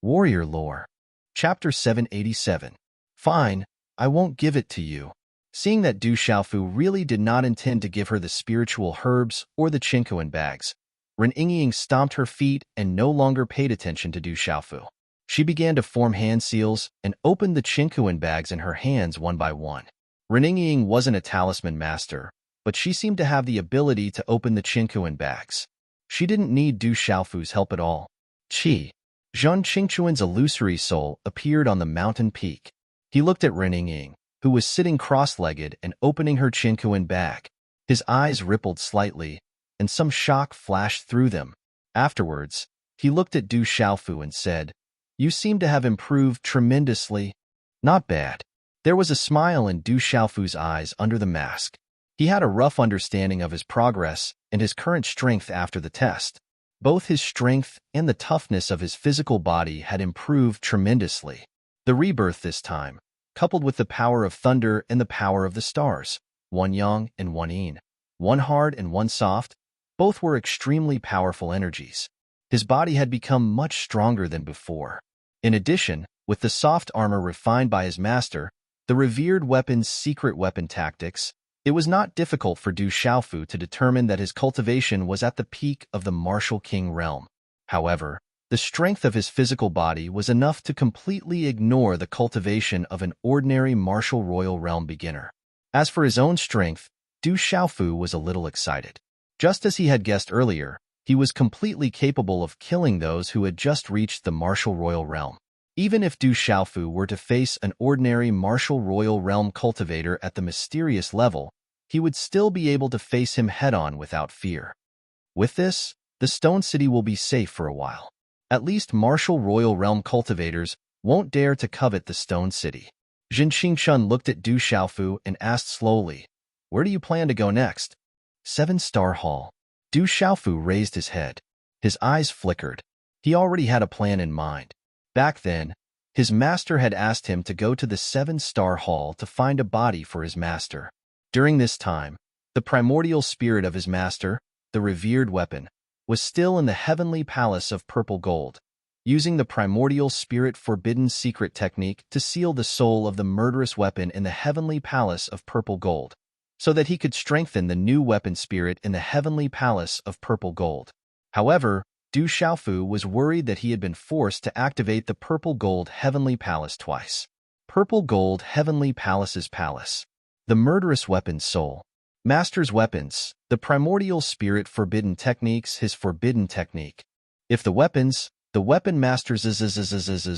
Warrior Lore. Chapter 787. Fine, I won't give it to you. Seeing that Du Xiaofu really did not intend to give her the spiritual herbs or the Chinkoan bags, Ren Yingying stomped her feet and no longer paid attention to Du Xiaofu. She began to form hand seals and opened the Chinkoan bags in her hands one by one. Ren Yingying wasn't a talisman master, but she seemed to have the ability to open the Chinkoan bags. She didn't need Du Xiaofu's help at all. Qi. Zhang Qingchuan's illusory soul appeared on the mountain peak. He looked at Ren Yingying, who was sitting cross-legged and opening her Chinkoan bag. His eyes rippled slightly, and some shock flashed through them. Afterwards, he looked at Du Xiaofu and said, "You seem to have improved tremendously." "Not bad." There was a smile in Du Xiaofu's eyes under the mask. He had a rough understanding of his progress and his current strength after the test. Both his strength and the toughness of his physical body had improved tremendously. The rebirth this time, coupled with the power of thunder and the power of the stars, one yang and one yin, one hard and one soft, both were extremely powerful energies. His body had become much stronger than before. In addition, with the soft armor refined by his master, the revered weapon's secret weapon tactics, it was not difficult for Du Xiaofu to determine that his cultivation was at the peak of the martial king realm. However, the strength of his physical body was enough to completely ignore the cultivation of an ordinary martial royal realm beginner. As for his own strength, Du Xiaofu was a little excited. Just as he had guessed earlier, he was completely capable of killing those who had just reached the martial royal realm. Even if Du Xiaofu were to face an ordinary martial royal realm cultivator at the mysterious level, he would still be able to face him head-on without fear. With this, the Stone City will be safe for a while. At least martial royal realm cultivators won't dare to covet the Stone City. Jin Qingchun looked at Du Xiaofu and asked slowly, "Where do you plan to go next?" 7-Star Hall. Du Xiaofu raised his head. His eyes flickered. He already had a plan in mind. Back then, his master had asked him to go to the 7-Star Hall to find a body for his master. During this time, the primordial spirit of his master, the revered weapon, was still in the heavenly palace of purple gold, using the primordial spirit forbidden secret technique to seal the soul of the murderous weapon in the heavenly palace of purple gold, so that he could strengthen the new weapon spirit in the heavenly palace of purple gold. However, Du Xiaofu was worried that he had been forced to activate the Purple Gold Heavenly Palace twice. Purple Gold Heavenly Palace's palace. The murderous weapon's soul. Master's weapons. The primordial spirit forbidden techniques. His forbidden technique. If the weapon master's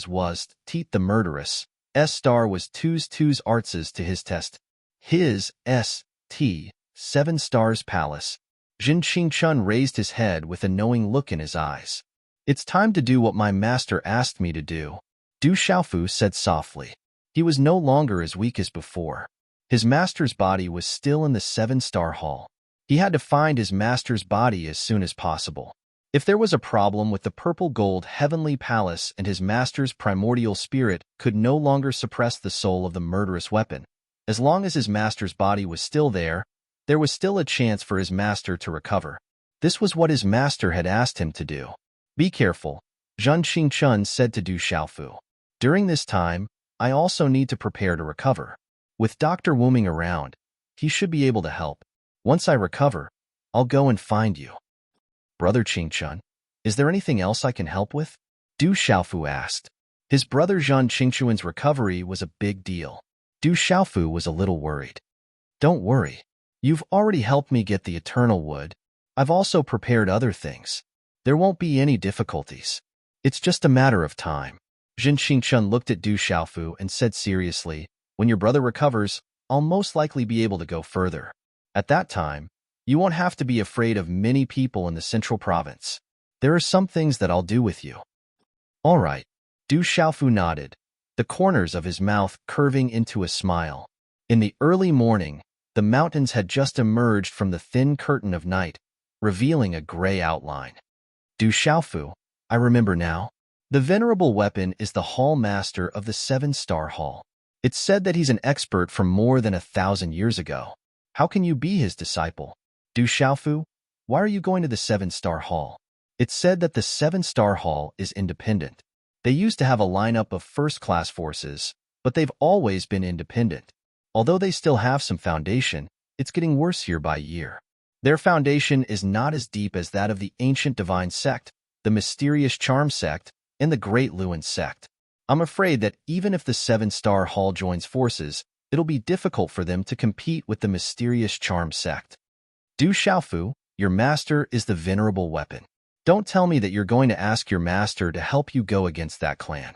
was Teat the murderous. S-star was two's arts to his test. His S-T 7 stars palace. Jin Qingchun raised his head with a knowing look in his eyes. "It's time to do what my master asked me to do," Du Xiaofu said softly. He was no longer as weak as before. His master's body was still in the 7-Star Hall. He had to find his master's body as soon as possible. If there was a problem with the Purple Gold Heavenly Palace and his master's primordial spirit could no longer suppress the soul of the murderous weapon, as long as his master's body was still there was still a chance for his master to recover. This was what his master had asked him to do. "Be careful," Zhang Qingchun said to Du Xiaofu. "During this time, I also need to prepare to recover. With Dr. Wuming around, he should be able to help. Once I recover, I'll go and find you." "Brother Qingchun, is there anything else I can help with?" Du Xiaofu asked. His brother Zhang Qingchuan's recovery was a big deal. Du Xiaofu was a little worried. "Don't worry. You've already helped me get the eternal wood. I've also prepared other things. There won't be any difficulties. It's just a matter of time." Jin Qingchun looked at Du Xiaofu and said seriously, "When your brother recovers, I'll most likely be able to go further. At that time, you won't have to be afraid of many people in the central province. There are some things that I'll do with you." "All right." Du Xiaofu nodded, the corners of his mouth curving into a smile. In the early morning, the mountains had just emerged from the thin curtain of night, revealing a gray outline. "Du Xiaofu, I remember now. The venerable weapon is the hall master of the 7-Star Hall. It's said that he's an expert from more than 1,000 years ago. How can you be his disciple? Du Xiaofu, why are you going to the 7-Star Hall? It's said that the 7-Star Hall is independent. They used to have a lineup of first-class forces, but they've always been independent. Although they still have some foundation, it's getting worse year by year. Their foundation is not as deep as that of the ancient divine sect, the mysterious charm sect, and the great Lewin sect. I'm afraid that even if the 7-star hall joins forces, it'll be difficult for them to compete with the mysterious charm sect. Du Xiaofu, your master is the venerable weapon. Don't tell me that you're going to ask your master to help you go against that clan.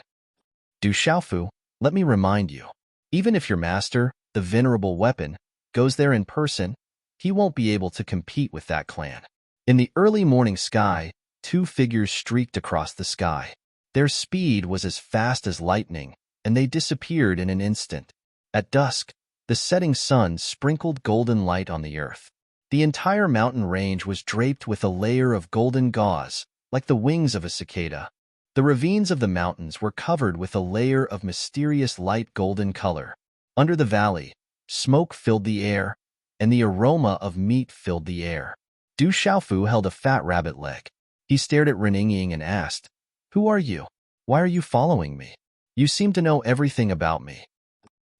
Du Xiaofu, let me remind you, even if your master, the venerable weapon, goes there in person, he won't be able to compete with that clan. In the early morning sky, 2 figures streaked across the sky. Their speed was as fast as lightning, and they disappeared in an instant. At dusk, the setting sun sprinkled golden light on the earth. The entire mountain range was draped with a layer of golden gauze, like the wings of a cicada. The ravines of the mountains were covered with a layer of mysterious light golden color. Under the valley, smoke filled the air, and the aroma of meat filled the air. Du Xiaofu held a fat rabbit leg. He stared at Ren Yingying and asked, "Who are you? Why are you following me? You seem to know everything about me."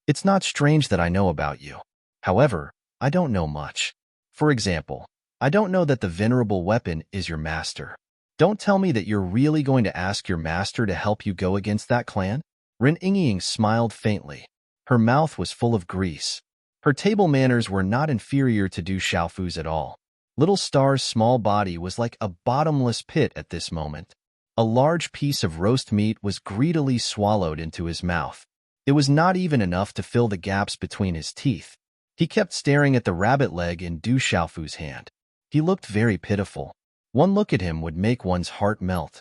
"It's not strange that I know about you. However, I don't know much. For example, I don't know that the venerable weapon is your master. Don't tell me that you're really going to ask your master to help you go against that clan?" Ren Yingying smiled faintly. Her mouth was full of grease. Her table manners were not inferior to Du Xiaofu's at all. Little Star's small body was like a bottomless pit at this moment. A large piece of roast meat was greedily swallowed into his mouth. It was not even enough to fill the gaps between his teeth. He kept staring at the rabbit leg in Du Xiaofu's hand. He looked very pitiful. One look at him would make one's heart melt.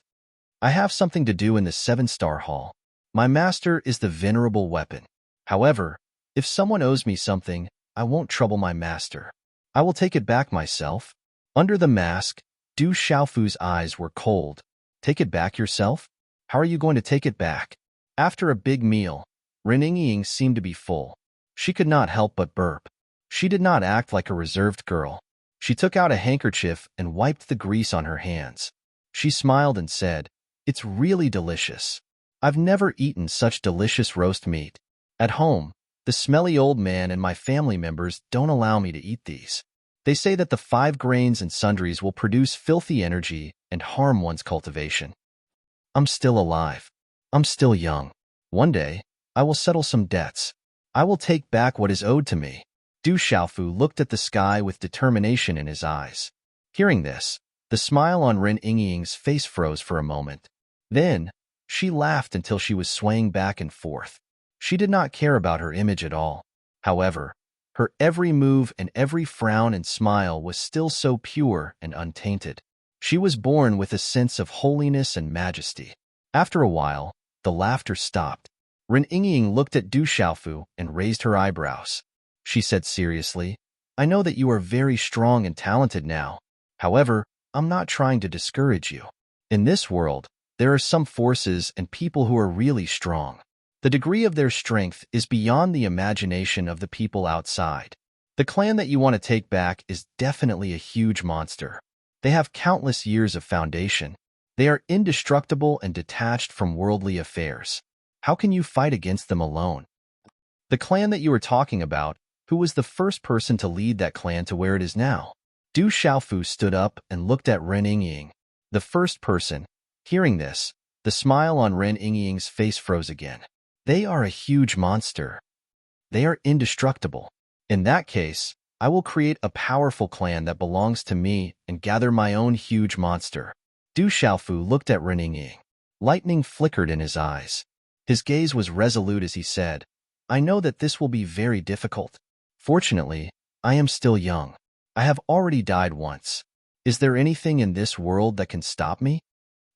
"I have something to do in the 7-star hall. My master is the venerable weapon. However, if someone owes me something, I won't trouble my master. I will take it back myself." Under the mask, Du Xiaofu's eyes were cold. "Take it back yourself? How are you going to take it back?" After a big meal, Ren Yingying seemed to be full. She could not help but burp. She did not act like a reserved girl. She took out a handkerchief and wiped the grease on her hands. She smiled and said, "It's really delicious. I've never eaten such delicious roast meat. At home, the smelly old man and my family members don't allow me to eat these. They say that the 5 grains and sundries will produce filthy energy and harm one's cultivation. I'm still alive. I'm still young. One day, I will settle some debts. I will take back what is owed to me." Du Xiaofu looked at the sky with determination in his eyes. Hearing this, the smile on Ren Yingying's face froze for a moment. Then, she laughed until she was swaying back and forth. She did not care about her image at all. However, her every move and every frown and smile was still so pure and untainted. She was born with a sense of holiness and majesty. After a while, the laughter stopped. Ren Yingying looked at Du Xiaofu and raised her eyebrows. She said seriously, "I know that you are very strong and talented now. However, I'm not trying to discourage you. In this world, there are some forces and people who are really strong. The degree of their strength is beyond the imagination of the people outside. The clan that you want to take back is definitely a huge monster. They have countless years of foundation. They are indestructible and detached from worldly affairs. How can you fight against them alone?" "The clan that you were talking about, who was the first person to lead that clan to where it is now?" Du Xiaofu stood up and looked at Ren Yingying. The first person. Hearing this, the smile on Ren Yingying's face froze again. "They are a huge monster. They are indestructible. In that case, I will create a powerful clan that belongs to me and gather my own huge monster." Du Xiaofu looked at Ren Yingying. Lightning flickered in his eyes. His gaze was resolute as he said, "I know that this will be very difficult. Fortunately, I am still young. I have already died once. Is there anything in this world that can stop me?"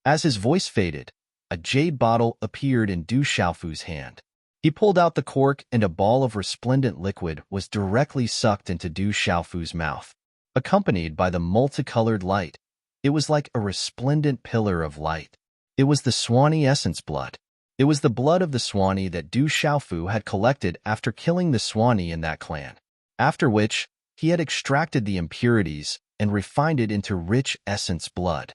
As his voice faded, a jade bottle appeared in Du Xiaofu's hand. He pulled out the cork and a ball of resplendent liquid was directly sucked into Du Xiaofu's mouth. Accompanied by the multicolored light, it was like a resplendent pillar of light. It was the Swanee essence blood. It was the blood of the Swanee that Du Xiaofu had collected after killing the Swanee in that clan, after which he had extracted the impurities and refined it into rich essence blood.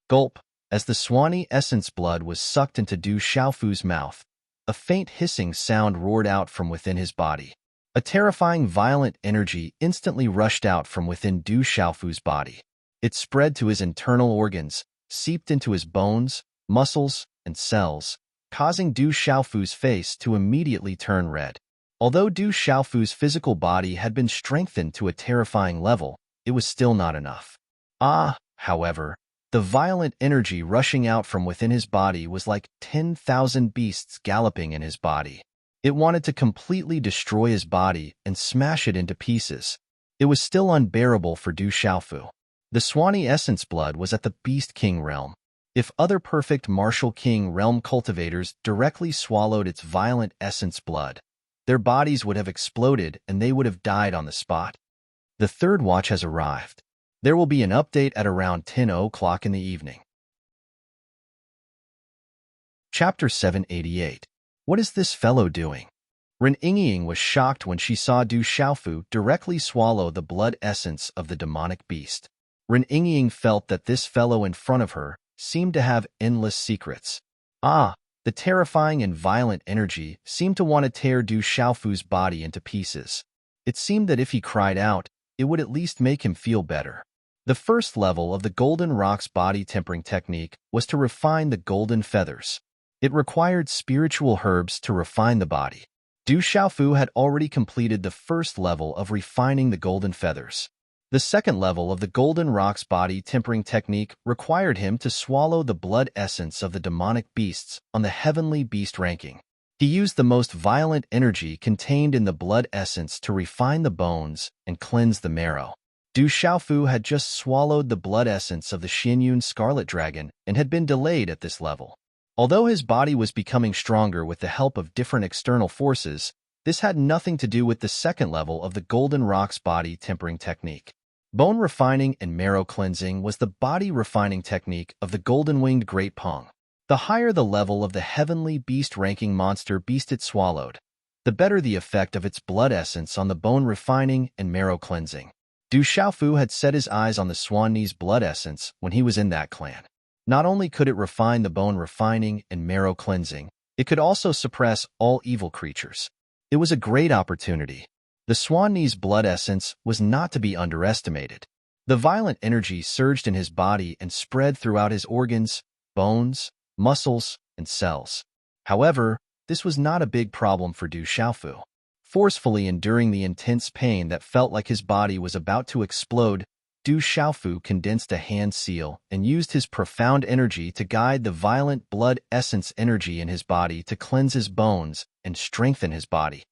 Gulp, As the Swanee essence blood was sucked into Du Xiaofu's mouth, a faint hissing sound roared out from within his body. A terrifying violent energy instantly rushed out from within Du Xiaofu's body. It spread to his internal organs, seeped into his bones, muscles, and cells, causing Du Xiaofu's face to immediately turn red. Although Du Xiaofu's physical body had been strengthened to a terrifying level, it was still not enough. However, the violent energy rushing out from within his body was like 10,000 beasts galloping in his body. It wanted to completely destroy his body and smash it into pieces. It was still unbearable for Du Xiaofu. The Swanee essence blood was at the Beast King realm. If other perfect Martial King realm cultivators directly swallowed its violent essence blood, their bodies would have exploded and they would have died on the spot. The third watch has arrived. There will be an update at around 10 o'clock in the evening. Chapter 788. What is this fellow doing? Ren Yingying was shocked when she saw Du Xiaofu directly swallow the blood essence of the demonic beast. Ren Yingying felt that this fellow in front of her seemed to have endless secrets. The terrifying and violent energy seemed to want to tear Du Xiaofu's body into pieces. It seemed that if he cried out, it would at least make him feel better. The first level of the Golden Rock's body tempering technique was to refine the golden feathers. It required spiritual herbs to refine the body. Du Xiaofu had already completed the first level of refining the golden feathers. The second level of the Golden Rock's body tempering technique required him to swallow the blood essence of the demonic beasts on the heavenly beast ranking. He used the most violent energy contained in the blood essence to refine the bones and cleanse the marrow. Du Xiaofu had just swallowed the blood essence of the Xianyun Scarlet Dragon and had been delayed at this level. Although his body was becoming stronger with the help of different external forces, this had nothing to do with the second level of the Golden Rock's body tempering technique. Bone refining and marrow cleansing was the body refining technique of the golden-winged Great Pong. The higher the level of the heavenly beast ranking monster beast it swallowed, the better the effect of its blood essence on the bone refining and marrow cleansing. Du Xiaofu had set his eyes on the Swanee's blood essence when he was in that clan. Not only could it refine the bone refining and marrow cleansing, it could also suppress all evil creatures. It was a great opportunity. The Swanee's blood essence was not to be underestimated. The violent energy surged in his body and spread throughout his organs, bones, muscles, and cells. However, this was not a big problem for Du Xiaofu. Forcefully enduring the intense pain that felt like his body was about to explode, Du Xiaofu condensed a hand seal and used his profound energy to guide the violent blood essence energy in his body to cleanse his bones and strengthen his body.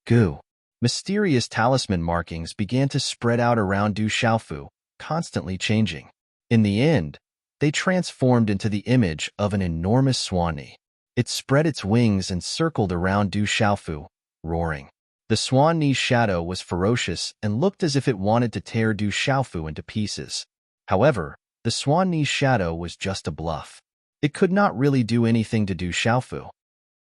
Goo. Mysterious talisman markings began to spread out around Du Xiaofu, constantly changing. In the end, they transformed into the image of an enormous Swanee. It spread its wings and circled around Du Xiaofu, roaring. The Swanee's shadow was ferocious and looked as if it wanted to tear Du Xiaofu into pieces. However, the Swanee's shadow was just a bluff. It could not really do anything to Du Xiaofu.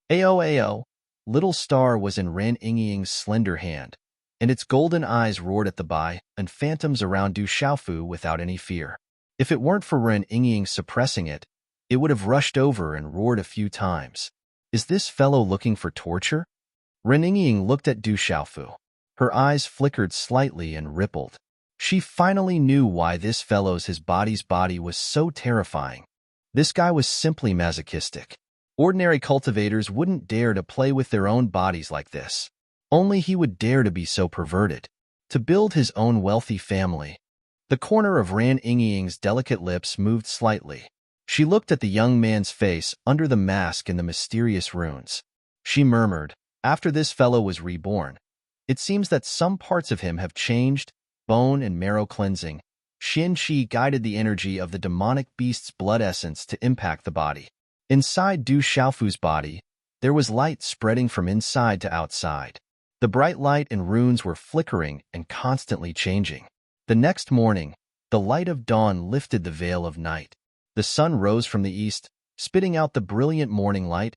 Ao. Little Star was in Ren Yingying's slender hand, and its golden eyes roared at the Bai and phantoms around Du Xiaofu without any fear. If it weren't for Ren Yingying suppressing it, it would have rushed over and roared a few times. Is this fellow looking for torture? Ren Yingying looked at Du Xiaofu. Her eyes flickered slightly and rippled. She finally knew why this fellow's his body's body was so terrifying. This guy was simply masochistic. Ordinary cultivators wouldn't dare to play with their own bodies like this. Only he would dare to be so perverted, to build his own wealthy family. The corner of Ren Yingying's delicate lips moved slightly. She looked at the young man's face under the mask and the mysterious runes. She murmured, "After this fellow was reborn, it seems that some parts of him have changed, bone and marrow cleansing." Xin Shi guided the energy of the demonic beast's blood essence to impact the body. Inside Du Xiaofu's body, there was light spreading from inside to outside. The bright light and runes were flickering and constantly changing. The next morning, the light of dawn lifted the veil of night. The sun rose from the east, spitting out the brilliant morning light.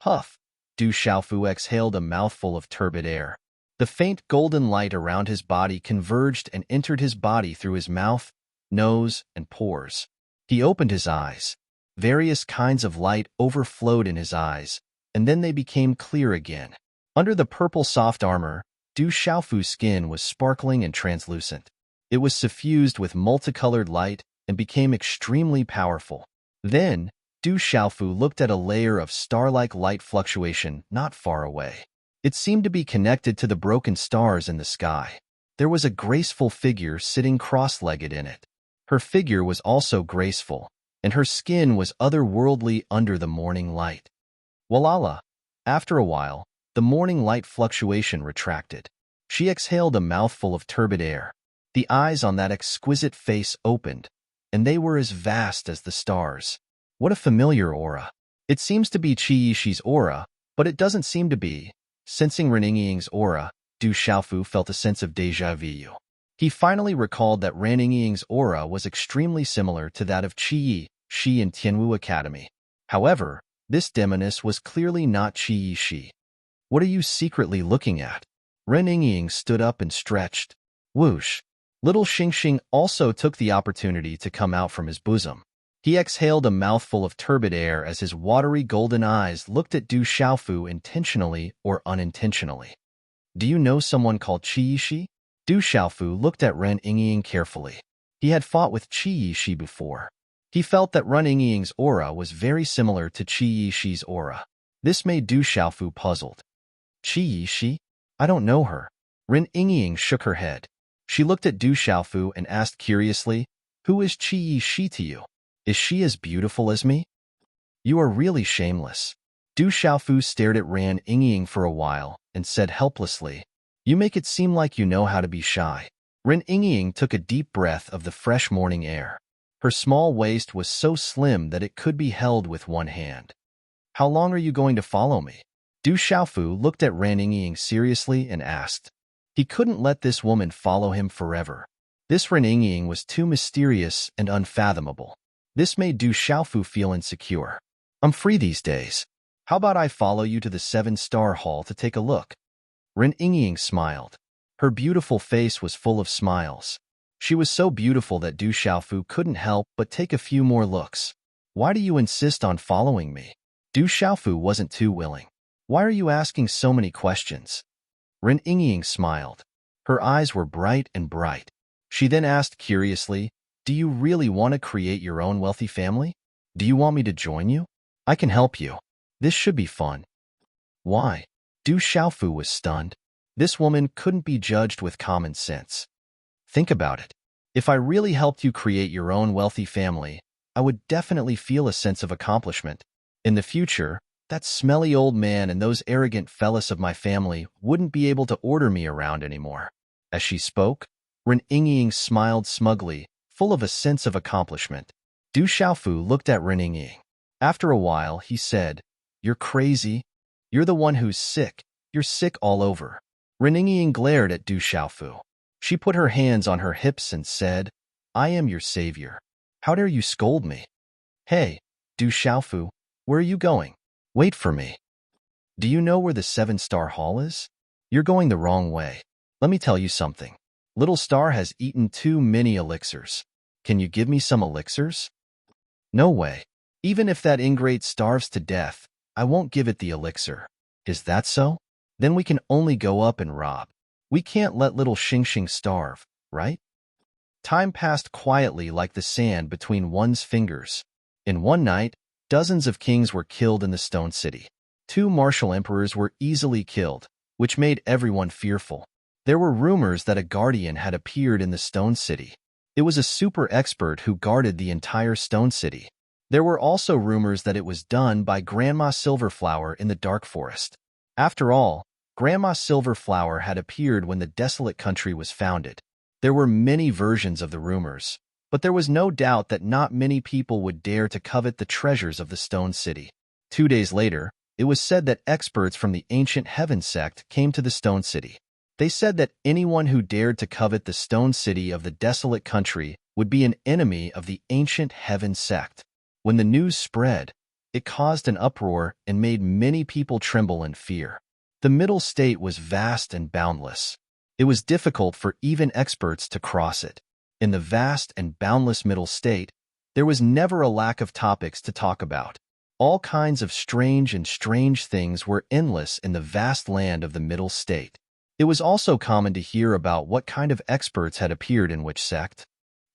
Huff! Du Xiaofu exhaled a mouthful of turbid air. The faint golden light around his body converged and entered his body through his mouth, nose, and pores. He opened his eyes. Various kinds of light overflowed in his eyes, and then they became clear again. Under the purple soft armor, Du Xiaofu's skin was sparkling and translucent. It was suffused with multicolored light and became extremely powerful. Then, Du Xiaofu looked at a layer of star-like light fluctuation not far away. It seemed to be connected to the broken stars in the sky. There was a graceful figure sitting cross-legged in it. Her figure was also graceful, and her skin was otherworldly under the morning light. Walala! After a while, the morning light fluctuation retracted. She exhaled a mouthful of turbid air. The eyes on that exquisite face opened, and they were as vast as the stars. What a familiar aura. It seems to be Qi Yishi's aura, but it doesn't seem to be. Sensing Ren Yingying's aura, Du Xiaofu felt a sense of déjà vu. He finally recalled that Ren Yingying's aura was extremely similar to that of Qi Yishi in Tianwu Academy. However, this demoness was clearly not Qi Yishi. What are you secretly looking at? Ren Yingying stood up and stretched. Whoosh! Little Xingxing also took the opportunity to come out from his bosom. He exhaled a mouthful of turbid air as his watery golden eyes looked at Du Xiaofu intentionally or unintentionally. Do you know someone called Qi Yishi? Du Xiaofu looked at Ren Yingying carefully. He had fought with Qi Yishi before. He felt that Ren Yingying's aura was very similar to Qi Yishi's aura. This made Du Xiaofu puzzled. Qi Yishi? I don't know her. Ren Yingying shook her head. She looked at Du Xiaofu and asked curiously, Who is Qi Yishi to you? Is she as beautiful as me? You are really shameless. Du Xiaofu stared at Ren Yingying for a while and said helplessly, You make it seem like you know how to be shy. Ren Yingying took a deep breath of the fresh morning air. Her small waist was so slim that it could be held with one hand. How long are you going to follow me? Du Xiaofu looked at Ren Yingying seriously and asked. He couldn't let this woman follow him forever. This Ren Yingying was too mysterious and unfathomable. This made Du Xiaofu feel insecure. I'm free these days. How about I follow you to the 7-star hall to take a look? Ren Yingying smiled. Her beautiful face was full of smiles. She was so beautiful that Du Xiaofu couldn't help but take a few more looks. Why do you insist on following me? Du Xiaofu wasn't too willing. Why are you asking so many questions? Ren Yingying smiled. Her eyes were bright and bright. She then asked curiously, Do you really want to create your own wealthy family? Do you want me to join you? I can help you. This should be fun. Why? Du Xiaofu was stunned. This woman couldn't be judged with common sense. Think about it. If I really helped you create your own wealthy family, I would definitely feel a sense of accomplishment. In the future, that smelly old man and those arrogant fellas of my family wouldn't be able to order me around anymore. As she spoke, Ren Yingying smiled smugly, full of a sense of accomplishment. Du Xiaofu looked at Ren Yingying. After a while, he said, You're crazy. You're the one who's sick. You're sick all over. Ren Yingying glared at Du Xiaofu. She put her hands on her hips and said, I am your savior. How dare you scold me? Hey, Du Xiaofu, where are you going? Wait for me. Do you know where the 7-star hall is? You're going the wrong way. Let me tell you something. Little Star has eaten too many elixirs. Can you give me some elixirs? No way. Even if that ingrate starves to death, I won't give it the elixir. Is that so? Then we can only go up and rob. We can't let little Xingxing starve, right? Time passed quietly like the sand between one's fingers. In one night, dozens of kings were killed in the Stone City. 2 martial emperors were easily killed, which made everyone fearful. There were rumors that a guardian had appeared in the Stone City. It was a super expert who guarded the entire Stone City. There were also rumors that it was done by Grandma Silverflower in the Dark Forest. After all, Grandma Silverflower had appeared when the desolate country was founded. There were many versions of the rumors, but there was no doubt that not many people would dare to covet the treasures of the Stone City. 2 days later, it was said that experts from the ancient Heaven sect came to the Stone City. They said that anyone who dared to covet the Stone City of the desolate country would be an enemy of the ancient Heaven sect. When the news spread, it caused an uproar and made many people tremble in fear. The middle state was vast and boundless. It was difficult for even experts to cross it. In the vast and boundless middle state, There was never a lack of topics to talk about. All kinds of strange things were endless in the vast land of the Middle State. It was also common to hear about what kind of experts had appeared in which sect.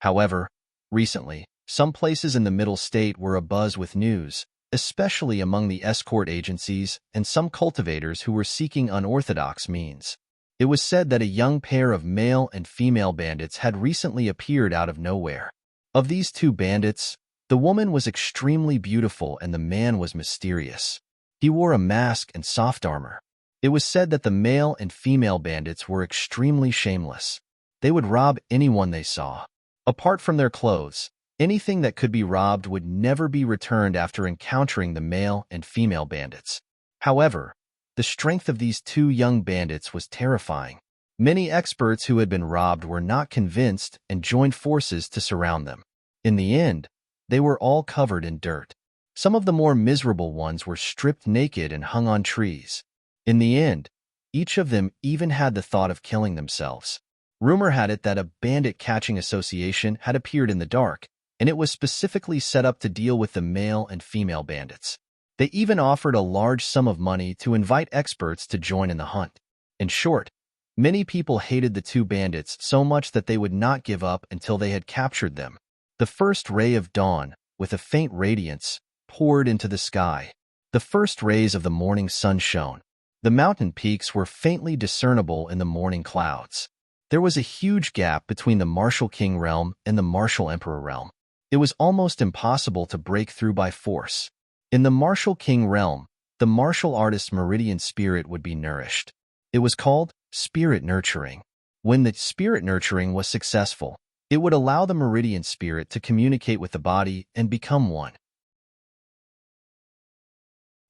However, recently, some places in the Middle State were abuzz with news, especially among the escort agencies and some cultivators who were seeking unorthodox means. It was said that a young pair of male and female bandits had recently appeared out of nowhere. Of these two bandits, the woman was extremely beautiful and the man was mysterious. He wore a mask and soft armor. It was said that the male and female bandits were extremely shameless. They would rob anyone they saw. Apart from their clothes, anything that could be robbed would never be returned after encountering the male and female bandits. However, the strength of these two young bandits was terrifying. Many experts who had been robbed were not convinced and joined forces to surround them. In the end, they were all covered in dirt. Some of the more miserable ones were stripped naked and hung on trees. In the end, each of them even had the thought of killing themselves. Rumor had it that a bandit catching association had appeared in the dark, and it was specifically set up to deal with the male and female bandits. They even offered a large sum of money to invite experts to join in the hunt. In short, many people hated the two bandits so much that they would not give up until they had captured them. The first ray of dawn, with a faint radiance, poured into the sky. The first rays of the morning sun shone. The mountain peaks were faintly discernible in the morning clouds. There was a huge gap between the Martial King realm and the Martial Emperor realm. It was almost impossible to break through by force. In the Martial King realm, the martial artist's meridian spirit would be nourished. It was called spirit nurturing. When the spirit nurturing was successful, it would allow the meridian spirit to communicate with the body and become one.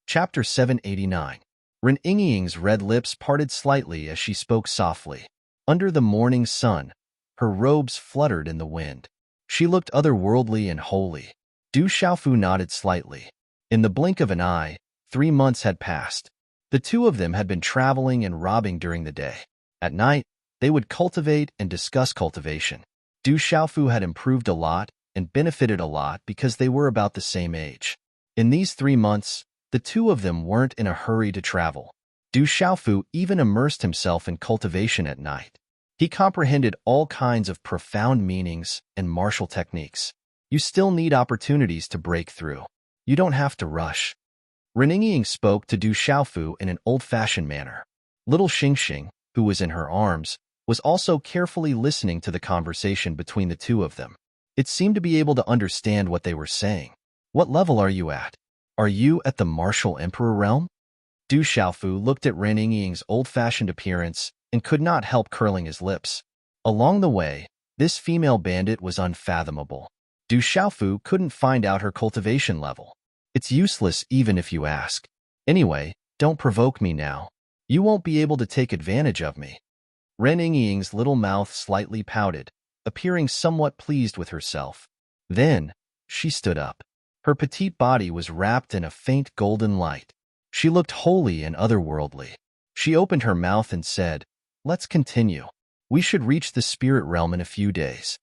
Chapter 789. Ren Ying's red lips parted slightly as she spoke softly. Under the morning sun, her robes fluttered in the wind. She looked otherworldly and holy. Du Xiaofu nodded slightly. In the blink of an eye, 3 months had passed. The two of them had been traveling and robbing during the day. At night, they would cultivate and discuss cultivation. Du Xiaofu had improved a lot and benefited a lot because they were about the same age. In these 3 months, the two of them weren't in a hurry to travel. Du Xiaofu even immersed himself in cultivation at night. He comprehended all kinds of profound meanings and martial techniques. You still need opportunities to break through. You don't have to rush. Ren Ying spoke to Du Xiaofu in an old-fashioned manner. Little Xingxing, who was in her arms, was also carefully listening to the conversation between the two of them. It seemed to be able to understand what they were saying. What level are you at? Are you at the Martial Emperor realm? Du Xiaofu looked at Ren Ying's old-fashioned appearance and could not help curling his lips. Along the way, this female bandit was unfathomable. Du Xiaofu couldn't find out her cultivation level. It's useless even if you ask. Anyway, don't provoke me now. You won't be able to take advantage of me. Ren Ying's little mouth slightly pouted, appearing somewhat pleased with herself. Then, she stood up. Her petite body was wrapped in a faint golden light. She looked holy and otherworldly. She opened her mouth and said, "Let's continue. We should reach the spirit realm in a few days."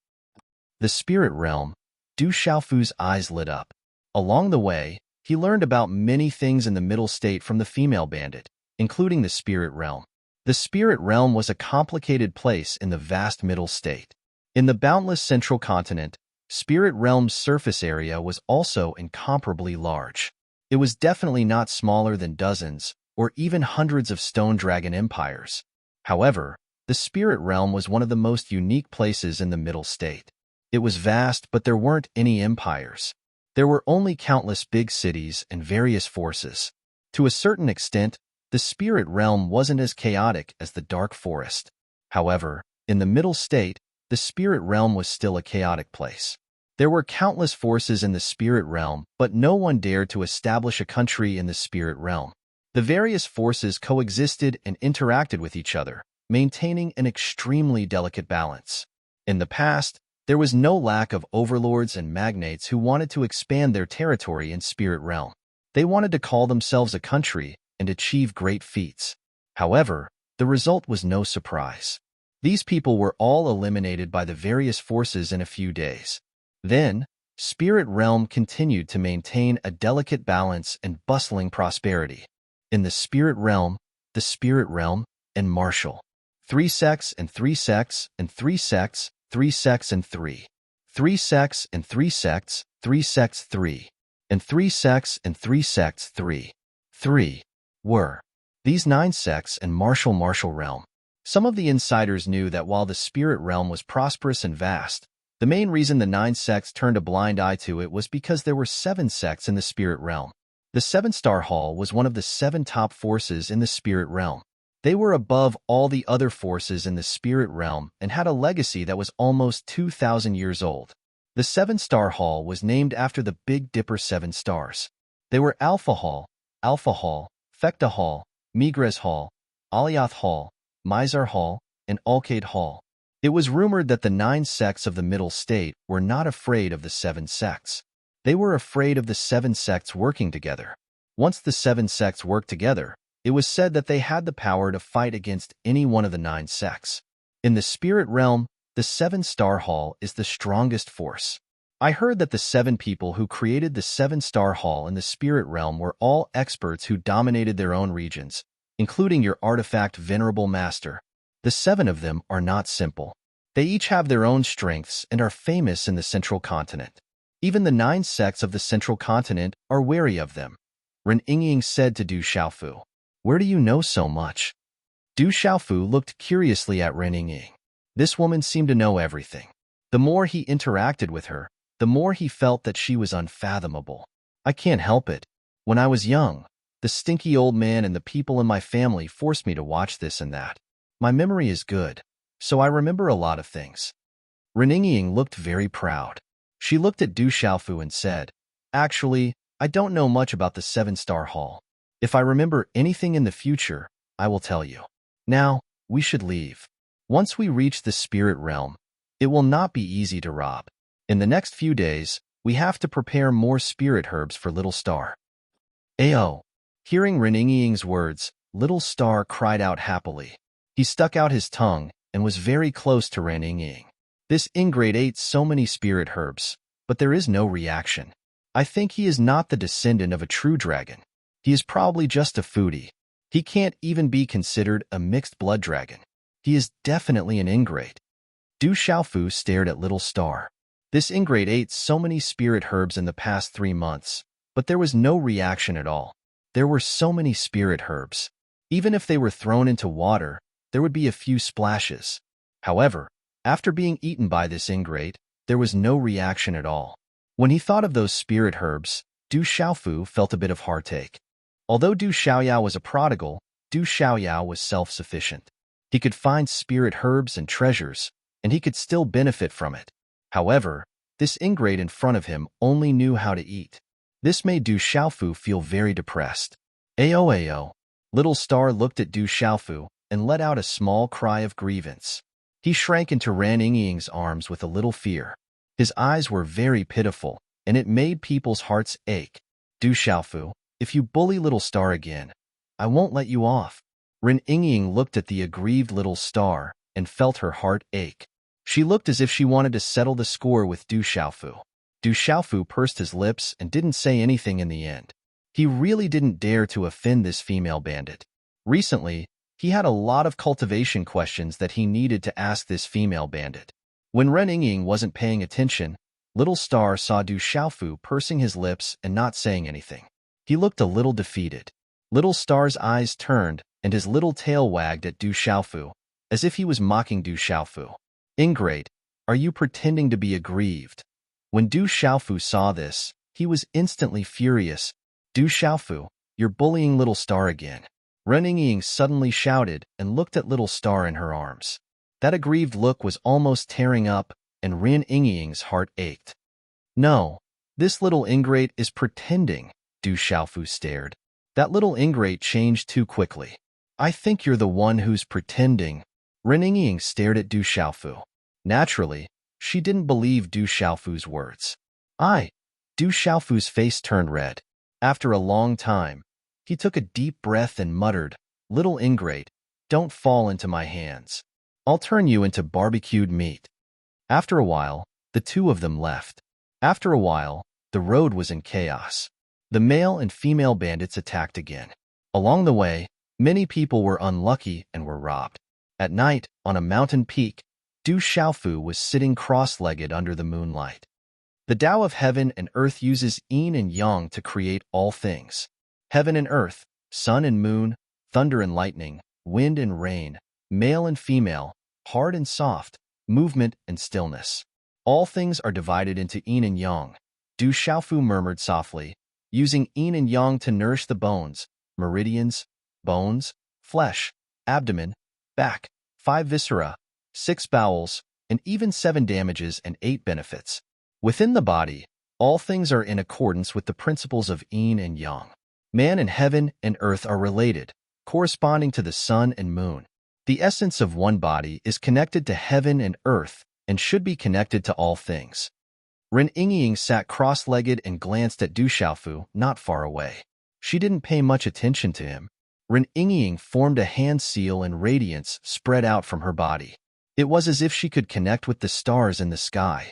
The spirit realm. Du Xiaofu's eyes lit up. Along the way, he learned about many things in the Middle State from the female bandit, including the spirit realm. The spirit realm was a complicated place in the vast Middle State. In the boundless central continent, Spirit Realm's surface area was also incomparably large. It was definitely not smaller than dozens or even hundreds of stone dragon empires. However, the Spirit Realm was one of the most unique places in the Middle State. It was vast, but there weren't any empires. There were only countless big cities and various forces. To a certain extent, the Spirit Realm wasn't as chaotic as the Dark Forest. However, in the Middle State, the Spirit Realm was still a chaotic place. There were countless forces in the Spirit Realm, but no one dared to establish a country in the Spirit Realm. The various forces coexisted and interacted with each other, maintaining an extremely delicate balance. In the past, there was no lack of overlords and magnates who wanted to expand their territory in Spirit Realm. They wanted to call themselves a country and achieve great feats. However, the result was no surprise. These people were all eliminated by the various forces in a few days. Then, Spirit realm continued to maintain a delicate balance and bustling prosperity. In the spirit realm, and martial. 3 sex and 3 sex and 3 sex, 3 sex and 3. 3 sex and 3 sex, 3 sex 3. And 3 sex and 3 sex 3. 3 were these 9 sex and martial realm. Some of the insiders knew that while the spirit realm was prosperous and vast, the main reason the 9 sects turned a blind eye to it was because there were 7 sects in the spirit realm. The 7-star hall was one of the 7 top forces in the spirit realm. They were above all the other forces in the spirit realm and had a legacy that was almost 2,000 years old. The 7-star hall was named after the Big Dipper 7 stars. They were Alpha Hall, Thecta Hall, Migres Hall, Aliath Hall, Mizar Hall, and Alcade Hall. It was rumored that the 9 sects of the Middle State were not afraid of the 7 sects. They were afraid of the 7 sects working together. Once the 7 sects worked together, it was said that they had the power to fight against any one of the 9 sects. In the spirit realm, the 7-star hall is the strongest force. I heard that the 7 people who created the 7-star hall in the spirit realm were all experts who dominated their own regions, including your artifact venerable master. The 7 of them are not simple. They each have their own strengths and are famous in the central continent. Even the 9 sects of the central continent are wary of them. Ren Yingying said to Du Xiaofu, "Where do you know so much?" Du Xiaofu looked curiously at Ren Yingying. This woman seemed to know everything. The more he interacted with her, the more he felt that she was unfathomable. "I can't help it. When I was young, the stinky old man and the people in my family forced me to watch this and that. My memory is good, so I remember a lot of things." Ren Yingying looked very proud. She looked at Du Xiaofu and said, "Actually, I don't know much about the 7-star hall. If I remember anything in the future, I will tell you. Now, we should leave. Once we reach the spirit realm, it will not be easy to rob. In the next few days, we have to prepare more spirit herbs for Little Star." Ao. Hearing Ren Yingying's words, Little Star cried out happily. He stuck out his tongue and was very close to Ren Yingying. This ingrate ate so many spirit herbs, but there is no reaction. I think he is not the descendant of a true dragon. He is probably just a foodie. He can't even be considered a mixed blood dragon. He is definitely an ingrate. Du Xiaofu stared at Little Star. This ingrate ate so many spirit herbs in the past 3 months, but there was no reaction at all. There were so many spirit herbs. Even if they were thrown into water, there would be a few splashes. However, after being eaten by this ingrate, there was no reaction at all. When he thought of those spirit herbs, Du Xiaofu felt a bit of heartache. Although Du Xiaoyao was a prodigal, Du Xiaoyao was self-sufficient. He could find spirit herbs and treasures, and he could still benefit from it. However, this ingrate in front of him only knew how to eat. This made Du Xiaofu feel very depressed. Ao. Little Star looked at Du Xiaofu and let out a small cry of grievance. He shrank into Ren Yingying's arms with a little fear. His eyes were very pitiful, and it made people's hearts ache. Du Xiaofu, if you bully Little Star again, I won't let you off. Ren Yingying looked at the aggrieved Little Star and felt her heart ache. She looked as if she wanted to settle the score with Du Xiaofu. Du Xiaofu pursed his lips and didn't say anything in the end. He really didn't dare to offend this female bandit. Recently, he had a lot of cultivation questions that he needed to ask this female bandit. When Ren Yingying wasn't paying attention, Little Star saw Du Xiaofu pursing his lips and not saying anything. He looked a little defeated. Little Star's eyes turned, and his little tail wagged at Du Xiaofu, as if he was mocking Du Xiaofu. "Ingrate, are you pretending to be aggrieved?" When Du Xiaofu saw this, he was instantly furious. "Du Xiaofu, you're bullying Little Star again." Ren Yingying suddenly shouted and looked at Little Star in her arms. That aggrieved look was almost tearing up, and Ren Yingying's heart ached. "No, this little ingrate is pretending," Du Xiaofu stared. That little ingrate changed too quickly. "I think you're the one who's pretending." Ren Yingying stared at Du Xiaofu. Naturally, she didn't believe Du Xiaofu's words. Du Xiaofu's face turned red. After a long time, he took a deep breath and muttered, "Little ingrate, don't fall into my hands. I'll turn you into barbecued meat." After a while, the two of them left. After a while, the road was in chaos. The male and female bandits attacked again. Along the way, many people were unlucky and were robbed. At night, on a mountain peak, Du Xiaofu was sitting cross-legged under the moonlight. The Tao of heaven and earth uses yin and yang to create all things. Heaven and earth, sun and moon, thunder and lightning, wind and rain, male and female, hard and soft, movement and stillness. All things are divided into yin and yang. Du Xiaofu murmured softly, using yin and yang to nourish the bones, meridians, bones, flesh, abdomen, back, 5 viscera, 6 bowels, and even 7 damages and 8 benefits. Within the body, all things are in accordance with the principles of yin and yang. Man and heaven and earth are related, corresponding to the sun and moon. The essence of one body is connected to heaven and earth and should be connected to all things. Ren Yingying sat cross-legged and glanced at Du Xiaofu not far away. She didn't pay much attention to him. Ren Yingying formed a hand seal and radiance spread out from her body. It was as if she could connect with the stars in the sky.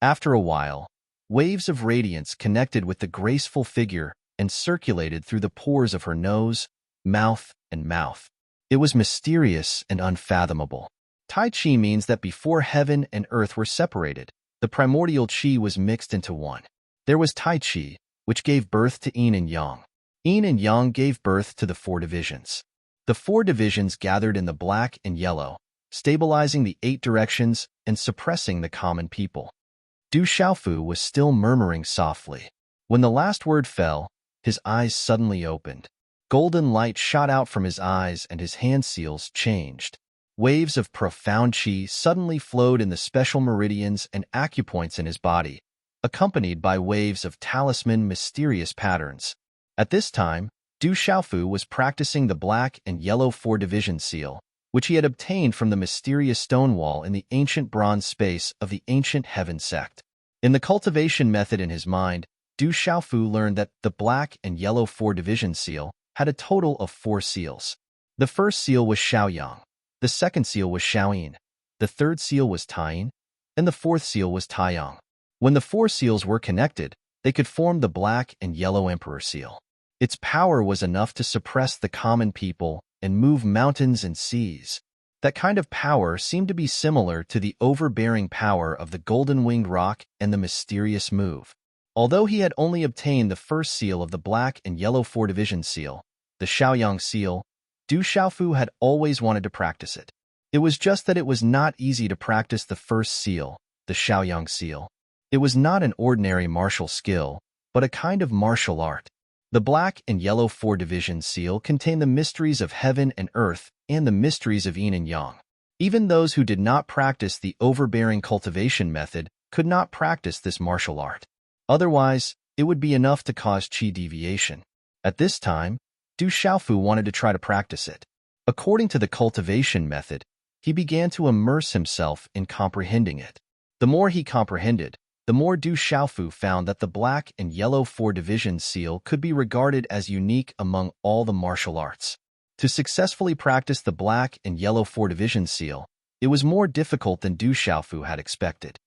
After a while, waves of radiance connected with the graceful figure and circulated through the pores of her nose, mouth, and mouth. It was mysterious and unfathomable. Tai Chi means that before heaven and earth were separated, the primordial Qi was mixed into one. There was Tai Chi, which gave birth to Yin and Yang. Yin and Yang gave birth to the 4 divisions. The 4 divisions gathered in the black and yellow, stabilizing the 8 directions and suppressing the common people. Du Xiaofu was still murmuring softly. When the last word fell, his eyes suddenly opened. Golden light shot out from his eyes and his hand seals changed. Waves of profound qi suddenly flowed in the special meridians and acupoints in his body, accompanied by waves of talisman mysterious patterns. At this time, Du Xiaofu was practicing the black and yellow 4-division seal, which he had obtained from the mysterious stone wall in the ancient bronze space of the ancient heaven sect. In the cultivation method in his mind, Du Xiaofu learned that the black and yellow 4-division seal had a total of 4 seals. The first seal was Xiaoyang, the second seal was Xiaoyin, the third seal was Taiyin, and the fourth seal was Taiyang. When the 4 seals were connected, they could form the black and yellow emperor seal. Its power was enough to suppress the common people and move mountains and seas. That kind of power seemed to be similar to the overbearing power of the golden-winged rock and the mysterious move. Although he had only obtained the first seal of the black and yellow 4-division seal, the Xiaoyang seal, Du Xiaofu had always wanted to practice it. It was just that it was not easy to practice the first seal, the Xiaoyang seal. It was not an ordinary martial skill, but a kind of martial art. The black and yellow 4-division seal contained the mysteries of heaven and earth and the mysteries of yin and yang. Even those who did not practice the overbearing cultivation method could not practice this martial art. Otherwise, it would be enough to cause qi deviation. At this time, Du Xiaofu wanted to try to practice it. According to the cultivation method, he began to immerse himself in comprehending it. The more he comprehended, the more Du Xiaofu found that the black and yellow 4-division seal could be regarded as unique among all the martial arts. To successfully practice the black and yellow 4-division seal, it was more difficult than Du Xiaofu had expected.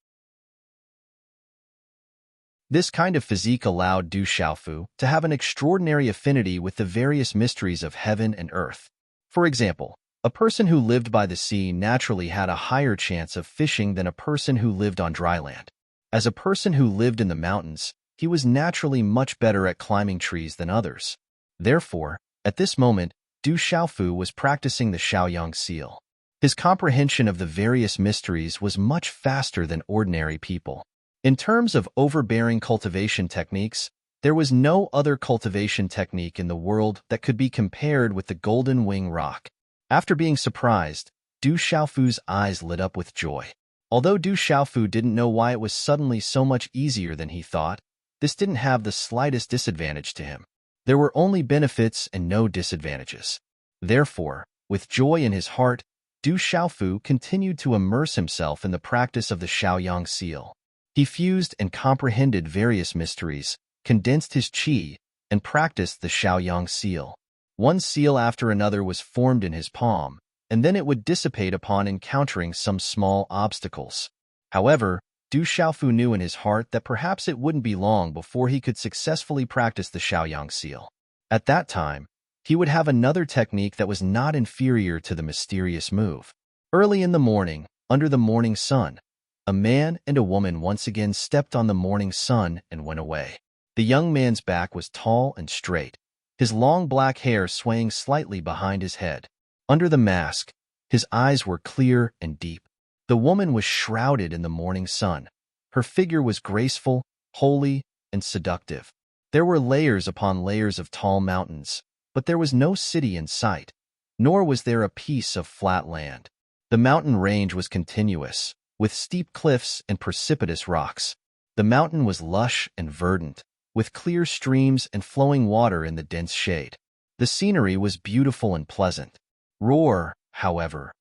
This kind of physique allowed Du Xiaofu to have an extraordinary affinity with the various mysteries of heaven and earth. For example, a person who lived by the sea naturally had a higher chance of fishing than a person who lived on dry land. As a person who lived in the mountains, he was naturally much better at climbing trees than others. Therefore, at this moment, Du Xiaofu was practicing the Xiaoyang seal. His comprehension of the various mysteries was much faster than ordinary people. In terms of overbearing cultivation techniques, there was no other cultivation technique in the world that could be compared with the golden wing rock. After being surprised, Du Xiaofu's eyes lit up with joy. Although Du Xiaofu didn't know why it was suddenly so much easier than he thought, this didn't have the slightest disadvantage to him. There were only benefits and no disadvantages. Therefore, with joy in his heart, Du Xiaofu continued to immerse himself in the practice of the Xiaoyang seal. He fused and comprehended various mysteries, condensed his qi, and practiced the Xiaoyang seal. One seal after another was formed in his palm, and then it would dissipate upon encountering some small obstacles. However, Du Xiaofu knew in his heart that perhaps it wouldn't be long before he could successfully practice the Shaoyang seal. At that time, he would have another technique that was not inferior to the mysterious move. Early in the morning, under the morning sun, a man and a woman once again stepped on the morning sun and went away. The young man's back was tall and straight, his long black hair swaying slightly behind his head. Under the mask, his eyes were clear and deep. The woman was shrouded in the morning sun. Her figure was graceful, holy, and seductive. There were layers upon layers of tall mountains, but there was no city in sight, nor was there a piece of flat land. The mountain range was continuous, with steep cliffs and precipitous rocks. The mountain was lush and verdant, with clear streams and flowing water in the dense shade. The scenery was beautiful and pleasant. Roar, however,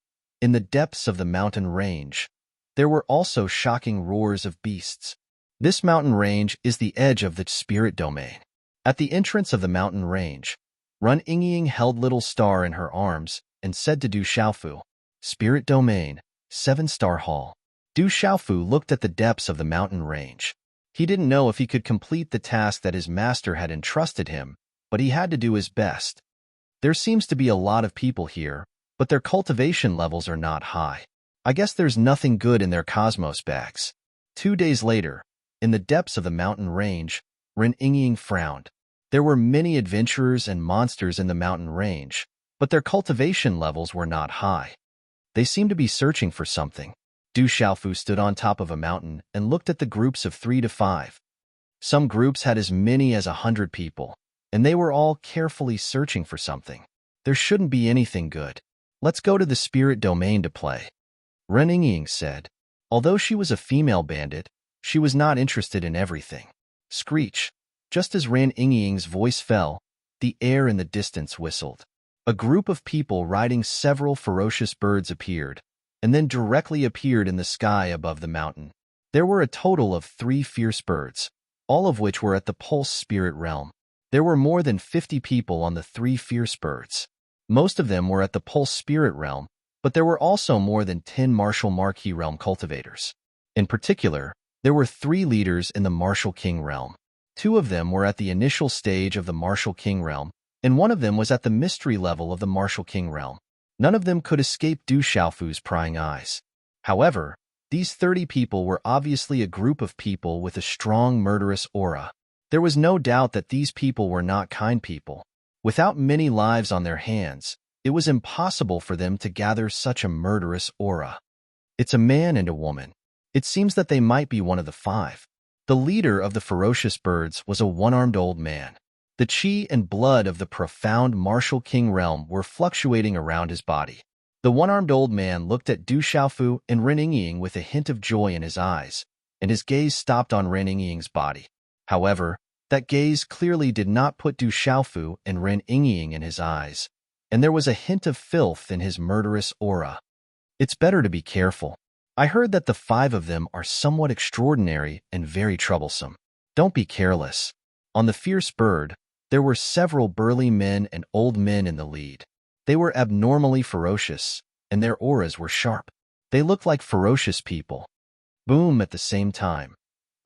in the depths of the mountain range, there were also shocking roars of beasts. This mountain range is the edge of the spirit domain. At the entrance of the mountain range, Run Yingying held Little Star in her arms and said to Du Xiaofu, "Spirit domain, 7-star hall." Du Xiaofu looked at the depths of the mountain range. He didn't know if he could complete the task that his master had entrusted him, but he had to do his best. There seems to be a lot of people here, but their cultivation levels are not high. I guess there's nothing good in their cosmos bags. 2 days later, in the depths of the mountain range, Ren Yingying frowned. There were many adventurers and monsters in the mountain range, but their cultivation levels were not high. They seemed to be searching for something. Du Xiaofu stood on top of a mountain and looked at the groups of 3 to 5. Some groups had as many as 100 people, and they were all carefully searching for something. There shouldn't be anything good. Let's go to the spirit domain to play, Ren Yingying said. Although she was a female bandit, she was not interested in everything. Screech. Just as Ren Yingying's voice fell, the air in the distance whistled. A group of people riding several ferocious birds appeared, and then directly appeared in the sky above the mountain. There were a total of 3 fierce birds, all of which were at the Pulse Spirit Realm. There were more than 50 people on the 3 fierce birds. Most of them were at the Pulse Spirit Realm, but there were also more than 10 Martial Marquis Realm cultivators. In particular, there were 3 leaders in the Martial King Realm. 2 of them were at the initial stage of the Martial King Realm, and 1 of them was at the mystery level of the Martial King Realm. None of them could escape Du Xiaofu's prying eyes. However, these 30 people were obviously a group of people with a strong murderous aura. There was no doubt that these people were not kind people. Without many lives on their hands, it was impossible for them to gather such a murderous aura. It's a man and a woman. It seems that they might be one of the 5. The leader of the ferocious birds was a one-armed old man. The chi and blood of the profound Martial King Realm were fluctuating around his body. The one-armed old man looked at Du Xiaofu and Ren Yingying with a hint of joy in his eyes, and his gaze stopped on Ren Yingying's body. However, that gaze clearly did not put Du Xiaofu and Ren Yingying in his eyes, and there was a hint of filth in his murderous aura. It's better to be careful. I heard that the 5 of them are somewhat extraordinary and very troublesome. Don't be careless. On the fierce bird, there were several burly men and old men in the lead. They were abnormally ferocious, and their auras were sharp. They looked like ferocious people. Boom! At the same time,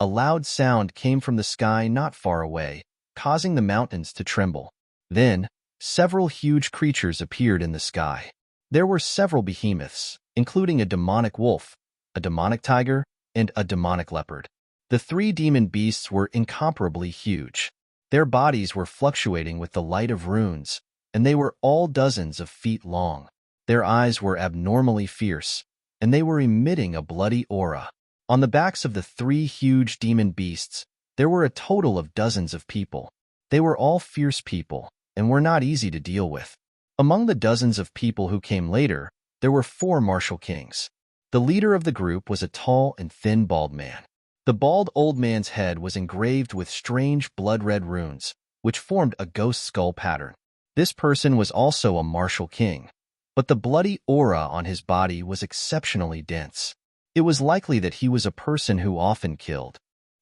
a loud sound came from the sky not far away, causing the mountains to tremble. Then, several huge creatures appeared in the sky. There were several behemoths, including a demonic wolf, a demonic tiger, and a demonic leopard. The 3 demon beasts were incomparably huge. Their bodies were fluctuating with the light of runes, and they were all dozens of feet long. Their eyes were abnormally fierce, and they were emitting a bloody aura. On the backs of the 3 huge demon beasts, there were a total of dozens of people. They were all fierce people, and were not easy to deal with. Among the dozens of people who came later, there were 4 martial kings. The leader of the group was a tall and thin bald man. The bald old man's head was engraved with strange blood-red runes, which formed a ghost skull pattern. This person was also a martial king, but the bloody aura on his body was exceptionally dense. It was likely that he was a person who often killed.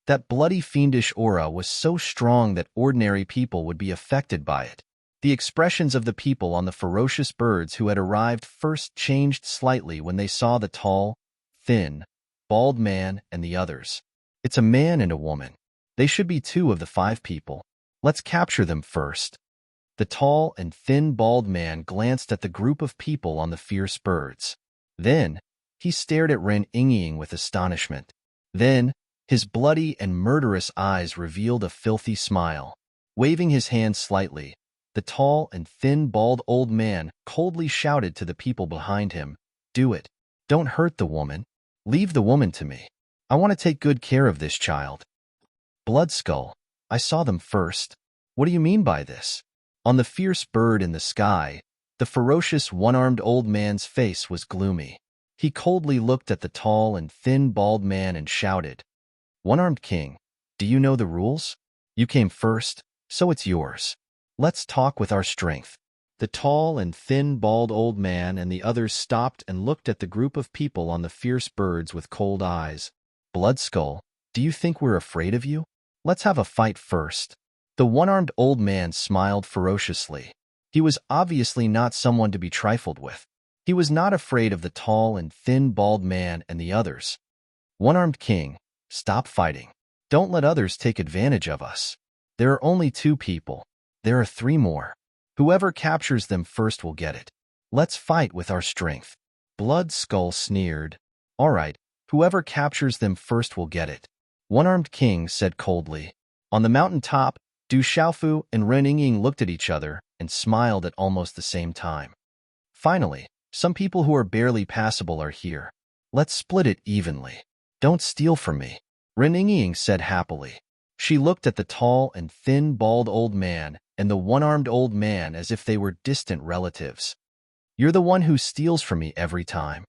That bloody fiendish aura was so strong that ordinary people would be affected by it. The expressions of the people on the ferocious birds who had arrived first changed slightly when they saw the tall, thin, bald man, and the others. It's a man and a woman. They should be 2 of the 5 people. Let's capture them first. The tall and thin bald man glanced at the group of people on the fierce birds. Then, he stared at Ren Yingying with astonishment. Then, his bloody and murderous eyes revealed a filthy smile. Waving his hand slightly, the tall and thin bald old man coldly shouted to the people behind him, "Do it. Don't hurt the woman. Leave the woman to me. I want to take good care of this child." Bloodskull, I saw them first. What do you mean by this? On the fierce bird in the sky, the ferocious one-armed old man's face was gloomy. He coldly looked at the tall and thin bald man and shouted, "One-armed king, do you know the rules? You came first, so it's yours. Let's talk with our strength." The tall and thin bald old man and the others stopped and looked at the group of people on the fierce birds with cold eyes. "Bloodskull, do you think we're afraid of you? Let's have a fight first." The one-armed old man smiled ferociously. He was obviously not someone to be trifled with. He was not afraid of the tall and thin bald man and the others. "One-armed king, stop fighting. Don't let others take advantage of us. There are only 2 people. There are 3 more. Whoever captures them first will get it. Let's fight with our strength." Bloodskull sneered. "All right, whoever captures them first will get it." One-armed king said coldly. On the mountain top, Du Xiaofu and Ren Yingying looked at each other and smiled at almost the same time. "Finally, some people who are barely passable are here. Let's split it evenly. Don't steal from me," Ren Yingying said happily. She looked at the tall and thin bald old man and the one-armed old man as if they were distant relatives. "You're the one who steals from me every time."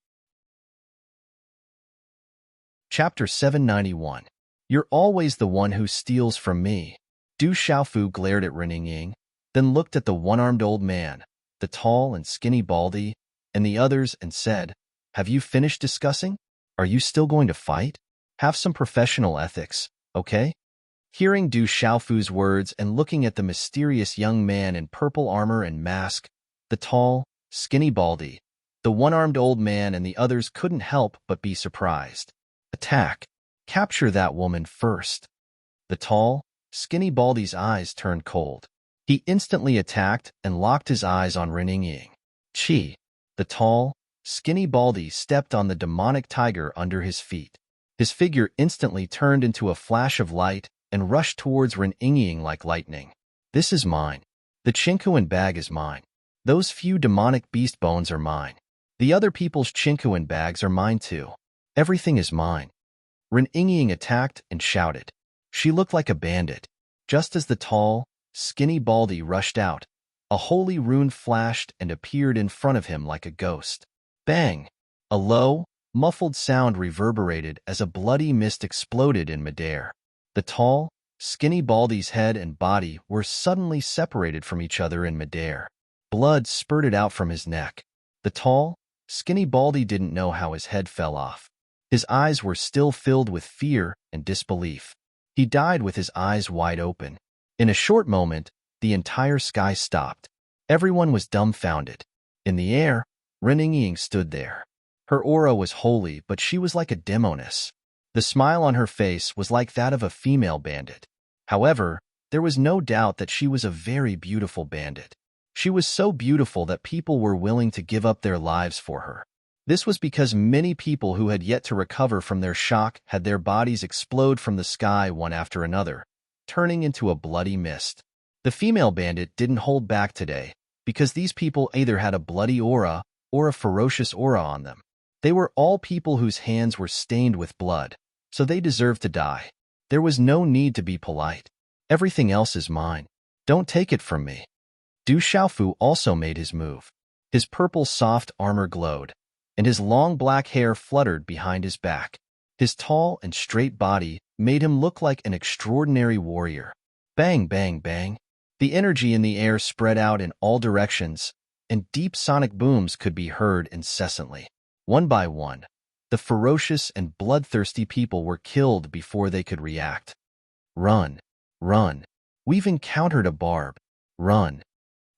Chapter 791. You're always the one who steals from me. Du Xiaofu glared at Ren Yingying, then looked at the one-armed old man, the tall and skinny baldy, and the others and said, "Have you finished discussing? Are you still going to fight? Have some professional ethics, okay?" Hearing Du Xiaofu's words and looking at the mysterious young man in purple armor and mask, the tall, skinny baldy, the one-armed old man and the others couldn't help but be surprised. "Attack! Capture that woman first." The tall, skinny baldy's eyes turned cold. He instantly attacked and locked his eyes on Ren Yingying. "Chi!" The tall, skinny baldy stepped on the demonic tiger under his feet. His figure instantly turned into a flash of light and rushed towards Ren Yingying like lightning. "This is mine. The Chinkuan bag is mine. Those few demonic beast bones are mine. The other people's Chinkuan bags are mine too. Everything is mine." Ren Yingying attacked and shouted. She looked like a bandit. Just as the tall, skinny baldy rushed out, a holy rune flashed and appeared in front of him like a ghost. Bang! A low, muffled sound reverberated as a bloody mist exploded in midair. The tall, skinny baldy's head and body were suddenly separated from each other in midair. Blood spurted out from his neck. The tall, skinny baldy didn't know how his head fell off. His eyes were still filled with fear and disbelief. He died with his eyes wide open. In a short moment, the entire sky stopped. Everyone was dumbfounded. In the air, Ren Yingying stood there. Her aura was holy, but she was like a demoness. The smile on her face was like that of a female bandit. However, there was no doubt that she was a very beautiful bandit. She was so beautiful that people were willing to give up their lives for her. This was because many people who had yet to recover from their shock had their bodies explode from the sky one after another, turning into a bloody mist. The female bandit didn't hold back today, because these people either had a bloody aura or a ferocious aura on them. They were all people whose hands were stained with blood, so they deserved to die. There was no need to be polite. "Everything else is mine. Don't take it from me." Du Xiaofu also made his move. His purple soft armor glowed, and his long black hair fluttered behind his back. His tall and straight body made him look like an extraordinary warrior. Bang, bang, bang. The energy in the air spread out in all directions, and deep sonic booms could be heard incessantly. One by one, the ferocious and bloodthirsty people were killed before they could react. "Run, run. We've encountered a barb. Run."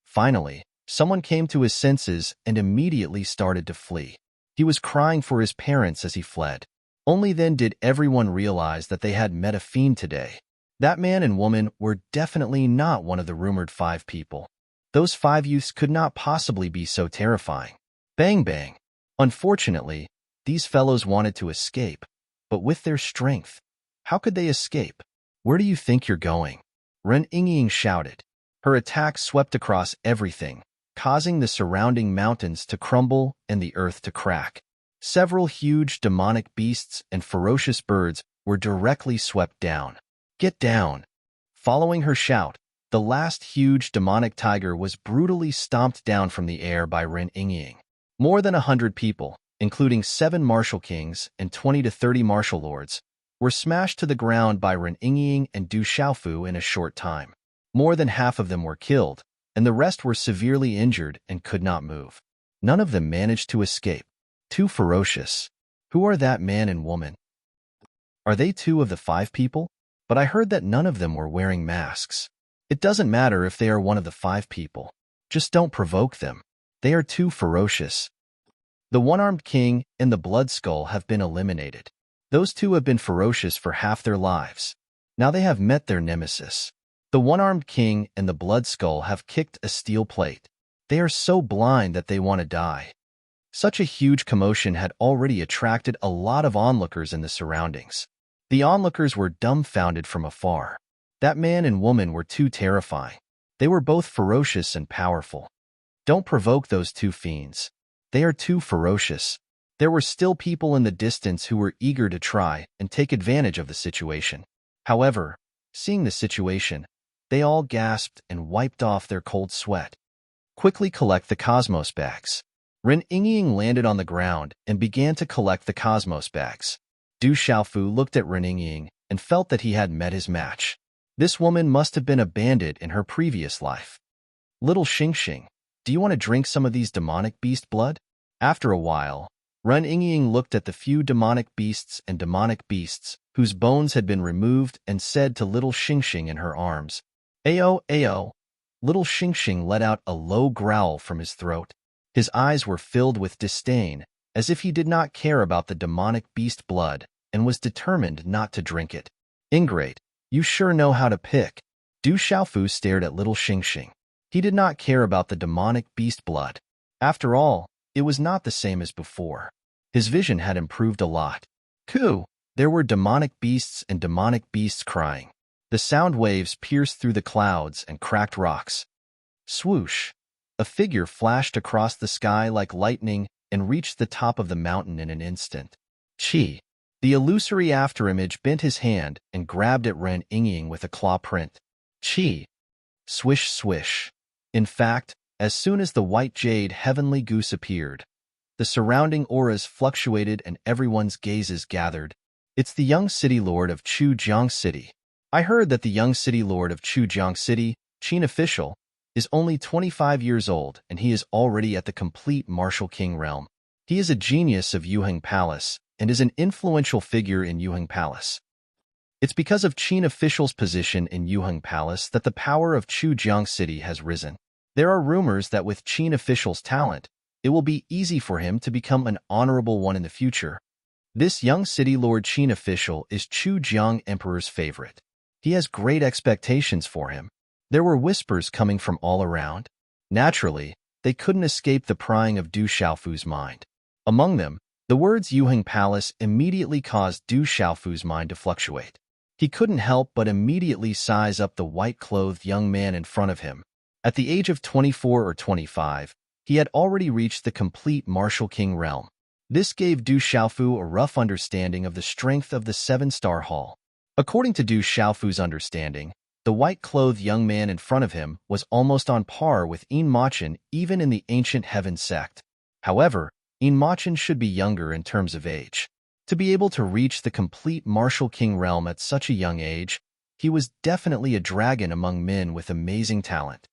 Finally, someone came to his senses and immediately started to flee. He was crying for his parents as he fled. Only then did everyone realize that they had met a fiend today. That man and woman were definitely not one of the rumored 5 people. Those 5 youths could not possibly be so terrifying. Bang bang. Unfortunately, these fellows wanted to escape, but with their strength, how could they escape? Where do you think you're going? Ren Yingying shouted. Her attack swept across everything, causing the surrounding mountains to crumble and the earth to crack. Several huge demonic beasts and ferocious birds were directly swept down. Get down! Following her shout, the last huge demonic tiger was brutally stomped down from the air by Ren Yingying. More than 100 people, including 7 martial kings and 20 to 30 martial lords, were smashed to the ground by Ren Yingying and Du Xiaofu in a short time. More than half of them were killed, and the rest were severely injured and could not move. None of them managed to escape. Too ferocious. Who are that man and woman? Are they 2 of the 5 people? But I heard that none of them were wearing masks. It doesn't matter if they are one of the 5 people. Just don't provoke them. They are too ferocious. The one-armed king and the blood skull have been eliminated. Those 2 have been ferocious for half their lives. Now they have met their nemesis. The one-armed king and the blood skull have kicked a steel plate. They are so blind that they want to die. Such a huge commotion had already attracted a lot of onlookers in the surroundings. The onlookers were dumbfounded from afar. That man and woman were too terrifying. They were both ferocious and powerful. Don't provoke those 2 fiends. They are too ferocious. There were still people in the distance who were eager to try and take advantage of the situation. However, seeing the situation, they all gasped and wiped off their cold sweat. Quickly collect the cosmos bags. Ren Yingying landed on the ground and began to collect the cosmos bags. Du Xiaofu looked at Ren Yingying and felt that he had met his match. This woman must have been a bandit in her previous life. Little Xingxing, do you want to drink some of these demonic beast blood? After a while, Ren Yingying looked at the few demonic beasts and demonic beasts whose bones had been removed and said to little Xingxing in her arms, "Ayo, ayo." Little Xingxing let out a low growl from his throat. His eyes were filled with disdain, as if he did not care about the demonic beast blood and was determined not to drink it. Ingrate, you sure know how to pick. Du Xiaofu stared at little Xingxing. He did not care about the demonic beast blood. After all, it was not the same as before. His vision had improved a lot. Coo! There were demonic beasts and demonic beasts crying. The sound waves pierced through the clouds and cracked rocks. Swoosh! A figure flashed across the sky like lightning and reached the top of the mountain in an instant. Chi! The illusory afterimage bent his hand and grabbed at Ren Yingying with a claw print. Chi! Swish swish. In fact, as soon as the white jade heavenly goose appeared, the surrounding auras fluctuated and everyone's gazes gathered. It's the young city lord of Chujiang City. I heard that the young city lord of Chujiang City, Qin official, is only 25 years old and he is already at the complete martial king realm. He is a genius of Yuheng Palace and is an influential figure in Yuheng Palace. It's because of Qin official's position in Yuheng Palace that the power of Chujiang City has risen. There are rumors that with Qin official's talent, it will be easy for him to become an honorable one in the future. This young city lord Qin official is Chujiang Emperor's favorite. He has great expectations for him. There were whispers coming from all around. Naturally, they couldn't escape the prying of Du Xiaofu's mind. Among them, the words Yuheng Palace immediately caused Du Xiaofu's mind to fluctuate. He couldn't help but immediately size up the white-clothed young man in front of him. At the age of 24 or 25, he had already reached the complete martial king realm. This gave Du Xiaofu a rough understanding of the strength of the 7-star hall. According to Du Xiaofu's understanding, the white-clothed young man in front of him was almost on par with Yin Machin even in the ancient heaven sect. However, Yin Machin should be younger in terms of age. To be able to reach the complete martial king realm at such a young age, he was definitely a dragon among men with amazing talent.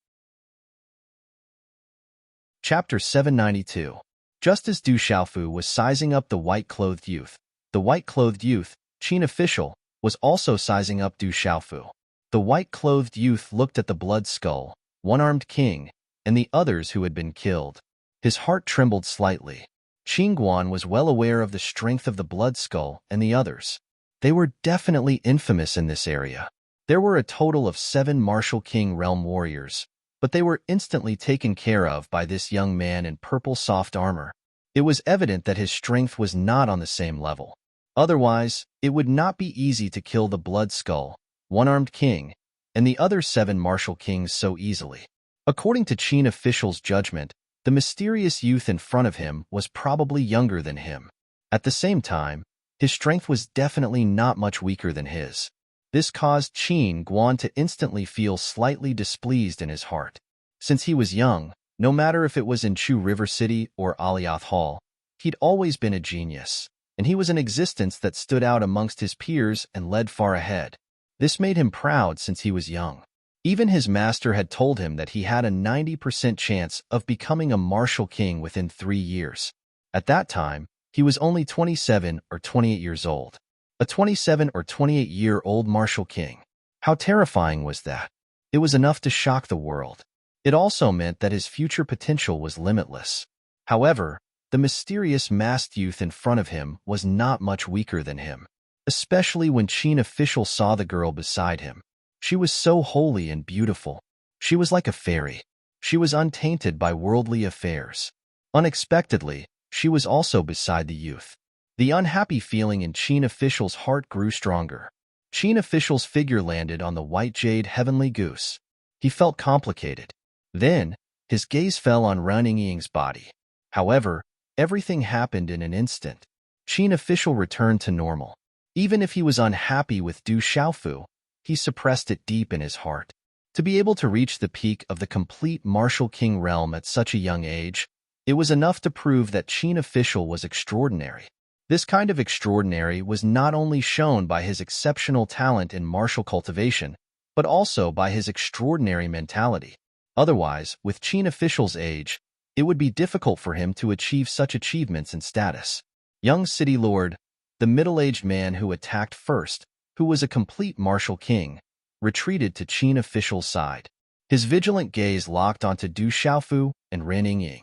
Chapter 792. Just as Du Xiaofu was sizing up the white-clothed youth, the white-clothed youth, Qin official, was also sizing up Du Xiaofu. The white-clothed youth looked at the blood skull, one-armed king, and the others who had been killed. His heart trembled slightly. Qingguan was well aware of the strength of the Blood Skull and the others. They were definitely infamous in this area. There were a total of 7 Martial King realm warriors, but they were instantly taken care of by this young man in purple soft armor. It was evident that his strength was not on the same level. Otherwise, it would not be easy to kill the Blood Skull, one-armed king, and the other 7 Martial Kings so easily. According to Qin officials' judgment, the mysterious youth in front of him was probably younger than him. At the same time, his strength was definitely not much weaker than his. This caused Qingguan to instantly feel slightly displeased in his heart. Since he was young, no matter if it was in Chu River City or Alioth Hall, he'd always been a genius, and he was an existence that stood out amongst his peers and led far ahead. This made him proud since he was young. Even his master had told him that he had a 90% chance of becoming a martial king within 3 years. At that time, he was only 27 or 28 years old. A 27 or 28-year-old martial king. How terrifying was that? It was enough to shock the world. It also meant that his future potential was limitless. However, the mysterious masked youth in front of him was not much weaker than him, especially when Qin official saw the girl beside him. She was so holy and beautiful. She was like a fairy. She was untainted by worldly affairs. Unexpectedly, she was also beside the youth. The unhappy feeling in Qin official's heart grew stronger. Qin official's figure landed on the white jade heavenly goose. He felt complicated. Then, his gaze fell on Running Ying's body. However, everything happened in an instant. Qin official returned to normal. Even if he was unhappy with Du Xiaofu, he suppressed it deep in his heart. To be able to reach the peak of the complete martial king realm at such a young age, it was enough to prove that Qin official was extraordinary. This kind of extraordinary was not only shown by his exceptional talent in martial cultivation, but also by his extraordinary mentality. Otherwise, with Qin official's age, it would be difficult for him to achieve such achievements and status. Young city lord, the middle-aged man who attacked first, who was a complete martial king, retreated to Qin official's side. His vigilant gaze locked onto Du Xiaofu and Running Ying.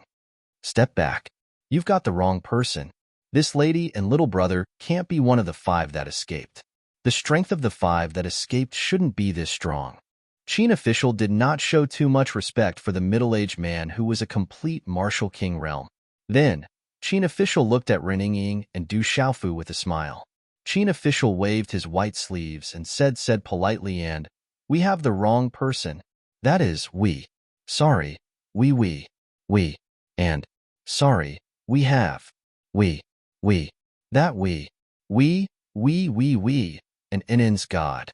Step back. You've got the wrong person. This lady and little brother can't be one of the 5 that escaped. The strength of the 5 that escaped shouldn't be this strong. Qin official did not show too much respect for the middle-aged man who was a complete martial king realm. Then, Qin official looked at Running Ying and Du Xiaofu with a smile. Qin official waved his white sleeves and said politely and, "We have the wrong person. That is, we. Sorry, we. And, sorry, we have. We. That we, and NN's God.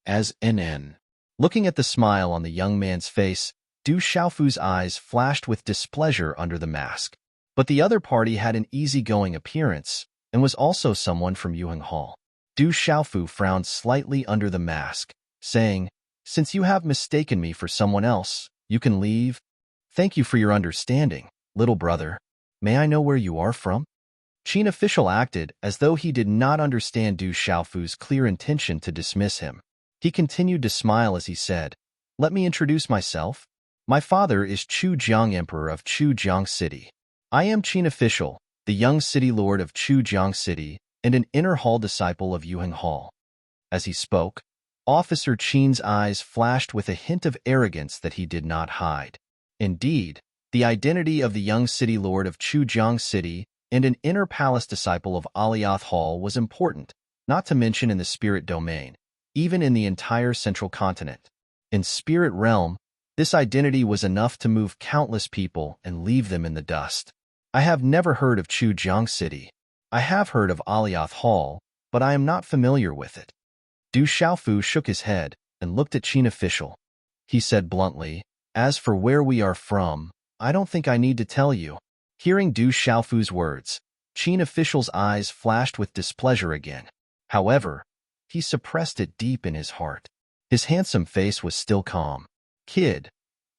As NN. Looking at the smile on the young man's face, Du Xiaofu's eyes flashed with displeasure under the mask. But the other party had an easygoing appearance and was also someone from Yuheng Hall. Du Xiaofu frowned slightly under the mask, saying, "Since you have mistaken me for someone else, you can leave. Thank you for your understanding, little brother. May I know where you are from?" Qin official acted as though he did not understand Du Xiaofu's clear intention to dismiss him. He continued to smile as he said, "Let me introduce myself. My father is Chu Jiang, Emperor of Chu Jiang City. I am Qin official, the young city lord of Chu Jiang City, and an inner hall disciple of Yuheng Hall." As he spoke, Officer Qin's eyes flashed with a hint of arrogance that he did not hide. Indeed, the identity of the young city lord of Chu Jiang City and an inner palace disciple of Alioth Hall was important, not to mention in the spirit domain, even in the entire central continent. In spirit realm, this identity was enough to move countless people and leave them in the dust. I have never heard of Chu Jiang City. I have heard of Alioth Hall, but I am not familiar with it. Du Xiaofu shook his head and looked at Qin official. He said bluntly, "As for where we are from, I don't think I need to tell you." Hearing Du Xiaofu's words, Qin official's eyes flashed with displeasure again. However, he suppressed it deep in his heart. His handsome face was still calm. "Kid."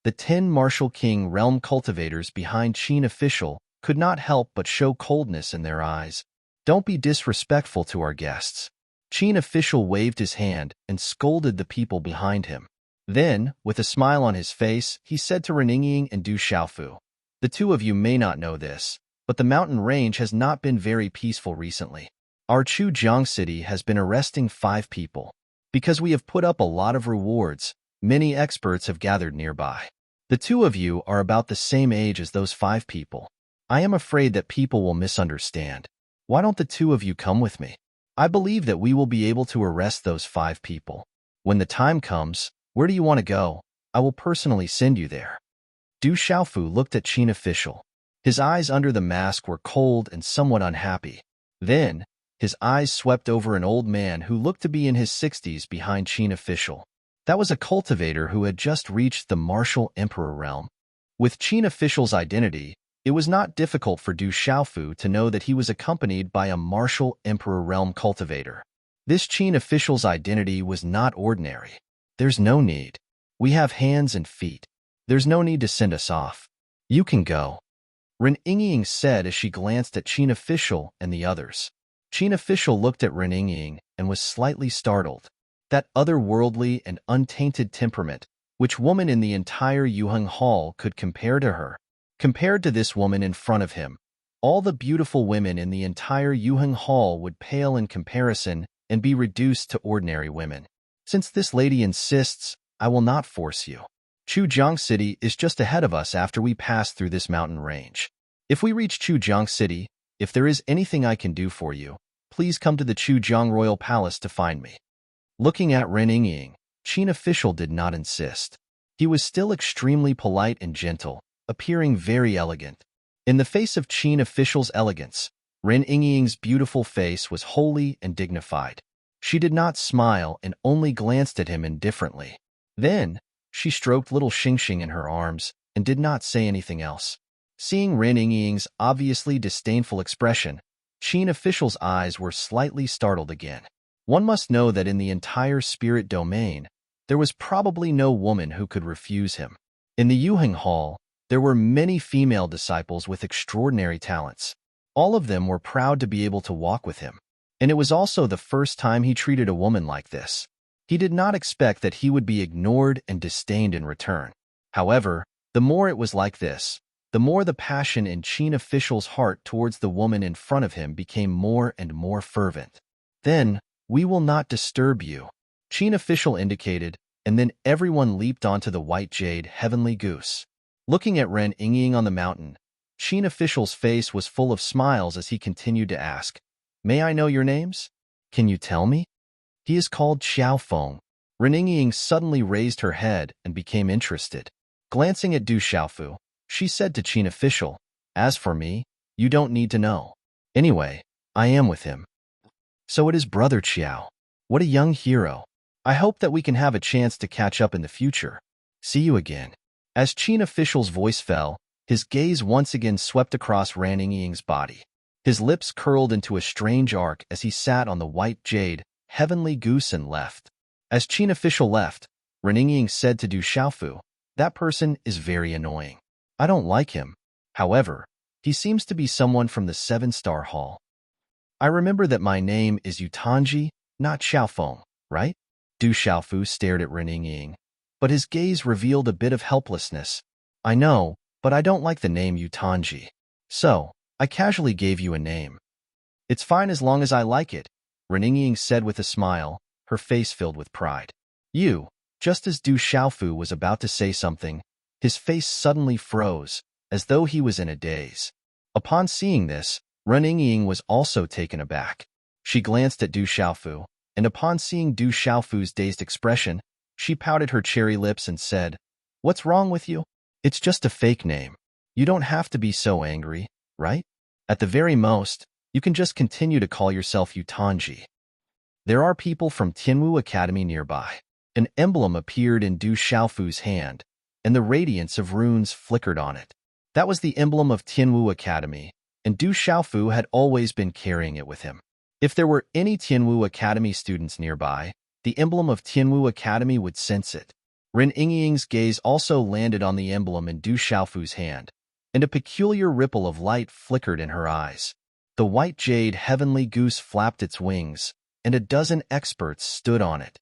The 10 Martial King realm cultivators behind Qin official could not help but show coldness in their eyes. "Don't be disrespectful to our guests." Qin official waved his hand and scolded the people behind him. Then, with a smile on his face, he said to Running Ying and Du Xiaofu, "The 2 of you may not know this, but the mountain range has not been very peaceful recently. Our Chujiang city has been arresting 5 people. Because we have put up a lot of rewards, many experts have gathered nearby. The 2 of you are about the same age as those 5 people. I am afraid that people will misunderstand. Why don't the 2 of you come with me? I believe that we will be able to arrest those 5 people. When the time comes, where do you want to go? I will personally send you there. Du Xiaofu looked at Qin official. His eyes under the mask were cold and somewhat unhappy. Then, his eyes swept over an old man who looked to be in his 60s behind Qin official. That was a cultivator who had just reached the martial emperor realm. With Qin official's identity, it was not difficult for Du Xiaofu to know that he was accompanied by a martial emperor realm cultivator. This Qin official's identity was not ordinary. There's no need. We have hands and feet. There's no need to send us off. You can go. Ren Yingying said as she glanced at Qin official and the others. Qin official looked at Ren Yingying and was slightly startled. That otherworldly and untainted temperament, which woman in the entire Yuheng Hall could compare to her? Compared to this woman in front of him, all the beautiful women in the entire Yuheng Hall would pale in comparison and be reduced to ordinary women. Since this lady insists, I will not force you. Chujiang City is just ahead of us after we pass through this mountain range. If we reach Chujiang City, if there is anything I can do for you, please come to the Chujiang Royal Palace to find me. Looking at Ren Yingying, Qin official did not insist. He was still extremely polite and gentle, appearing very elegant. In the face of Qin official's elegance, Ren Yingying's beautiful face was holy and dignified. She did not smile and only glanced at him indifferently. Then, she stroked little Xingxing in her arms and did not say anything else. Seeing Ren Yingying's obviously disdainful expression, Qin official's eyes were slightly startled again. One must know that in the entire spirit domain, there was probably no woman who could refuse him. In the Yuheng Hall, there were many female disciples with extraordinary talents. All of them were proud to be able to walk with him. And it was also the first time he treated a woman like this. He did not expect that he would be ignored and disdained in return. However, the more it was like this, the more the passion in Qin official's heart towards the woman in front of him became more and more fervent. Then, we will not disturb you, Qin official indicated, and then everyone leaped onto the white jade heavenly goose. Looking at Ren Yingying on the mountain, Qin official's face was full of smiles as he continued to ask, May I know your names? Can you tell me? He is called Xiaofeng. Ren Yingying suddenly raised her head and became interested. Glancing at Du Xiaofu, she said to Qin official, As for me, you don't need to know. Anyway, I am with him. So it is Brother Qiao. What a young hero. I hope that we can have a chance to catch up in the future. See you again. As Qin official's voice fell, his gaze once again swept across Ren Yingying's body. His lips curled into a strange arc as he sat on the white jade, heavenly goose and left. As Qin official left, Ren Yingying said to Du Xiaofu, That person is very annoying. I don't like him. However, he seems to be someone from the 7-star hall. I remember that my name is Yutanji, not Xiaofeng, right? Du Xiaofu stared at Ren Yingying, but his gaze revealed a bit of helplessness. I know, but I don't like the name Yutanji. So, I casually gave you a name. It's fine as long as I like it, Ren Yingying said with a smile, her face filled with pride. You, just as Du Xiaofu was about to say something, his face suddenly froze, as though he was in a daze. Upon seeing this, Ren Yingying was also taken aback. She glanced at Du Xiaofu, and upon seeing Du Xiaofu's dazed expression, she pouted her cherry lips and said, What's wrong with you? It's just a fake name. You don't have to be so angry, right? At the very most, you can just continue to call yourself Yutanji. There are people from Tianwu Academy nearby. An emblem appeared in Du Xiaofu's hand, and the radiance of runes flickered on it. That was the emblem of Tianwu Academy, and Du Xiaofu had always been carrying it with him. If there were any Tianwu Academy students nearby, the emblem of Tianwu Academy would sense it. Ren Yingying's gaze also landed on the emblem in Du Xiaofu's hand, and a peculiar ripple of light flickered in her eyes. The white jade heavenly goose flapped its wings, and a dozen experts stood on it.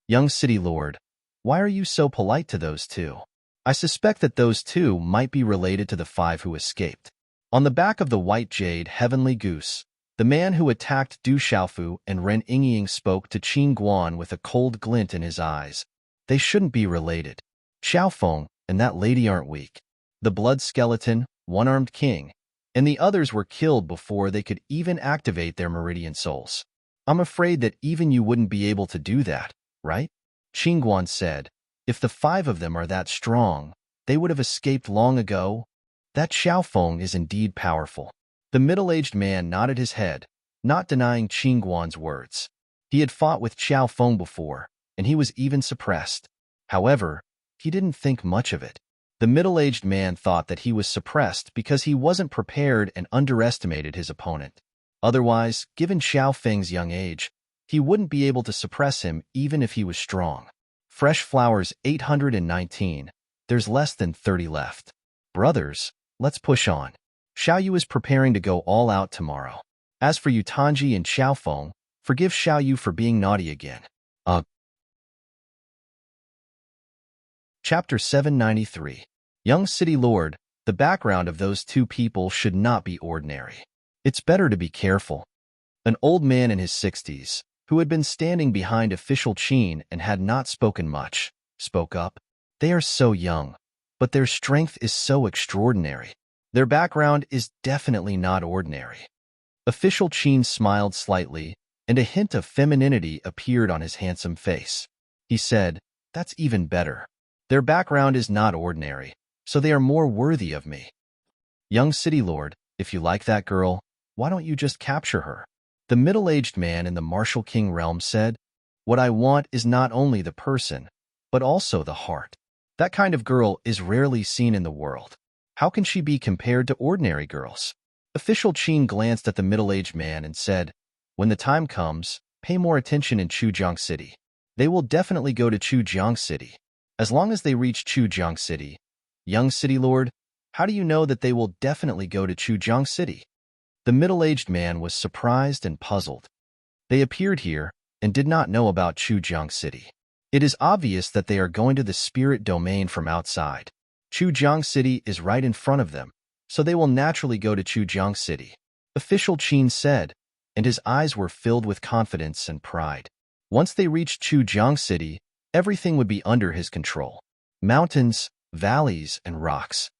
Young city lord, why are you so polite to those 2? I suspect that those 2 might be related to the 5 who escaped. On the back of the white jade heavenly goose, the man who attacked Du Xiaofu and Ren Yingying spoke to Qin Guan with a cold glint in his eyes. They shouldn't be related. Xiaofeng and that lady aren't weak. The blood skeleton, one-armed king, and the others were killed before they could even activate their meridian souls. I'm afraid that even you wouldn't be able to do that, right? Qin Guan said. If the 5 of them are that strong, they would have escaped long ago. That Xiaofeng is indeed powerful. The middle-aged man nodded his head, not denying Qin Guan's words. He had fought with Xiaofeng before, and he was even suppressed. However, he didn't think much of it. The middle-aged man thought that he was suppressed because he wasn't prepared and underestimated his opponent. Otherwise, given Xiaofeng's young age, he wouldn't be able to suppress him even if he was strong. Fresh flowers 819. There's less than 30 left. Brothers, let's push on. Xiaoyu is preparing to go all out tomorrow. As for you Tanji and Xiaofeng, forgive Xiaoyu for being naughty again. Chapter 793. Young City Lord, the background of those 2 people should not be ordinary. It's better to be careful. An old man in his 60s, who had been standing behind official Qin and had not spoken much, spoke up. They are so young, but their strength is so extraordinary. Their background is definitely not ordinary. Official Qin smiled slightly, and a hint of femininity appeared on his handsome face. He said, "That's even better. Their background is not ordinary, so they are more worthy of me. Young City Lord, if you like that girl, why don't you just capture her?" The middle-aged man in the Martial King realm said, "What I want is not only the person, but also the heart. That kind of girl is rarely seen in the world. How can she be compared to ordinary girls?" Official Qin glanced at the middle-aged man and said, "When the time comes, pay more attention in Chujiang City. They will definitely go to Chujiang City. As long as they reach Chujiang City, young City Lord, how do you know that they will definitely go to Chujiang City?" The middle-aged man was surprised and puzzled. They appeared here and did not know about Chujiang City. It is obvious that they are going to the spirit domain from outside. Chujiang City is right in front of them, so they will naturally go to Chujiang City. Official Qin said, and his eyes were filled with confidence and pride. Once they reached Chujiang City, everything would be under his control. Mountains, valleys, and rocks.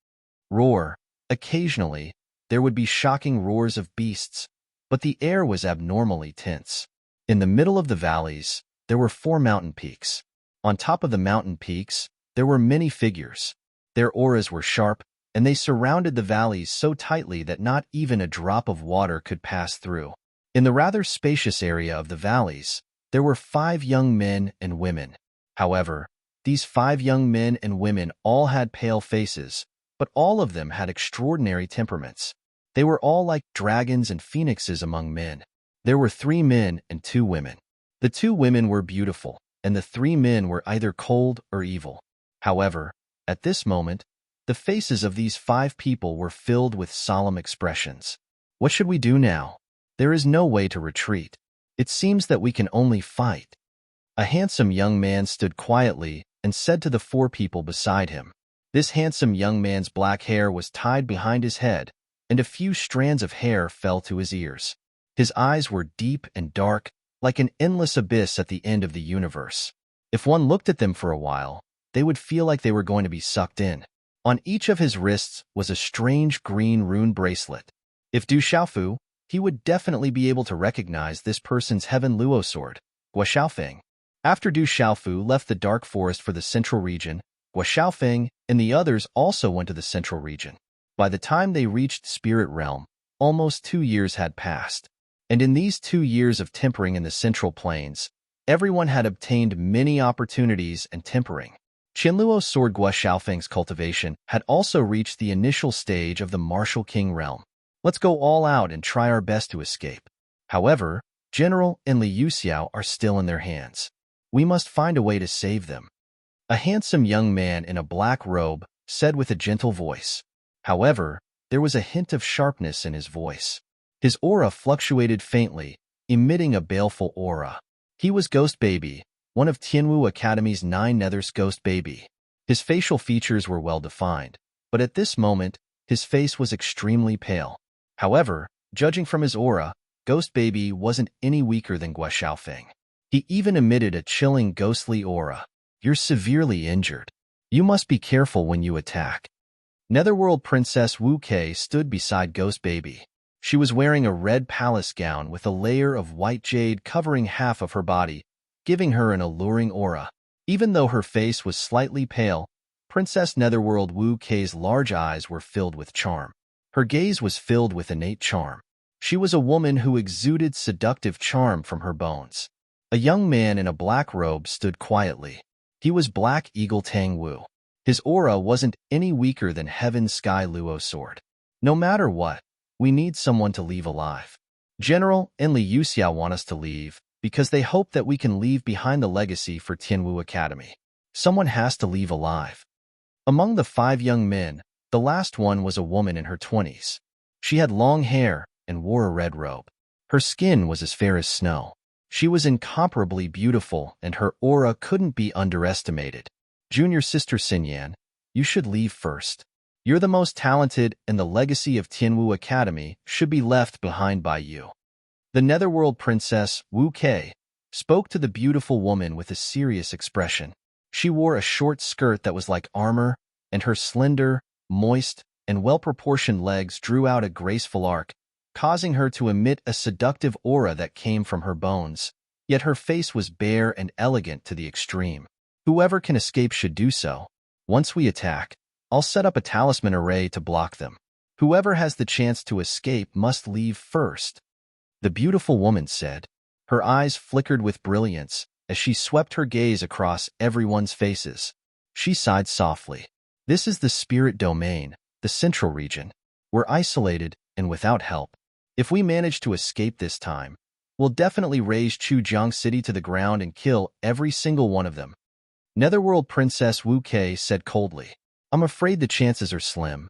Roar. Occasionally, there would be shocking roars of beasts, but the air was abnormally tense. In the middle of the valleys, there were 4 mountain peaks. On top of the mountain peaks, there were many figures. Their auras were sharp, and they surrounded the valleys so tightly that not even a drop of water could pass through. In the rather spacious area of the valleys, there were 5 young men and women. However, these 5 young men and women all had pale faces, but all of them had extraordinary temperaments. They were all like dragons and phoenixes among men. There were 3 men and 2 women. The 2 women were beautiful, and the 3 men were either cold or evil. However, at this moment, the faces of these 5 people were filled with solemn expressions. What should we do now? There is no way to retreat. It seems that we can only fight. A handsome young man stood quietly and said to the 4 people beside him. This handsome young man's black hair was tied behind his head, and a few strands of hair fell to his ears. His eyes were deep and dark, like an endless abyss at the end of the universe. If one looked at them for a while, they would feel like they were going to be sucked in. On each of his wrists was a strange green rune bracelet. If Du Xiaofu, he would definitely be able to recognize this person's Heaven Luo sword, Gua Xiaofeng. After Du Xiaofu left the dark forest for the central region, Gua Xiaofeng and the others also went to the central region. By the time they reached Spirit Realm, almost 2 years had passed. And in these 2 years of tempering in the central plains, everyone had obtained many opportunities and tempering. Qinluo's sword Gua Xiaofeng's cultivation had also reached the initial stage of the Martial King realm. Let's go all out and try our best to escape. However, General and Liu Xiao are still in their hands. We must find a way to save them. A handsome young man in a black robe said with a gentle voice. However, there was a hint of sharpness in his voice. His aura fluctuated faintly, emitting a baleful aura. He was Ghost Baby, one of Tianwu Academy's 9 Nethers Ghost Baby. His facial features were well defined, but at this moment, His face was extremely pale. However, judging from his aura, Ghost Baby wasn't any weaker than Guo Xiaofeng. He even emitted a chilling ghostly aura. You're severely injured. You must be careful when you attack. Netherworld Princess Wu Kei stood beside Ghost Baby. She was wearing a red palace gown with a layer of white jade covering half of her body, giving her an alluring aura. Even though her face was slightly pale, Princess Netherworld Wu Kei's large eyes were filled with charm. Her gaze was filled with innate charm. She was a woman who exuded seductive charm from her bones. A young man in a black robe stood quietly. He was Black Eagle Tang Wu. His aura wasn't any weaker than Heaven's Sky Luo sword. No matter what, we need someone to leave alive. General and Li Yuxiao want us to leave because they hope that we can leave behind the legacy for Tianwu Academy. Someone has to leave alive. Among the 5 young men, the last one was a woman in her 20s. She had long hair and wore a red robe. Her skin was as fair as snow. She was incomparably beautiful, and her aura couldn't be underestimated. Junior sister Xinyan, you should leave first. You're the most talented, and the legacy of Tianwu Academy should be left behind by you. The Netherworld Princess, Wu Kei, spoke to the beautiful woman with a serious expression. She wore a short skirt that was like armor, and her slender, moist, and well-proportioned legs drew out a graceful arc, causing her to emit a seductive aura that came from her bones. Yet her face was bare and elegant to the extreme. Whoever can escape should do so. Once we attack, I'll set up a talisman array to block them. Whoever has the chance to escape must leave first. The beautiful woman said. Her eyes flickered with brilliance as she swept her gaze across everyone's faces. She sighed softly. This is the spirit domain, the central region. We're isolated and without help. If we manage to escape this time, we'll definitely raze Chujiang City to the ground and kill every single one of them. Netherworld Princess Wu Kei said coldly. I'm afraid the chances are slim.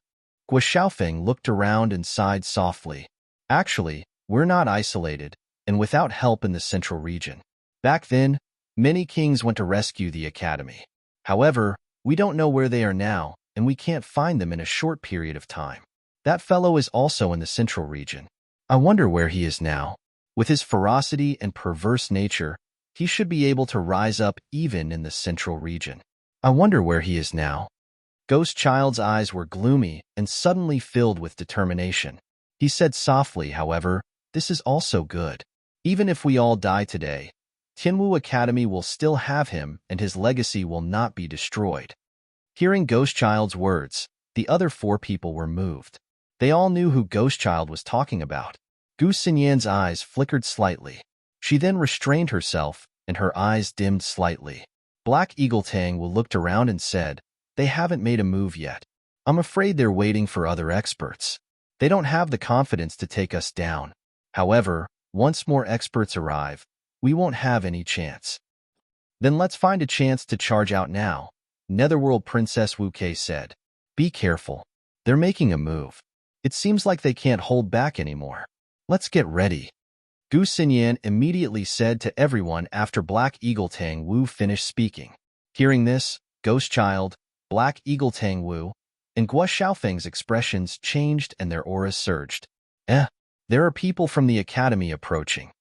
Guo Xiaofeng looked around and sighed softly. Actually, we're not isolated, and without help in the central region. Back then, many kings went to rescue the academy. However, we don't know where they are now, and we can't find them in a short period of time. That fellow is also in the central region. I wonder where he is now. With his ferocity and perverse nature, he should be able to rise up even in the central region. I wonder where he is now. Ghost Child's eyes were gloomy and suddenly filled with determination. He said softly, however, this is also good. Even if we all die today, Tianwu Academy will still have him and his legacy will not be destroyed. Hearing Ghost Child's words, the other 4 people were moved. They all knew who Ghost Child was talking about. Gu Xinyan's eyes flickered slightly. She then restrained herself, and her eyes dimmed slightly. Black Eagle Tang looked around and said, they haven't made a move yet. I'm afraid they're waiting for other experts. They don't have the confidence to take us down. However, once more experts arrive, we won't have any chance. Then let's find a chance to charge out now, Netherworld Princess Wu Kei said. Be careful. They're making a move. It seems like they can't hold back anymore. Let's get ready. Gu Xinyan immediately said to everyone after Black Eagle Tang Wu finished speaking. Hearing this, Ghost Child, Black Eagle Tang Wu, and Guo Xiaofeng's expressions changed and their auras surged. There are people from the academy approaching.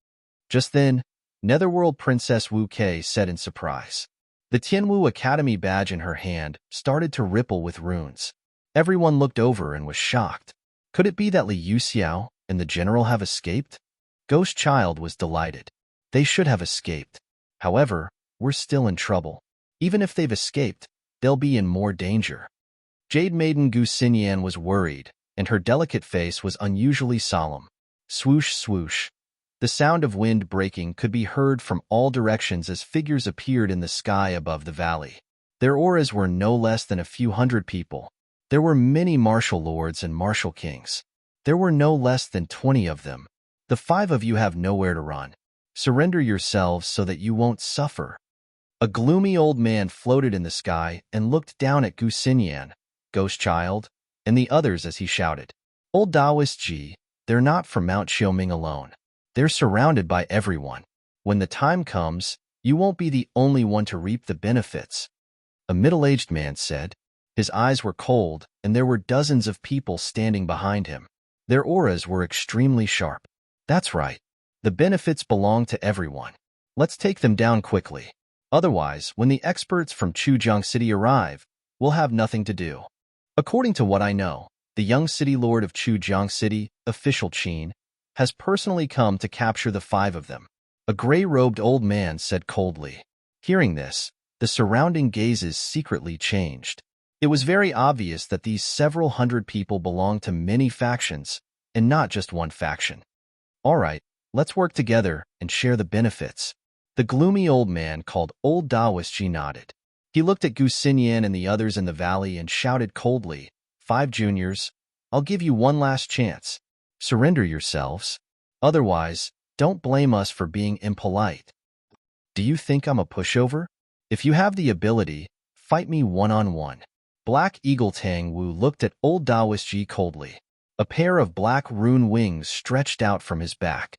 Just then, Netherworld Princess Wu Kei said in surprise. The Tianwu Academy badge in her hand started to ripple with runes. Everyone looked over and was shocked. Could it be that Li Yuxiao and the general have escaped? Ghost Child was delighted. They should have escaped. However, we're still in trouble. Even if they've escaped, they'll be in more danger. Jade Maiden Gu Xinyan was worried, and her delicate face was unusually solemn. Swoosh, swoosh. The sound of wind breaking could be heard from all directions as figures appeared in the sky above the valley. Their auras were no less than a few hundred people. There were many martial lords and martial kings. There were no less than 20 of them. The 5 of you have nowhere to run. Surrender yourselves so that you won't suffer. A gloomy old man floated in the sky and looked down at Gu Xinyan, Ghost Child, and the others as he shouted. Old Taoist Ji, they're not from Mount Xiaoming alone. They're surrounded by everyone. When the time comes, you won't be the only one to reap the benefits. A middle-aged man said. His eyes were cold, and there were dozens of people standing behind him. Their auras were extremely sharp. That's right. The benefits belong to everyone. Let's take them down quickly. Otherwise, when the experts from Chujiang City arrive, we'll have nothing to do. According to what I know, the young city lord of Chujiang City, official Qin, has personally come to capture the 5 of them. A gray-robed old man said coldly. Hearing this, the surrounding gazes secretly changed. It was very obvious that these several hundred people belonged to many factions, and not just one faction. All right, let's work together and share the benefits. The gloomy old man called Old Daoist Ji nodded. He looked at Gu Xinyan and the others in the valley and shouted coldly, 5 juniors, I'll give you one last chance. Surrender yourselves. Otherwise, don't blame us for being impolite. Do you think I'm a pushover? If you have the ability, fight me one-on-one. Black Eagle Tang Wu looked at Old Daoist Ji coldly. A pair of black rune wings stretched out from his back.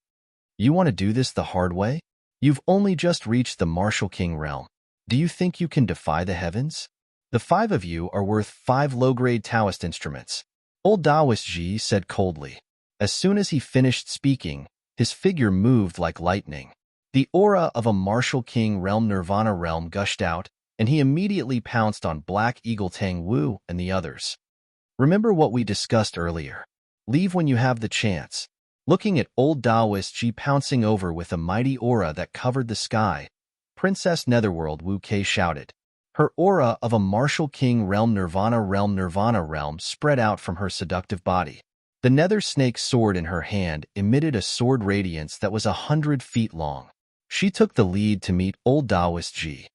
You want to do this the hard way? You've only just reached the Martial King realm. Do you think you can defy the heavens? The 5 of you are worth 5 low-grade Taoist instruments. Old Daoist Ji said coldly. As soon as he finished speaking, his figure moved like lightning. The aura of a Martial King realm Nirvana realm gushed out, and he immediately pounced on Black Eagle Tang Wu and the others. Remember what we discussed earlier. Leave when you have the chance. Looking at Old Daoist Ji pouncing over with a mighty aura that covered the sky, Princess Netherworld Wu Kei shouted. Her aura of a Martial King realm Nirvana realm spread out from her seductive body. The nether snake sword in her hand emitted a sword radiance that was 100 feet long. She took the lead to meet Old Daoist Ji.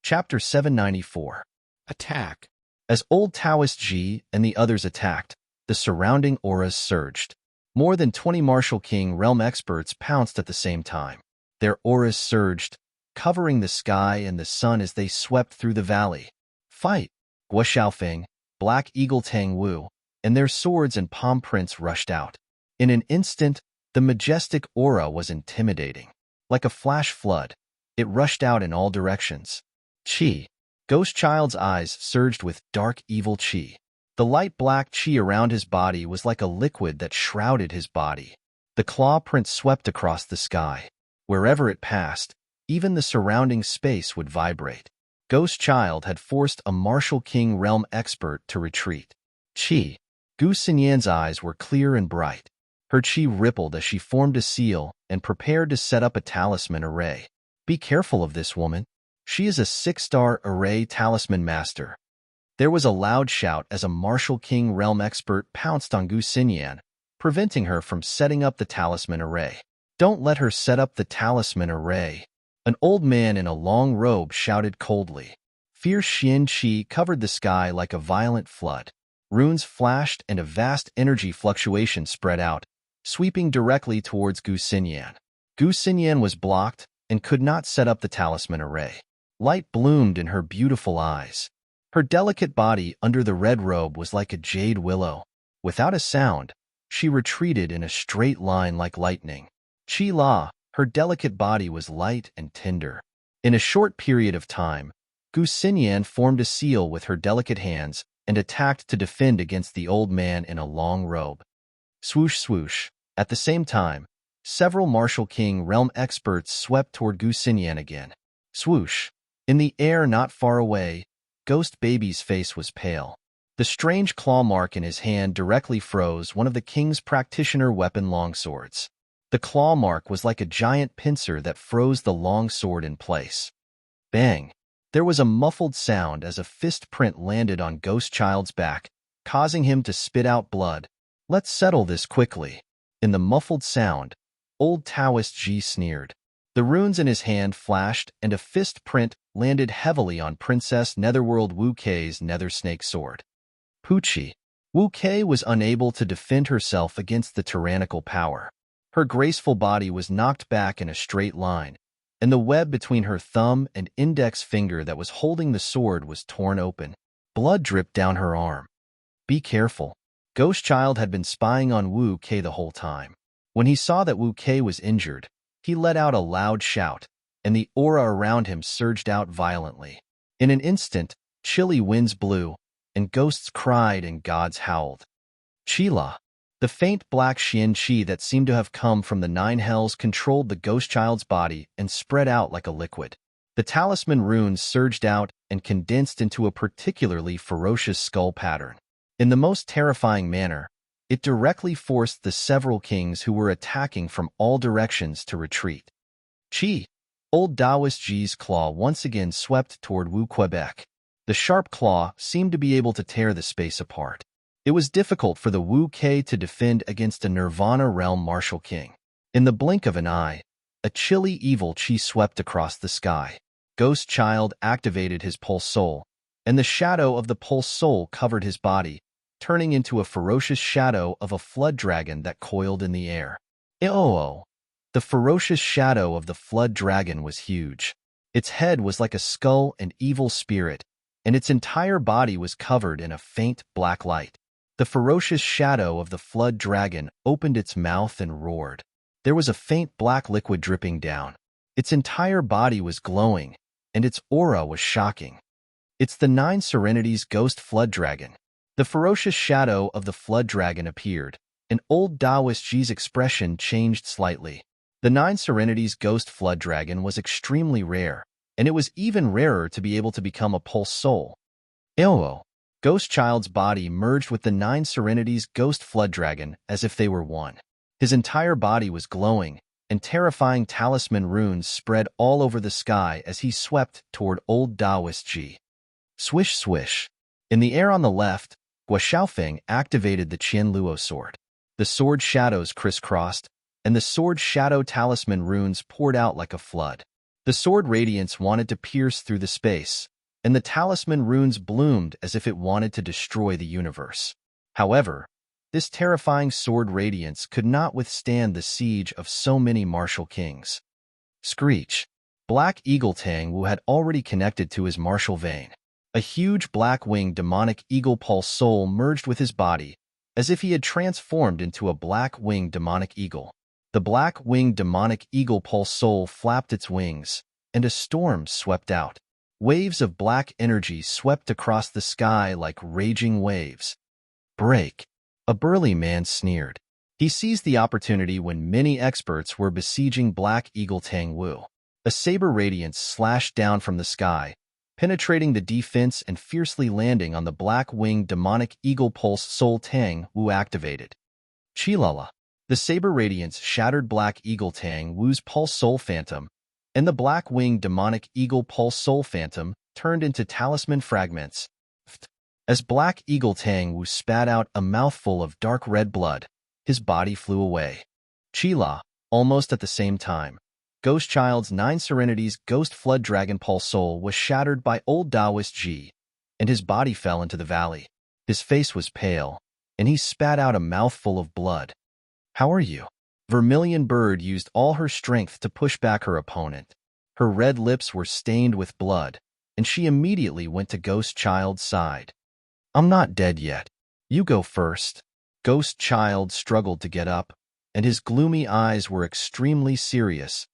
Chapter 794. Attack. As Old Taoist Ji and the others attacked, the surrounding auras surged. More than 20 Martial King realm experts pounced at the same time. Their auras surged, covering the sky and the sun as they swept through the valley. Fight! Guo Xiaofeng, Black Eagle Tang Wu, and their swords and palm prints rushed out. In an instant, the majestic aura was intimidating. Like a flash flood, it rushed out in all directions. Qi. Ghost Child's eyes surged with dark evil qi. The light black qi around his body was like a liquid that shrouded his body. The claw print swept across the sky. Wherever it passed, even the surrounding space would vibrate. Ghost Child had forced a Martial King realm expert to retreat. Qi. Gu Xinyan's eyes were clear and bright. Her qi rippled as she formed a seal and prepared to set up a talisman array. Be careful of this woman. She is a 6-star array talisman master. There was a loud shout as a Martial King realm expert pounced on Gu Xinyan, preventing her from setting up the talisman array. Don't let her set up the talisman array. An old man in a long robe shouted coldly. Fierce Xian Qi covered the sky like a violent flood. Runes flashed and a vast energy fluctuation spread out, sweeping directly towards Gu Xinyan. Gu Xinyan was blocked and could not set up the talisman array. Light bloomed in her beautiful eyes. Her delicate body under the red robe was like a jade willow. Without a sound, she retreated in a straight line like lightning. Qi La, her delicate body was light and tender. In a short period of time, Gu Xinyan formed a seal with her delicate hands and attacked to defend against the old man in a long robe. Swoosh swoosh. At the same time, several Martial King realm experts swept toward Gu Xinyan again. Swoosh. In the air not far away, Ghost Baby's face was pale. The strange claw mark in his hand directly froze one of the king's practitioner weapon longswords. The claw mark was like a giant pincer that froze the long sword in place. Bang! There was a muffled sound as a fist print landed on Ghost Child's back, causing him to spit out blood. Let's settle this quickly. In the muffled sound, Old Taoist Ji sneered. The runes in his hand flashed and a fist print landed heavily on Princess Netherworld Wu Kei's nether snake sword. Poochie. Wu Kei was unable to defend herself against the tyrannical power. Her graceful body was knocked back in a straight line, and the web between her thumb and index finger that was holding the sword was torn open. Blood dripped down her arm. Be careful. Ghost Child had been spying on Wu Kei the whole time. When he saw that Wu Kei was injured, he let out a loud shout. and the aura around him surged out violently. In an instant, chilly winds blew, and ghosts cried and gods howled. Chila. The faint black Xian Qi that seemed to have come from the nine hells controlled the ghost child's body and spread out like a liquid. The talisman runes surged out and condensed into a particularly ferocious skull pattern. In the most terrifying manner, it directly forced the several kings who were attacking from all directions to retreat. Qi. Old Taoist Ji's claw once again swept toward Wu Quebec. The sharp claw seemed to be able to tear the space apart. It was difficult for the Wu Ke to defend against a Nirvana realm martial king. In the blink of an eye, a chilly evil Qi swept across the sky. Ghost Child activated his pulse soul, and the shadow of the pulse soul covered his body, turning into a ferocious shadow of a flood dragon that coiled in the air. Oh! The ferocious shadow of the flood dragon was huge. Its head was like a skull and evil spirit, and its entire body was covered in a faint black light. The ferocious shadow of the flood dragon opened its mouth and roared. There was a faint black liquid dripping down. Its entire body was glowing, and its aura was shocking. It's the Nine Serenities Ghost Flood Dragon. The ferocious shadow of the flood dragon appeared, and old Taoist Ji's expression changed slightly. The Nine Serenities Ghost Flood Dragon was extremely rare, and it was even rarer to be able to become a pulse soul. Oh! Ghost Child's body merged with the Nine Serenities Ghost Flood Dragon as if they were one. His entire body was glowing, and terrifying talisman runes spread all over the sky as he swept toward old Taoist Ji. Swish, swish. In the air on the left, Gua Xiaofeng activated the Qian Luo sword. The sword shadows crisscrossed, and the sword shadow talisman runes poured out like a flood. The sword radiance wanted to pierce through the space, and the talisman runes bloomed as if it wanted to destroy the universe. However, this terrifying sword radiance could not withstand the siege of so many martial kings. Screech. Black Eagle Tang Wu had already connected to his martial vein. A huge black-winged demonic eagle pulse soul merged with his body, as if he had transformed into a black-winged demonic eagle. The black-winged demonic eagle pulse soul flapped its wings, and a storm swept out. Waves of black energy swept across the sky like raging waves. Break. A burly man sneered. He seized the opportunity when many experts were besieging Black Eagle Tang Wu. A saber radiance slashed down from the sky, penetrating the defense and fiercely landing on the black-winged demonic eagle pulse soul Tang Wu activated. Chilala. The saber radiance shattered Black Eagle Tang Wu's pulse soul phantom, and the black-winged demonic eagle pulse soul phantom turned into talisman fragments. As Black Eagle Tang Wu spat out a mouthful of dark red blood, his body flew away. Chila. Almost at the same time, Ghost Child's Nine Serenities Ghost Flood Dragon Pulse Soul was shattered by old Taoist Ji, and his body fell into the valley. His face was pale, and he spat out a mouthful of blood. How are you? Vermilion Bird used all her strength to push back her opponent. Her red lips were stained with blood, and she immediately went to Ghost Child's side. I'm not dead yet. You go first. Ghost Child struggled to get up, and his gloomy eyes were extremely serious.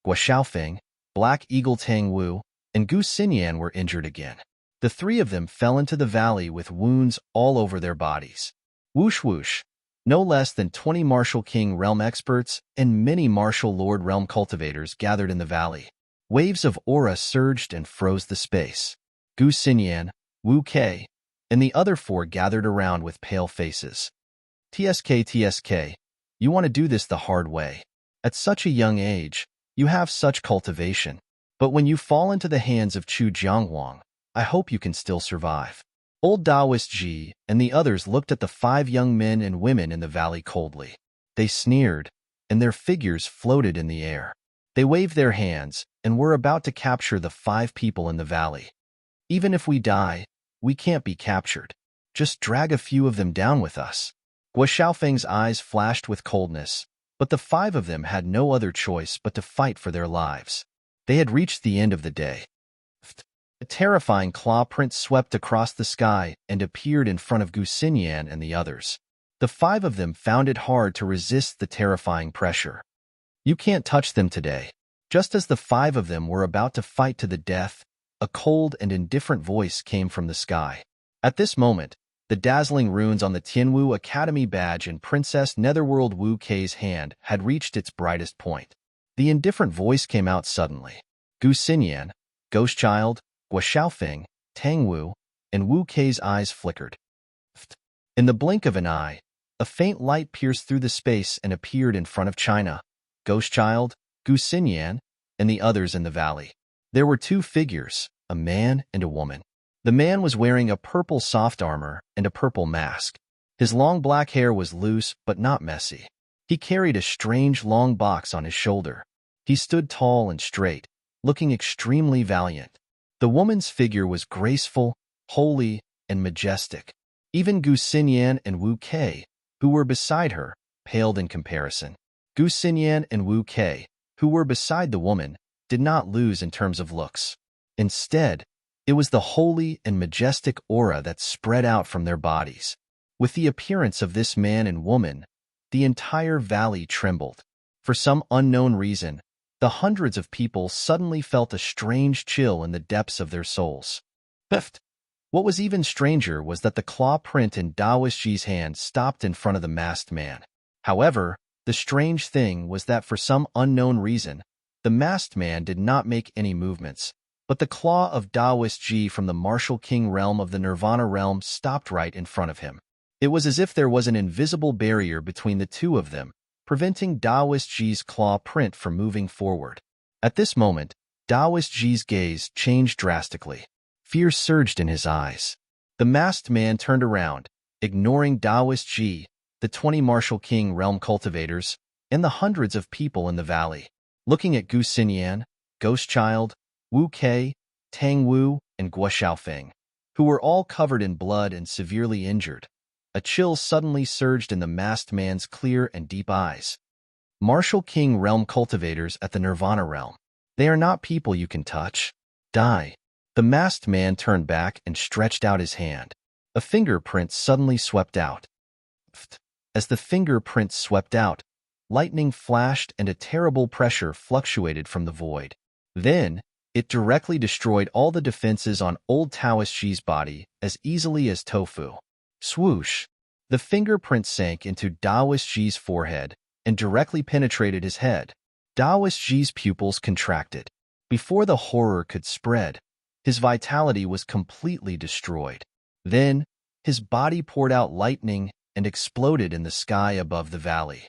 Gua Xiaofeng, Black Eagle Tang Wu, and Gu Xinyan were injured again. The three of them fell into the valley with wounds all over their bodies. Whoosh whoosh. No less than 20 Martial King realm experts and many Martial Lord realm cultivators gathered in the valley. Waves of aura surged and froze the space. Gu Xinyan, Wu Ke, and the other four gathered around with pale faces. TSK, you want to do this the hard way. At such a young age, you have such cultivation. But when you fall into the hands of Chu Jianghuang, I hope you can still survive. Old Taoist Ji and the others looked at the 5 young men and women in the valley coldly. They sneered, and their figures floated in the air. They waved their hands and were about to capture the 5 people in the valley. Even if we die, we can't be captured. Just drag a few of them down with us. Gua Xiaofeng's eyes flashed with coldness, but the 5 of them had no other choice but to fight for their lives. They had reached the end of the day. A terrifying claw print swept across the sky and appeared in front of Gu Xinyan and the others. The 5 of them found it hard to resist the terrifying pressure. You can't touch them today. Just as the five of them were about to fight to the death, a cold and indifferent voice came from the sky. At this moment, the dazzling runes on the Tianwu Academy badge in Princess Netherworld Wu Kei's hand had reached its brightest point. The indifferent voice came out suddenly. Gu Xinyan, Ghost Child, Gua Xiaofeng, Tang Wu, and Wu Kei's eyes flickered. In the blink of an eye, a faint light pierced through the space and appeared in front of China, Ghost Child, Gu Xinyan, and the others in the valley. There were two figures, a man and a woman. The man was wearing a purple soft armor and a purple mask. His long black hair was loose but not messy. He carried a strange long box on his shoulder. He stood tall and straight, looking extremely valiant. The woman's figure was graceful, holy, and majestic. Even Gu Xinyan and Wu Kei, who were beside her, paled in comparison. Gu Xinyan and Wu Kei, who were beside the woman, did not lose in terms of looks. Instead, it was the holy and majestic aura that spread out from their bodies. With the appearance of this man and woman, the entire valley trembled. For some unknown reason, the hundreds of people suddenly felt a strange chill in the depths of their souls. What was even stranger was that the claw print in Daoist Ji's hand stopped in front of the masked man. However, the strange thing was that for some unknown reason, the masked man did not make any movements, but the claw of Daoist Ji from the Martial King realm of the Nirvana realm stopped right in front of him. It was as if there was an invisible barrier between the two of them, preventing Daoist Ji's claw print from moving forward. At this moment, Daoist Ji's gaze changed drastically. Fear surged in his eyes. The masked man turned around, ignoring Daoist Ji, the 20 Martial King realm cultivators, and the hundreds of people in the valley. Looking at Gu Xinyan, Ghost Child, Wu Kei, Tang Wu, and Gua Xiaofeng, who were all covered in blood and severely injured, a chill suddenly surged in the masked man's clear and deep eyes. Martial King realm cultivators at the Nirvana realm. They are not people you can touch. Die. The masked man turned back and stretched out his hand. A fingerprint suddenly swept out. As the fingerprint swept out, lightning flashed and a terrible pressure fluctuated from the void. Then, it directly destroyed all the defenses on old Taoist Ji's body as easily as tofu. Swoosh! The fingerprint sank into Daoist Ji's forehead and directly penetrated his head. Daoist Ji's pupils contracted. Before the horror could spread, his vitality was completely destroyed. Then, his body poured out lightning and exploded in the sky above the valley.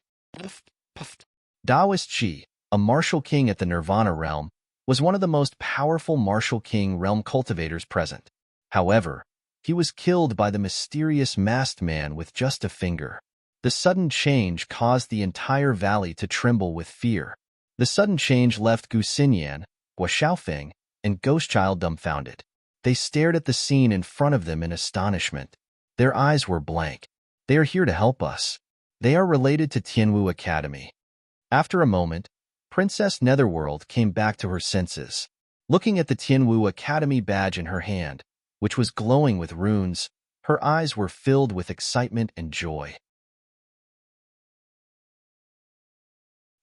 Daoist Ji, a martial king at the Nirvana realm, was one of the most powerful martial king realm cultivators present. However, he was killed by the mysterious masked man with just a finger. The sudden change caused the entire valley to tremble with fear. The sudden change left Gu Xinyan, Gua Xiaofeng, and Ghost Child dumbfounded. They stared at the scene in front of them in astonishment. Their eyes were blank. They are here to help us. They are related to Tianwu Academy. After a moment, Princess Netherworld came back to her senses. Looking at the Tianwu Academy badge in her hand, which was glowing with runes, her eyes were filled with excitement and joy.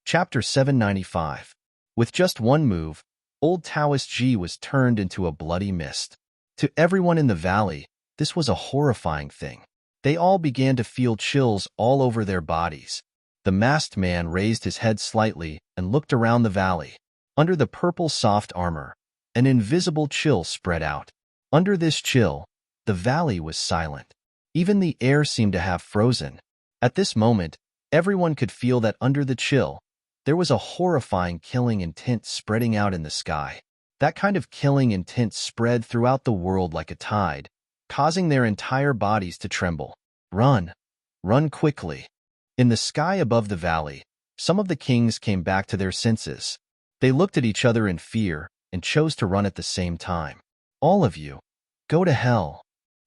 Chapter 795. With just one move, old Taoist Ji was turned into a bloody mist. To everyone in the valley, this was a horrifying thing. They all began to feel chills all over their bodies. The masked man raised his head slightly and looked around the valley. Under the purple soft armor, an invisible chill spread out. Under this chill, the valley was silent. Even the air seemed to have frozen. At this moment, everyone could feel that under the chill, there was a horrifying killing intent spreading out in the sky. That kind of killing intent spread throughout the world like a tide, causing their entire bodies to tremble. Run! Run quickly! In the sky above the valley, some of the kings came back to their senses. They looked at each other in fear and chose to run at the same time. All of you, go to hell!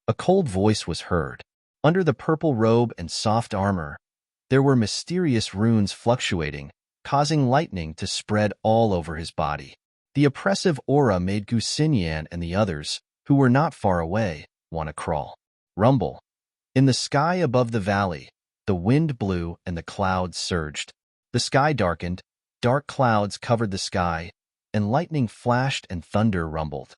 A cold voice was heard. Under the purple robe and soft armor, there were mysterious runes fluctuating, causing lightning to spread all over his body. The oppressive aura made Gu Xinyan and the others, who were not far away, want to crawl. Rumble. In the sky above the valley, the wind blew and the clouds surged. The sky darkened, Dark clouds covered the sky, and lightning flashed and thunder rumbled.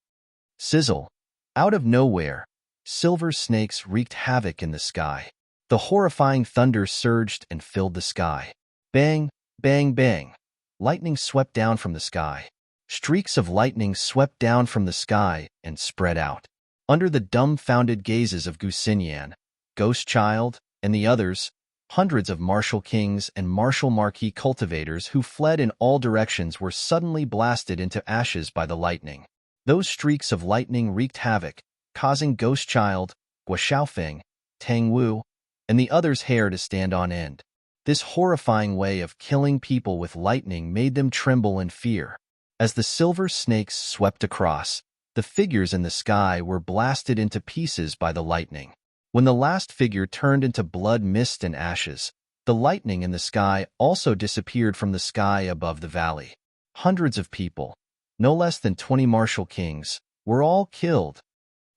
Sizzle! Out of nowhere, silver snakes wreaked havoc in the sky. The horrifying thunder surged and filled the sky. Bang, bang, bang. Lightning swept down from the sky. Streaks of lightning swept down from the sky and spread out. Under the dumbfounded gazes of Gusinyan, Ghost Child, and the others, hundreds of martial kings and martial marquis cultivators who fled in all directions were suddenly blasted into ashes by the lightning. Those streaks of lightning wreaked havoc, causing Ghost Child, Gua Xiaofeng, Tang Wu, and the others' hair to stand on end. This horrifying way of killing people with lightning made them tremble in fear. As the silver snakes swept across, the figures in the sky were blasted into pieces by the lightning. When the last figure turned into blood, mist, and ashes, the lightning in the sky also disappeared from the sky above the valley. Hundreds of people, no less than 20 martial kings, were all killed.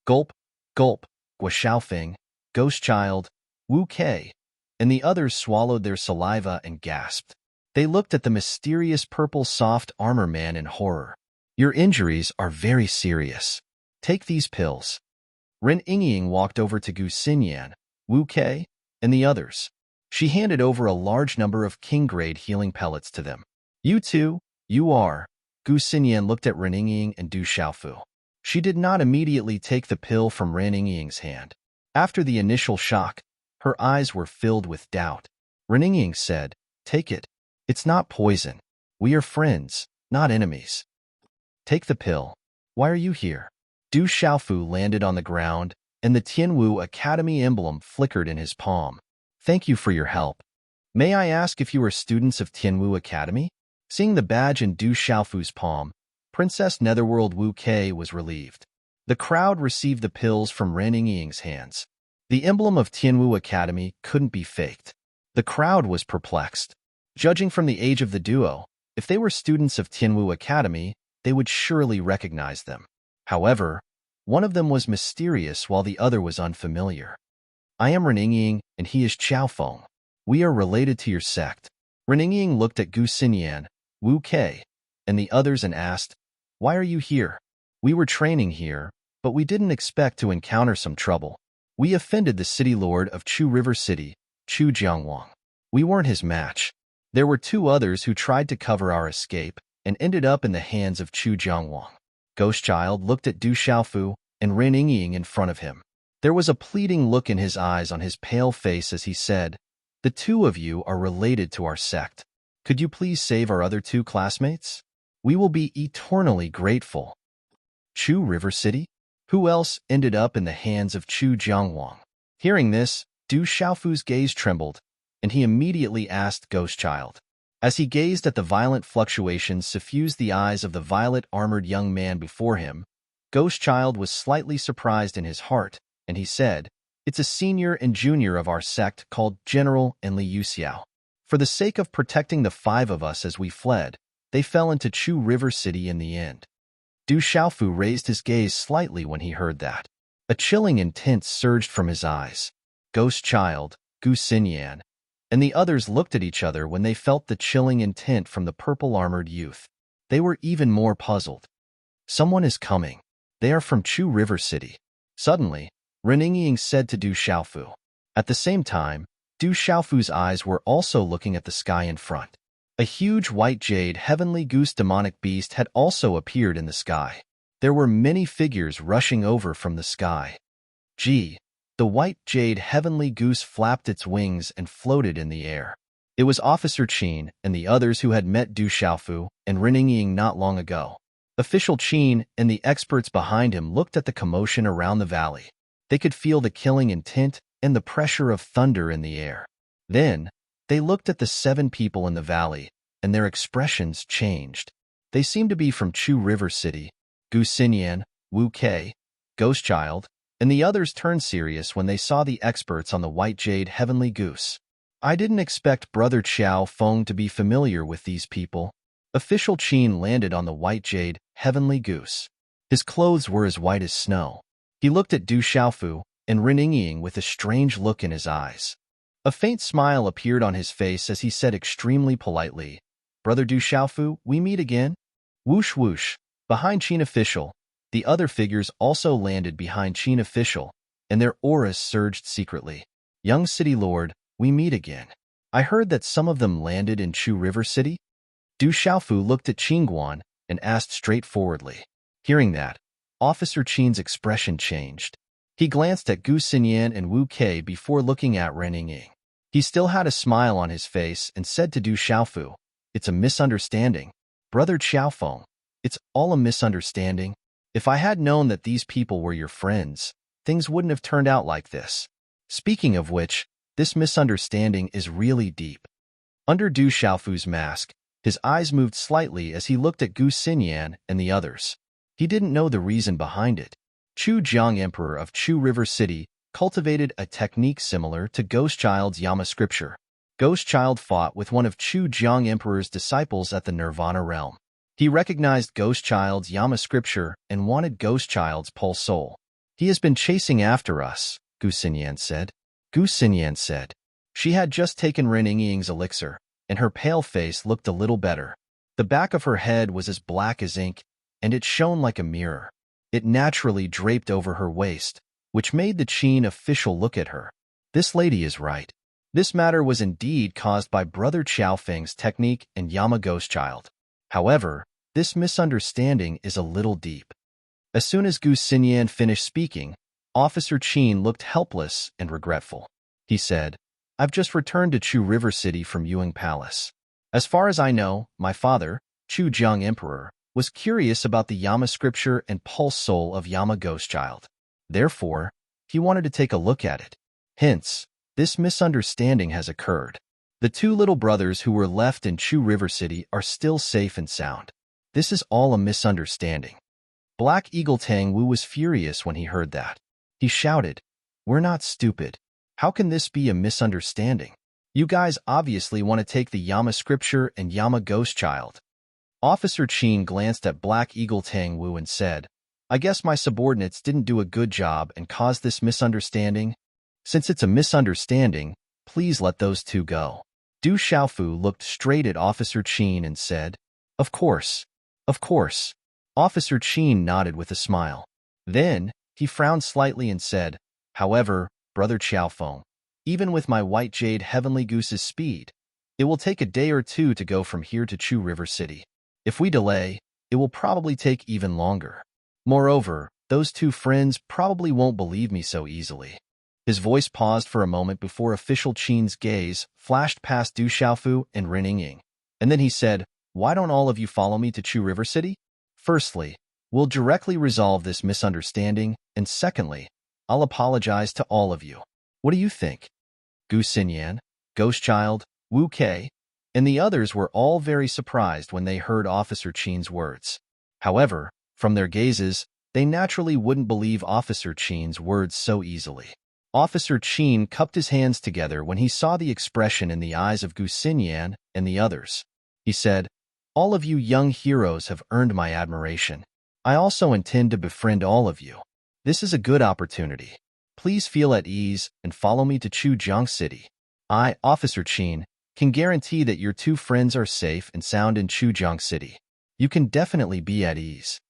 Gulp, gulp, Gua Xiaofeng, Ghost Child, Wu Kei, and the others swallowed their saliva and gasped. They looked at the mysterious purple soft armor man in horror. Your injuries are very serious. Take these pills. Ren Yingying walked over to Gu Xinyan, Wu Kei, and the others. She handed over a large number of king-grade healing pellets to them. You too, you are. Gu Xinyan looked at Ren Yingying and Du Xiaofu. She did not immediately take the pill from Ren Yingying's hand. After the initial shock, her eyes were filled with doubt. Ren Yingying said, "Take it. It's not poison. We are friends, not enemies. Take the pill. Why are you here?" Du Xiaofu landed on the ground, and the Tianwu Academy emblem flickered in his palm. "Thank you for your help. May I ask if you are students of Tianwu Academy?" Seeing the badge in Du Xiaofu's palm, Princess Netherworld Wu Kei was relieved. The crowd received the pills from Ren Yingying's hands. The emblem of Tianwu Academy couldn't be faked. The crowd was perplexed. Judging from the age of the duo, if they were students of Tianwu Academy, they would surely recognize them. However, one of them was mysterious while the other was unfamiliar. "I am Ren Yingying, and he is Xiaofeng. We are related to your sect." Ren Yingying looked at Gu Xinyan, Wu Kei, and the others and asked, "Why are you here?" "We were training here, but we didn't expect to encounter some trouble. We offended the city lord of Chu River City, Chu Jiangwang. We weren't his match. There were 2 others who tried to cover our escape and ended up in the hands of Chu Jiangwang." Ghost Child looked at Du Xiaofu and Ren Yingying in front of him. There was a pleading look in his eyes on his pale face as he said, "The 2 of you are related to our sect. Could you please save our other 2 classmates? We will be eternally grateful." Chu River City? Who else ended up in the hands of Chu Jiangwang? Hearing this, Du Xiaofu's gaze trembled, and he immediately asked Ghost Child. As he gazed at the violent fluctuations suffused the eyes of the violet-armored young man before him, Ghost Child was slightly surprised in his heart, and he said, "It's a senior and junior of our sect called General and Li Yuxiao. For the sake of protecting the 5 of us as we fled, they fell into Chu River City in the end." Du Xiaofu raised his gaze slightly when he heard that. A chilling intent surged from his eyes. Ghost Child, Gu Xinyan, and the others looked at each other when they felt the chilling intent from the purple-armored youth. They were even more puzzled. "Someone is coming. They are from Chu River City." Suddenly, Ren Yingying said to Du Xiaofu. At the same time, Du Xiaofu's eyes were also looking at the sky in front. A huge white jade heavenly goose demonic beast had also appeared in the sky. There were many figures rushing over from the sky. Gee! The white jade heavenly goose flapped its wings and floated in the air. It was Officer Qin and the others who had met Du Xiaofu and Ren Yingying not long ago. Official Qin and the experts behind him looked at the commotion around the valley. They could feel the killing intent and the pressure of thunder in the air. Then, they looked at the 7 people in the valley, and their expressions changed. They seemed to be from Chu River City. Gu Xinyan, Wu Kei, Ghost Child, and the others turned serious when they saw the experts on the white jade heavenly goose. "I didn't expect Brother Xiao Feng to be familiar with these people." Official Qin landed on the white jade heavenly goose. His clothes were as white as snow. He looked at Du Xiaofu and Ren Yingying with a strange look in his eyes. A faint smile appeared on his face as he said extremely politely, Brother Du Xiaofu, we meet again? Whoosh whoosh. Behind Qin official, the other figures also landed behind Qin official, and their auras surged secretly. Young City Lord, we meet again. I heard that some of them landed in Chu River City? Du Xiaofu looked at Qingguan and asked straightforwardly. Hearing that, Officer Qin's expression changed. He glanced at Gu Xinyan and Wu Kei before looking at Ren Ying. He still had a smile on his face and said to Du Xiaofu, "It's a misunderstanding. Brother Xiaofeng, it's all a misunderstanding. If I had known that these people were your friends, things wouldn't have turned out like this. Speaking of which, this misunderstanding is really deep." Under Du Xiaofu's mask, his eyes moved slightly as he looked at Gu Xinyan and the others. He didn't know the reason behind it. Chu Jiang, Emperor of Chu River City, cultivated a technique similar to Ghost Child's Yama scripture. Ghost Child fought with one of Chu Jiang Emperor's disciples at the Nirvana realm. He recognized Ghost Child's Yama scripture and wanted Ghost Child's pulse soul. He has been chasing after us, Gu Xinyan said. Gu Xinyan said. She had just taken Ren Ying's elixir, and her pale face looked a little better. The back of her head was as black as ink, and it shone like a mirror. It naturally draped over her waist, which made the Qin official look at her. This lady is right. This matter was indeed caused by Brother Xiaofeng's technique and Yama Ghost Child. However, this misunderstanding is a little deep. As soon as Gu Xinyan finished speaking, Officer Qin looked helpless and regretful. He said, "I've just returned to Chu River City from Yuang Palace. As far as I know, my father, Chu Jiang Emperor, was curious about the Yama scripture and pulse soul of Yama Ghost Child. Therefore, he wanted to take a look at it. Hence, this misunderstanding has occurred. The two little brothers who were left in Chu River City are still safe and sound. This is all a misunderstanding." Black Eagle Tang Wu was furious when he heard that. He shouted, "We're not stupid. How can this be a misunderstanding? You guys obviously want to take the Yama scripture and Yama Ghost Child." Officer Qin glanced at Black Eagle Tang Wu and said, "I guess my subordinates didn't do a good job and caused this misunderstanding. Since it's a misunderstanding, please let those two go." Du Xiaofu looked straight at Officer Qin and said, "Of course. Of course." Officer Qin nodded with a smile. Then, he frowned slightly and said, "However, Brother Xiaofeng, even with my White Jade Heavenly Goose's speed, it will take a day or two to go from here to Chu River City. If we delay, it will probably take even longer. Moreover, those two friends probably won't believe me so easily." His voice paused for a moment before Official Qin's gaze flashed past Du Xiaofu and Ren Ying. And then he said, "Why don't all of you follow me to Chu River City? Firstly, we'll directly resolve this misunderstanding, and secondly, I'll apologize to all of you. What do you think?" Gu Xinyan, Ghost Child, Wu Kei, and the others were all very surprised when they heard Officer Qin's words. However, from their gazes, they naturally wouldn't believe Officer Qin's words so easily. Officer Qin cupped his hands together when he saw the expression in the eyes of Gu Xinyan and the others. He said, "All of you young heroes have earned my admiration. I also intend to befriend all of you. This is a good opportunity. Please feel at ease and follow me to Chu Jiang City. I, Officer Qin, can guarantee that your two friends are safe and sound in Chu Jiang City. You can definitely be at ease."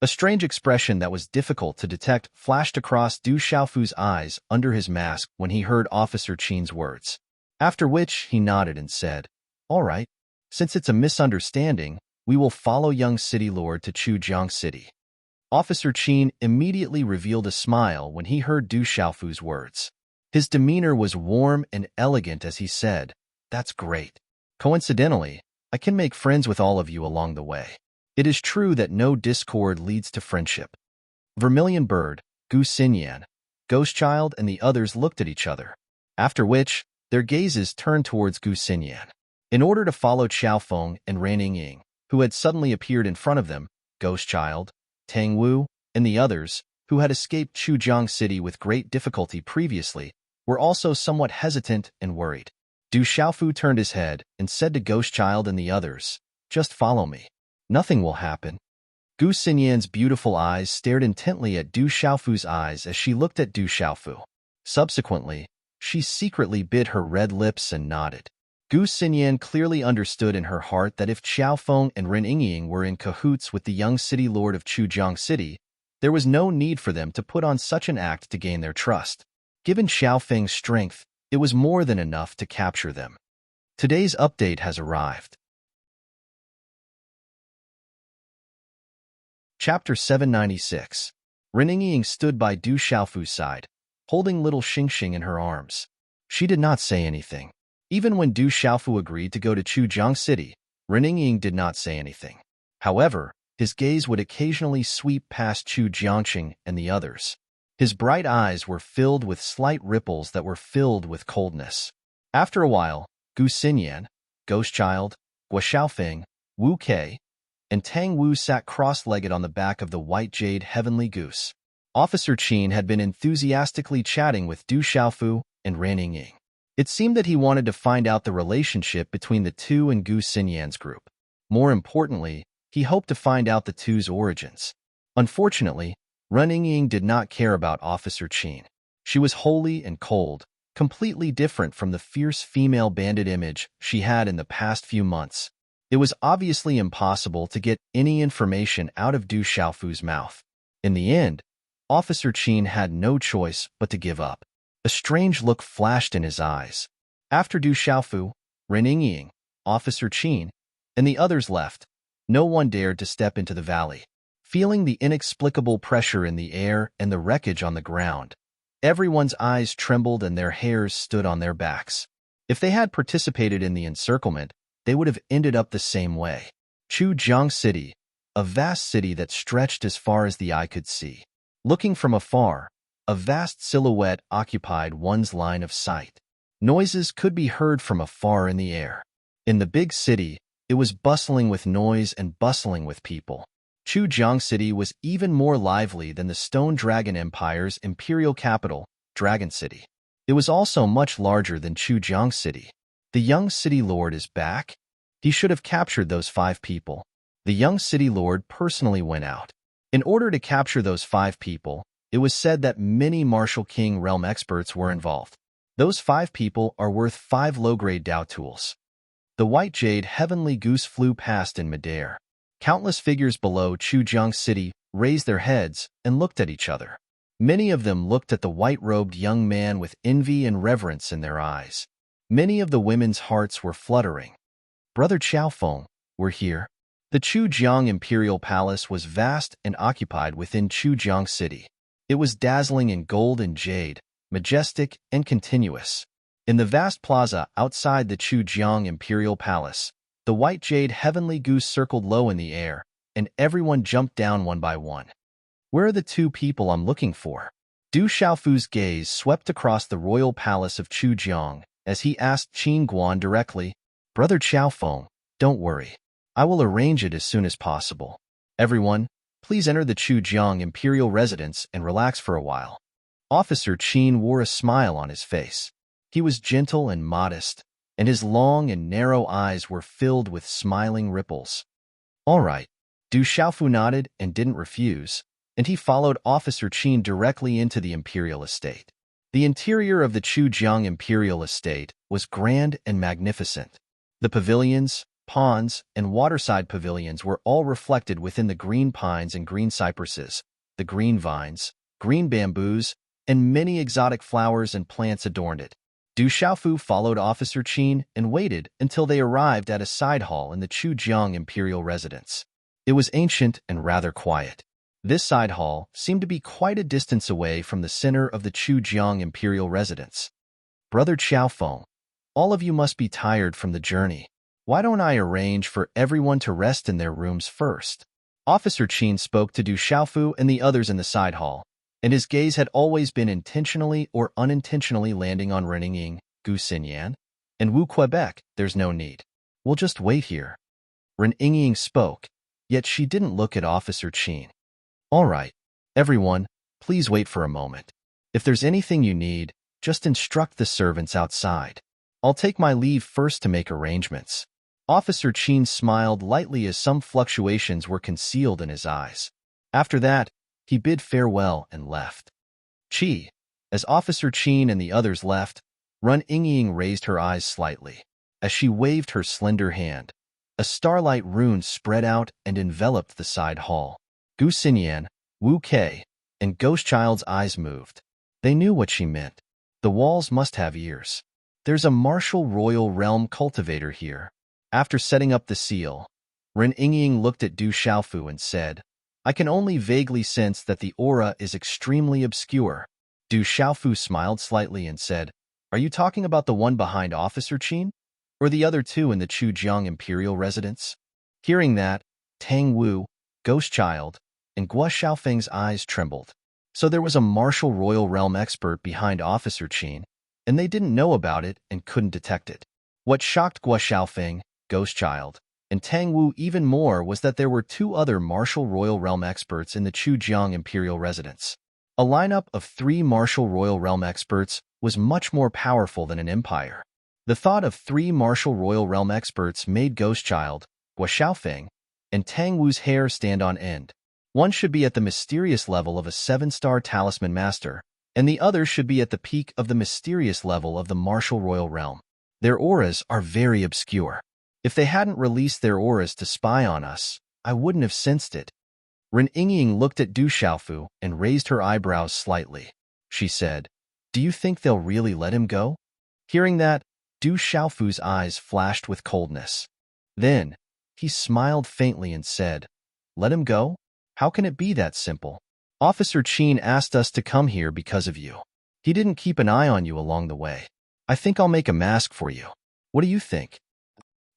A strange expression that was difficult to detect flashed across Du Xiaofu's eyes under his mask when he heard Officer Qin's words. After which, he nodded and said, "All right. Since it's a misunderstanding, we will follow young City Lord to Chu Jiang City." Officer Qin immediately revealed a smile when he heard Du Xiaofu's words. His demeanor was warm and elegant as he said, "That's great. Coincidentally, I can make friends with all of you along the way. It is true that no discord leads to friendship." Vermilion Bird, Gu Xinyan, Ghost Child, and the others looked at each other, after which their gazes turned towards Gu Xinyan. In order to follow Xiaofeng and Ren Ying, who had suddenly appeared in front of them, Ghost Child, Tang Wu, and the others, who had escaped Chujiang City with great difficulty previously, were also somewhat hesitant and worried. Du Xiaofu turned his head and said to Ghost Child and the others, "Just follow me. Nothing will happen." Gu Xinyan's beautiful eyes stared intently at Du Xiaofu's eyes as she looked at Du Xiaofu. Subsequently, she secretly bit her red lips and nodded. Gu Xinyan clearly understood in her heart that if Xiaofeng and Ren Yingying were in cahoots with the young city lord of Chujiang City, there was no need for them to put on such an act to gain their trust. Given Xiaofeng's strength, it was more than enough to capture them. Today's update has arrived. Chapter 796. Ren Yingying stood by Du Xiaofu's side, holding little Xingxing in her arms. She did not say anything. Even when Du Xiaofu agreed to go to Chujiang City, Ren Yingying did not say anything. However, his gaze would occasionally sweep past Chu Jiangqing and the others. His bright eyes were filled with slight ripples that were filled with coldness. After a while, Gu Xinyan, Ghost Child, Guo Xiaofeng, Wu Kei, and Tang Wu sat cross-legged on the back of the white jade heavenly goose. Officer Qin had been enthusiastically chatting with Du Xiaofu and Ren Yingying. It seemed that he wanted to find out the relationship between the two and Gu Xinyan's group. More importantly, he hoped to find out the two's origins. Unfortunately, Ren Yingying did not care about Officer Qin. She was holy and cold, completely different from the fierce female bandit image she had in the past few months. It was obviously impossible to get any information out of Du Xiaofu's mouth. In the end, Officer Qin had no choice but to give up. A strange look flashed in his eyes. After Du Xiaofu, Ren Yingying, Officer Qin, and the others left, no one dared to step into the valley. Feeling the inexplicable pressure in the air and the wreckage on the ground, everyone's eyes trembled and their hairs stood on their backs. If they had participated in the encirclement, they would have ended up the same way. Chujiang City, a vast city that stretched as far as the eye could see. Looking from afar, a vast silhouette occupied one's line of sight. Noises could be heard from afar in the air. In the big city, it was bustling with noise and bustling with people. Chujiang City was even more lively than the Stone Dragon Empire's imperial capital, Dragon City. It was also much larger than Chujiang City. The young city lord is back? He should have captured those 5 people. The young city lord personally went out. In order to capture those 5 people, it was said that many Martial King realm experts were involved. Those 5 people are worth 5 low-grade Dao tools. The white jade heavenly goose flew past in midair. Countless figures below Chujiang City raised their heads and looked at each other. Many of them looked at the white-robed young man with envy and reverence in their eyes. Many of the women's hearts were fluttering. Brother Xiaofeng, we're here. The Chujiang Imperial Palace was vast and occupied within Chujiang City. It was dazzling in gold and jade, majestic and continuous. In the vast plaza outside the Chujiang Imperial Palace, the white jade heavenly goose circled low in the air, and everyone jumped down one by one. Where are the 2 people I'm looking for? Du Xiaofu's gaze swept across the royal palace of Chujiang as he asked Qin Guan directly, Brother Xiaofeng, don't worry. I will arrange it as soon as possible. Everyone, please enter the Chujiang Imperial Residence and relax for a while. Officer Qin wore a smile on his face. He was gentle and modest, and his long and narrow eyes were filled with smiling ripples. All right. Du Xiaofu nodded and didn't refuse, and he followed Officer Qin directly into the Imperial Estate. The interior of the Chujiang Imperial Estate was grand and magnificent. The pavilions, ponds, and waterside pavilions were all reflected within the green pines and green cypresses, the green vines, green bamboos, and many exotic flowers and plants adorned it. Du Xiaofu followed Officer Qin and waited until they arrived at a side hall in the Chujiang Imperial Residence. It was ancient and rather quiet. This side hall seemed to be quite a distance away from the center of the Chujiang Imperial Residence. Brother Xiaofeng, all of you must be tired from the journey. Why don't I arrange for everyone to rest in their rooms first? Officer Qin spoke to Du Xiaofu and the others in the side hall, and his gaze had always been intentionally or unintentionally landing on Ren Yingying, Gu Xinyan, and Wu Quebec. There's no need. We'll just wait here. Ren Yingying spoke, yet she didn't look at Officer Qin. All right, everyone, please wait for a moment. If there's anything you need, just instruct the servants outside. I'll take my leave first to make arrangements. Officer Qin smiled lightly as some fluctuations were concealed in his eyes. After that, he bid farewell and left. As Officer Qin and the others left, Ren Yingying raised her eyes slightly. as she waved her slender hand. A starlight rune spread out and enveloped the side hall. Gu Xinyan, Wu Kei, and Ghost Child's eyes moved. They knew what she meant. The walls must have ears. There's a martial royal realm cultivator here. After setting up the seal, Ren Yingying looked at Du Xiaofu and said, I can only vaguely sense that the aura is extremely obscure. Du Xiaofu smiled slightly and said, Are you talking about the one behind Officer Qin? Or the other two in the Chujiang Imperial residence? Hearing that, Tang Wu, Ghost Child, and Guo Xiaofeng's eyes trembled. So there was a martial royal realm expert behind Officer Qin, and they didn't know about it and couldn't detect it. What shocked Guo Xiaofeng, Ghost Child, and Tang Wu even more was that there were two other martial royal realm experts in the Chujiang Imperial residence. A lineup of 3 martial royal realm experts was much more powerful than an empire. The thought of 3 martial royal realm experts made Ghost Child, Guo Xiaofeng, and Tang Wu's hair stand on end. One should be at the mysterious level of a 7-star talisman master, and the other should be at the peak of the mysterious level of the martial royal realm. Their auras are very obscure. If they hadn't released their auras to spy on us, I wouldn't have sensed it. Ren Yingying looked at Du Xiaofu and raised her eyebrows slightly. She said, Do you think they'll really let him go? Hearing that, Du Xiaofu's eyes flashed with coldness. Then, he smiled faintly and said, Let him go? How can it be that simple? Officer Qin asked us to come here because of you. He didn't keep an eye on you along the way. I think I'll make a mask for you. What do you think?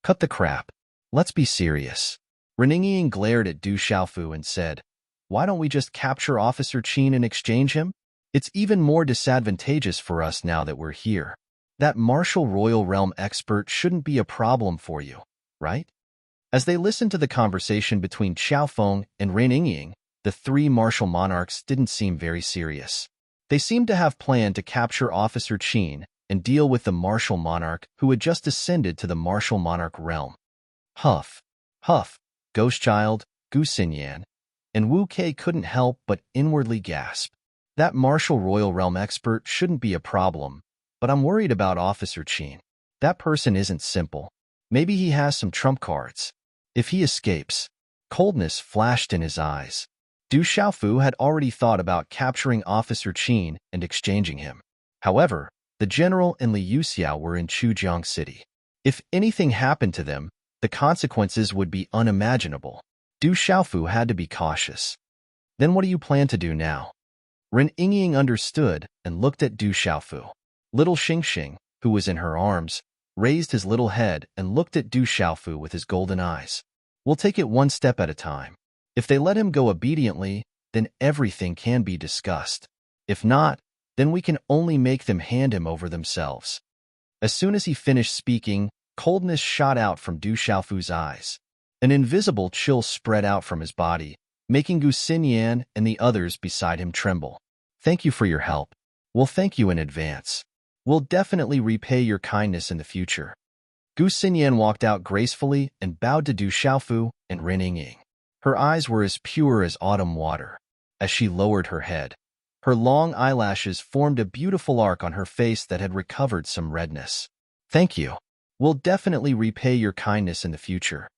Cut the crap. Let's be serious. Ren Yingying glared at Du Xiaofu and said, Why don't we just capture Officer Qin and exchange him? It's even more disadvantageous for us now that we're here. That martial royal realm expert shouldn't be a problem for you, right? As they listened to the conversation between Xiaofeng and Ren Yingying, the 3 martial monarchs didn't seem very serious. They seemed to have planned to capture Officer Qin and deal with the martial monarch who had just ascended to the martial monarch realm. Huff, huff, Ghost Child, Gu Xinyan, and Wu Kei couldn't help but inwardly gasp. That martial royal realm expert shouldn't be a problem, but I'm worried about Officer Qin. That person isn't simple. Maybe he has some trump cards. If he escapes, coldness flashed in his eyes. Du Xiaofu had already thought about capturing Officer Qin and exchanging him. However, the general and Liu Xiao were in Chujiang City. If anything happened to them, the consequences would be unimaginable. Du Xiaofu had to be cautious. Then what do you plan to do now? Ren Yingying understood and looked at Du Xiaofu. Little Xingxing, who was in her arms, raised his little head and looked at Du Xiaofu with his golden eyes. We'll take it one step at a time. If they let him go obediently, then everything can be discussed. If not, then we can only make them hand him over themselves. As soon as he finished speaking, coldness shot out from Du Xiaofu's eyes. An invisible chill spread out from his body, making Gu Xinyan and the others beside him tremble. Thank you for your help. We'll thank you in advance. We'll definitely repay your kindness in the future. Gu Xinyan walked out gracefully and bowed to Du Xiaofu and Ren Yingying. Her eyes were as pure as autumn water. As she lowered her head, her long eyelashes formed a beautiful arc on her face that had recovered some redness. Thank you. We'll definitely repay your kindness in the future.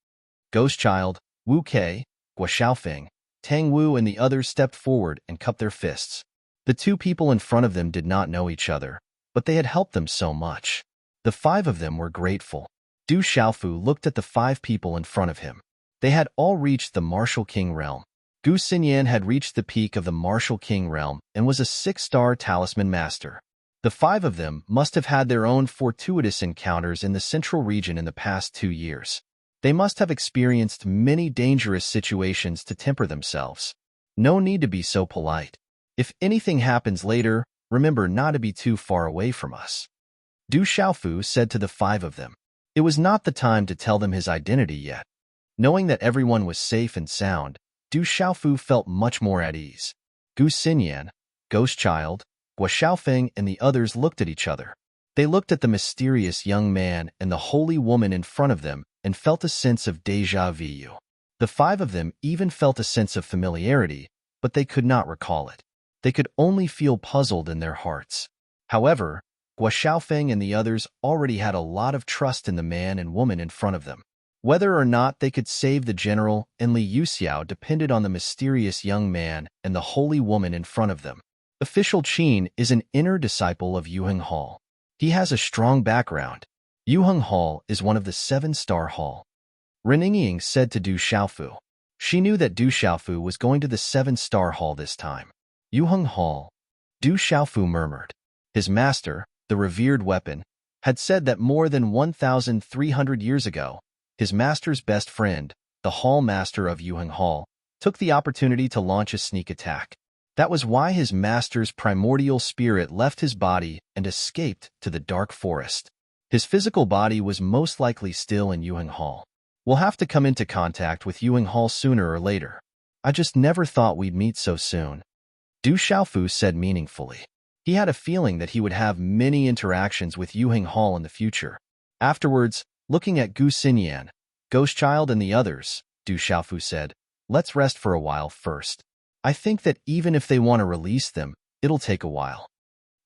Ghost Child, Wu Kei, Guo Xiaofeng, Tang Wu and the others stepped forward and cupped their fists. The 2 people in front of them did not know each other, but they had helped them so much. The 5 of them were grateful. Du Xiaofu looked at the 5 people in front of him. They had all reached the Martial King realm. Gu Xinyan had reached the peak of the Martial King realm and was a 6-star talisman master. The 5 of them must have had their own fortuitous encounters in the central region in the past 2 years. They must have experienced many dangerous situations to temper themselves. No need to be so polite. If anything happens later, remember not to be too far away from us. Du Xiaofu said to the 5 of them. It was not the time to tell them his identity yet. Knowing that everyone was safe and sound, Du Xiaofu felt much more at ease. Gu Xinyan, Ghost Child, Guo Xiaofeng and the others looked at each other. They looked at the mysterious young man and the holy woman in front of them and felt a sense of déjà vu. The 5 of them even felt a sense of familiarity, but they could not recall it. They could only feel puzzled in their hearts. However, Guo Xiaofeng and the others already had a lot of trust in the man and woman in front of them. Whether or not they could save the general and Li Yuxiao depended on the mysterious young man and the holy woman in front of them. Official Qin is an inner disciple of Yuheng Hall. He has a strong background. Yuheng Hall is one of the 7-star hall. Reningying said to Du Xiaofu. She knew that Du Xiaofu was going to the 7-star hall this time. Yuheng Hall, Du Xiaofu murmured. His master, the revered weapon, had said that more than 1,300 years ago, his master's best friend, the hall master of Yuheng Hall, took the opportunity to launch a sneak attack. That was why his master's primordial spirit left his body and escaped to the dark forest. His physical body was most likely still in Yuheng Hall. We'll have to come into contact with Yuheng Hall sooner or later. I just never thought we'd meet so soon. Du Xiaofu said meaningfully. He had a feeling that he would have many interactions with Yuheng Hall in the future. Afterwards, looking at Gu Xinyan, Ghostchild and the others, Du Xiaofu said, let's rest for a while first. I think that even if they want to release them, it'll take a while.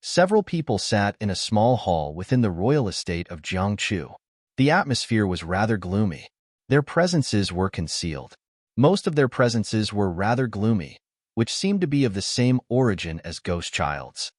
Several people sat in a small hall within the royal estate of Jiangchu. The atmosphere was rather gloomy. Their presences were concealed. Most of their presences were rather gloomy, which seemed to be of the same origin as Ghostchild's.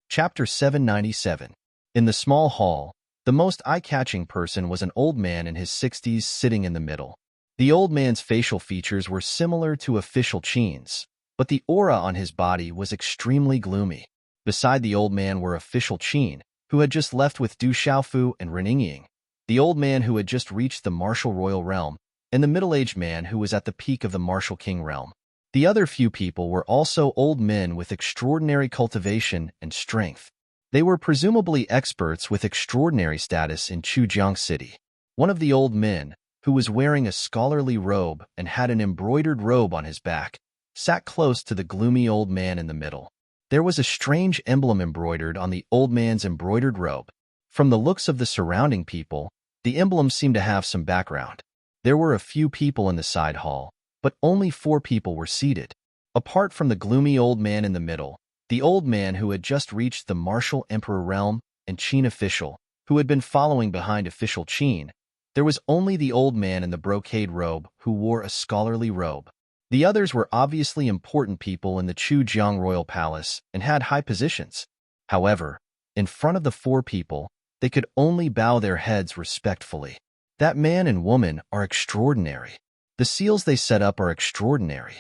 Chapter 797. In the small hall, the most eye-catching person was an old man in his 60s sitting in the middle. The old man's facial features were similar to official Qin's, but the aura on his body was extremely gloomy. Beside the old man were official Qin, who had just left with Du Xiaofu and Reningying, the old man who had just reached the martial royal realm, and the middle-aged man who was at the peak of the martial king realm. The other few people were also old men with extraordinary cultivation and strength. They were presumably experts with extraordinary status in Chujiang City. One of the old men, who was wearing a scholarly robe and had an embroidered robe on his back, sat close to the gloomy old man in the middle. There was a strange emblem embroidered on the old man's embroidered robe. From the looks of the surrounding people, the emblem seemed to have some background. There were a few people in the side hall, but only 4 people were seated. Apart from the gloomy old man in the middle, the old man who had just reached the martial emperor realm and Qin official, who had been following behind official Qin, there was only the old man in the brocade robe who wore a scholarly robe. The others were obviously important people in the Chujiang royal palace and had high positions. However, in front of the 4 people, they could only bow their heads respectfully. That man and woman are extraordinary. The seals they set up are extraordinary.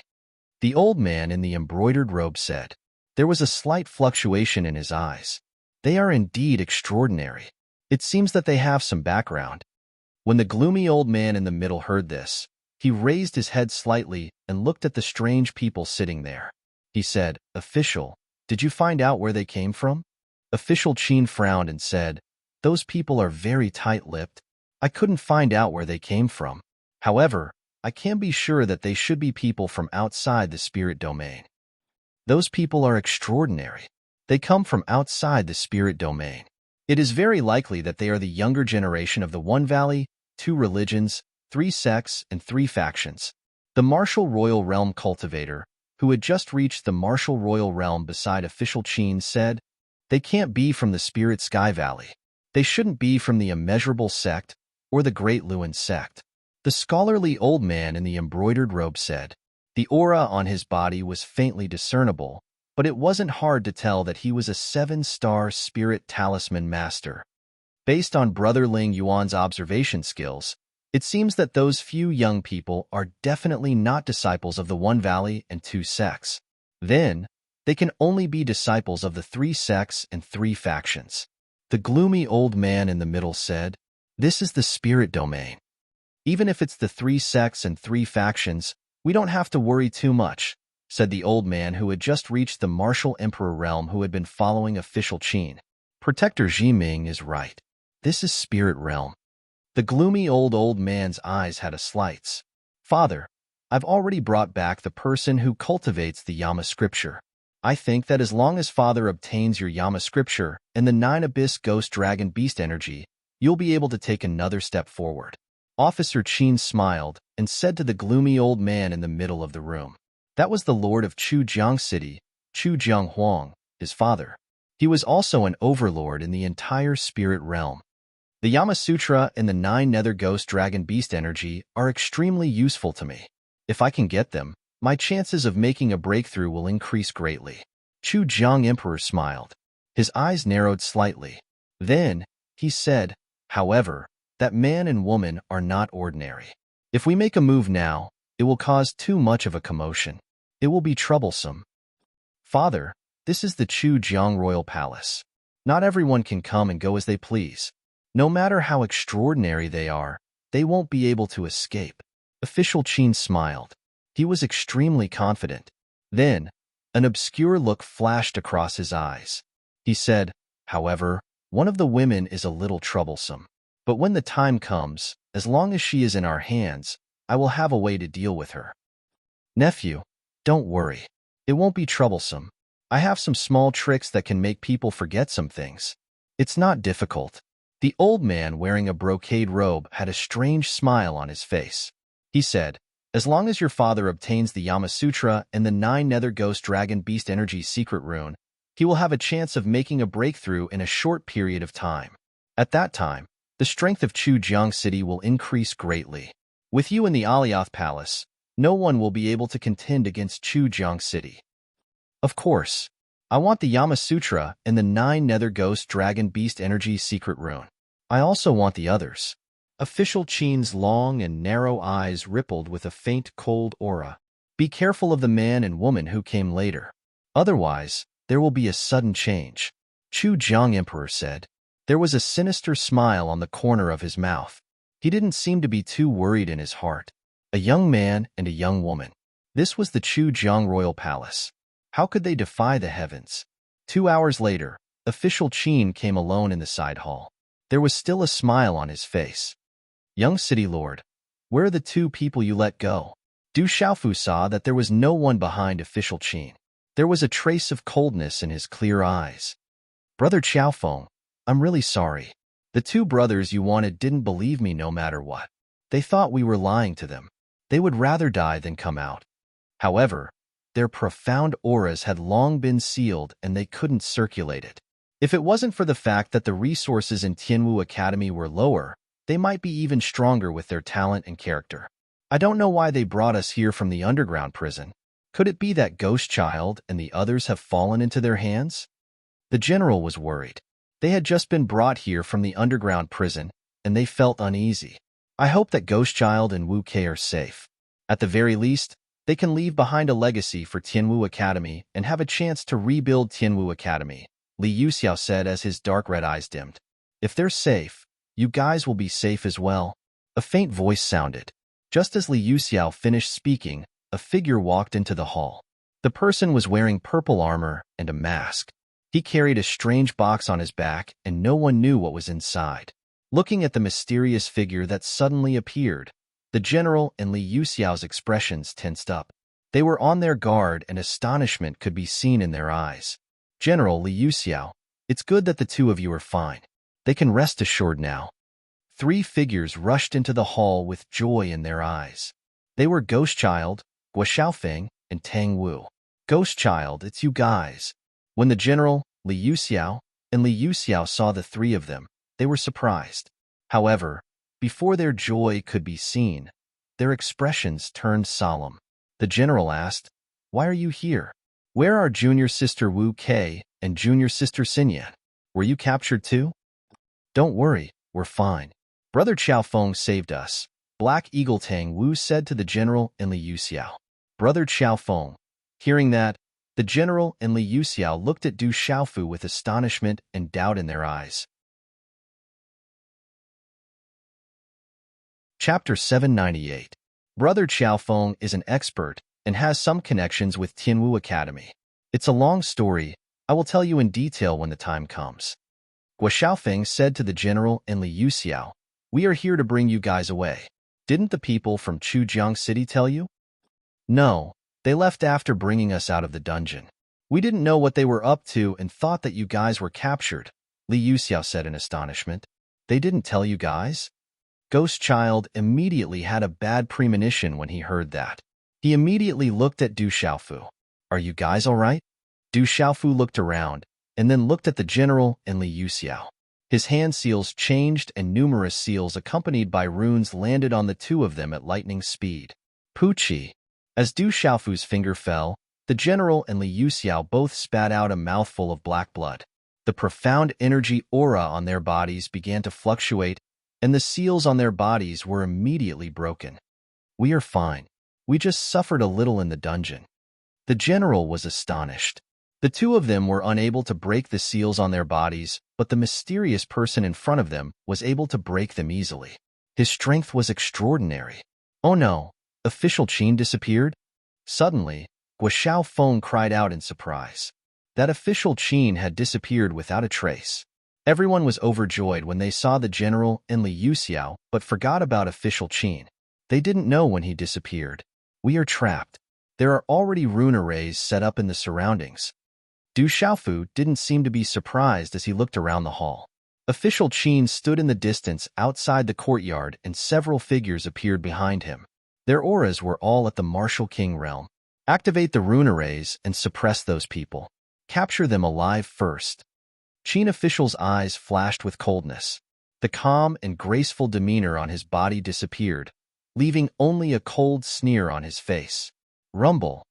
The old man in the embroidered robe said. There was a slight fluctuation in his eyes. They are indeed extraordinary. It seems that they have some background. When the gloomy old man in the middle heard this, he raised his head slightly and looked at the strange people sitting there. He said, Official, did you find out where they came from? Official Qin frowned and said, Those people are very tight-lipped. I couldn't find out where they came from. However, I can be sure that they should be people from outside the spirit domain. Those people are extraordinary. They come from outside the spirit domain. It is very likely that they are the younger generation of the 1 valley, 2 religions, 3 sects, and 3 factions. The martial royal realm cultivator, who had just reached the martial royal realm beside official Qin, said, They can't be from the spirit sky valley. They shouldn't be from the immeasurable sect or the great Luan sect. The scholarly old man in the embroidered robe said. The aura on his body was faintly discernible, but it wasn't hard to tell that he was a 7-star spirit talisman master. Based on Brother Ling Yuan's observation skills, it seems that those few young people are definitely not disciples of the 1 valley and 2 sects. Then, they can only be disciples of the 3 sects and 3 factions. The gloomy old man in the middle said, This is the spirit domain. Even if it's the 3 sects and 3 factions, we don't have to worry too much, said the old man who had just reached the martial emperor realm who had been following official Qin. Protector Jiming is right. This is spirit realm. The gloomy old man's eyes had a slight. Father, I've already brought back the person who cultivates the Yama scripture. I think that as long as Father obtains your Yama scripture and the 9 abyss ghost dragon beast energy, you'll be able to take another step forward. Officer Qin smiled and said to the gloomy old man in the middle of the room. That was the lord of Chujiang City, Chu Jiang Huang, his father. He was also an overlord in the entire spirit realm. The Yamasutra and the 9 Nether Ghost Dragon Beast energy are extremely useful to me. If I can get them, my chances of making a breakthrough will increase greatly. Chu Jiang Emperor smiled. His eyes narrowed slightly. Then, he said, however, that man and woman are not ordinary. If we make a move now, it will cause too much of a commotion. It will be troublesome. Father, this is the Chu Jiang Royal Palace. Not everyone can come and go as they please. No matter how extraordinary they are, they won't be able to escape. Official Qin smiled. He was extremely confident. Then, an obscure look flashed across his eyes. He said, however, one of the women is a little troublesome. But when the time comes, as long as she is in our hands, I will have a way to deal with her. Nephew, don't worry. It won't be troublesome. I have some small tricks that can make people forget some things. It's not difficult. The old man wearing a brocade robe had a strange smile on his face. He said, as long as your father obtains the Yamasutra and the 9 Nether Ghost Dragon Beast Energy secret rune, he will have a chance of making a breakthrough in a short period of time. At that time, the strength of Chu Jiang City will increase greatly. With you in the Alioth Palace, no one will be able to contend against Chu Jiang City. Of course, I want the Yamasutra and the 9 Nether Ghost Dragon Beast Energy secret rune. I also want the others. Official Qin's long and narrow eyes rippled with a faint cold aura. Be careful of the man and woman who came later. Otherwise, there will be a sudden change. Chu Jiang Emperor said. There was a sinister smile on the corner of his mouth. He didn't seem to be too worried in his heart. A young man and a young woman. This was the Chu Jiang Royal Palace. How could they defy the heavens? 2 hours later, Official Qin came alone in the side hall. There was still a smile on his face. Young city lord, where are the 2 people you let go? Du Xiaofu saw that there was no one behind Official Qin. There was a trace of coldness in his clear eyes. Brother Xiaofeng, I'm really sorry. The 2 brothers you wanted didn't believe me no matter what. They thought we were lying to them. They would rather die than come out. However, their profound auras had long been sealed and they couldn't circulate it. If it wasn't for the fact that the resources in Tianwu Academy were lower, they might be even stronger with their talent and character. I don't know why they brought us here from the underground prison. Could it be that Ghost Child and the others have fallen into their hands? The general was worried. They had just been brought here from the underground prison, and they felt uneasy. I hope that Ghost Child and Wu Kei are safe. At the very least, they can leave behind a legacy for Tianwu Academy and have a chance to rebuild Tianwu Academy, Li Yuxiao said as his dark red eyes dimmed. If they're safe, you guys will be safe as well. A faint voice sounded. Just as Li Yuxiao finished speaking, a figure walked into the hall. The person was wearing purple armor and a mask. He carried a strange box on his back, and no one knew what was inside. Looking at the mysterious figure that suddenly appeared, the general and Li Yuxiao's expressions tensed up. They were on their guard, and astonishment could be seen in their eyes. General Li Yuxiao, it's good that the 2 of you are fine. They can rest assured now. 3 figures rushed into the hall with joy in their eyes. They were Ghost Child, Guo Xiaofeng, and Tang Wu. Ghost Child, it's you guys. When the general, Li Yuxiao, and Li Yuxiao saw the 3 of them, they were surprised. However, before their joy could be seen, their expressions turned solemn. The general asked, why are you here? Where are junior sister Wu Kei and junior sister Xinyan? Were you captured too? Don't worry, we're fine. Brother Xiaofeng saved us, Black Eagle Tang Wu said to the general and Li Yuxiao. Brother Xiaofeng. Hearing that, the general and Li Yuxiao looked at Du Xiaofu with astonishment and doubt in their eyes. Chapter 798. Brother Xiaofeng is an expert and has some connections with Tianwu Academy. It's a long story. I will tell you in detail when the time comes. Guo Xiaofeng said to the general and Li Yuxiao, we are here to bring you guys away. Didn't the people from Chu Jiang City tell you? No, they left after bringing us out of the dungeon. We didn't know what they were up to and thought that you guys were captured, Li Yuxiao said in astonishment. They didn't tell you guys? Ghost Child immediately had a bad premonition when he heard that. He immediately looked at Du Xiaofu. Are you guys all right? Du Xiaofu looked around, and then looked at the general and Li Yuxiao. His hand seals changed, and numerous seals accompanied by runes landed on the two of them at lightning speed. Puchi. As Du Xiaofu's finger fell, the general and Li Yuxiao both spat out a mouthful of black blood. The profound energy aura on their bodies began to fluctuate, and the seals on their bodies were immediately broken. We are fine. We just suffered a little in the dungeon. The general was astonished. The two of them were unable to break the seals on their bodies, but the mysterious person in front of them was able to break them easily. His strength was extraordinary. Oh no, official Qin disappeared? Suddenly, Guo Feng cried out in surprise. That official Qin had disappeared without a trace. Everyone was overjoyed when they saw the general and Li Yuxiao, but forgot about official Qin. They didn't know when he disappeared. We are trapped. There are already rune arrays set up in the surroundings. Du Xiaofu didn't seem to be surprised as he looked around the hall. Official Qin stood in the distance outside the courtyard, and several figures appeared behind him. Their auras were all at the Martial King realm. Activate the rune arrays and suppress those people. Capture them alive first. Qin official's eyes flashed with coldness. The calm and graceful demeanor on his body disappeared, leaving only a cold sneer on his face. Rumble.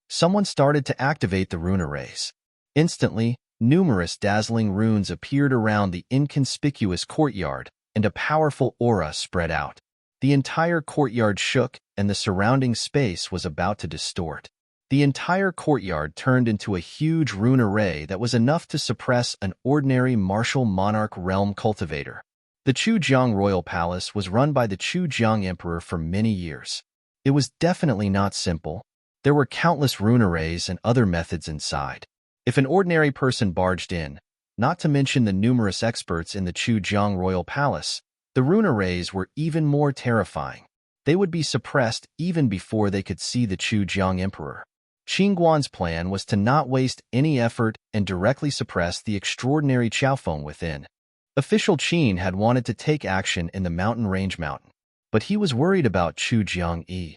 Someone started to activate the rune arrays. Instantly, numerous dazzling runes appeared around the inconspicuous courtyard, and a powerful aura spread out. The entire courtyard shook, and the surrounding space was about to distort. The entire courtyard turned into a huge rune array that was enough to suppress an ordinary martial monarch realm cultivator. The Chujiang Royal Palace was run by the Chujiang Emperor for many years. It was definitely not simple. There were countless rune arrays and other methods inside. If an ordinary person barged in, not to mention the numerous experts in the Chujiang Royal Palace, the rune arrays were even more terrifying. They would be suppressed even before they could see the Chujiang Emperor. Qingguan's plan was to not waste any effort and directly suppress the extraordinary Qiaofeng within. Official Qin had wanted to take action in the mountain range mountain, but he was worried about Chu Jiangyi.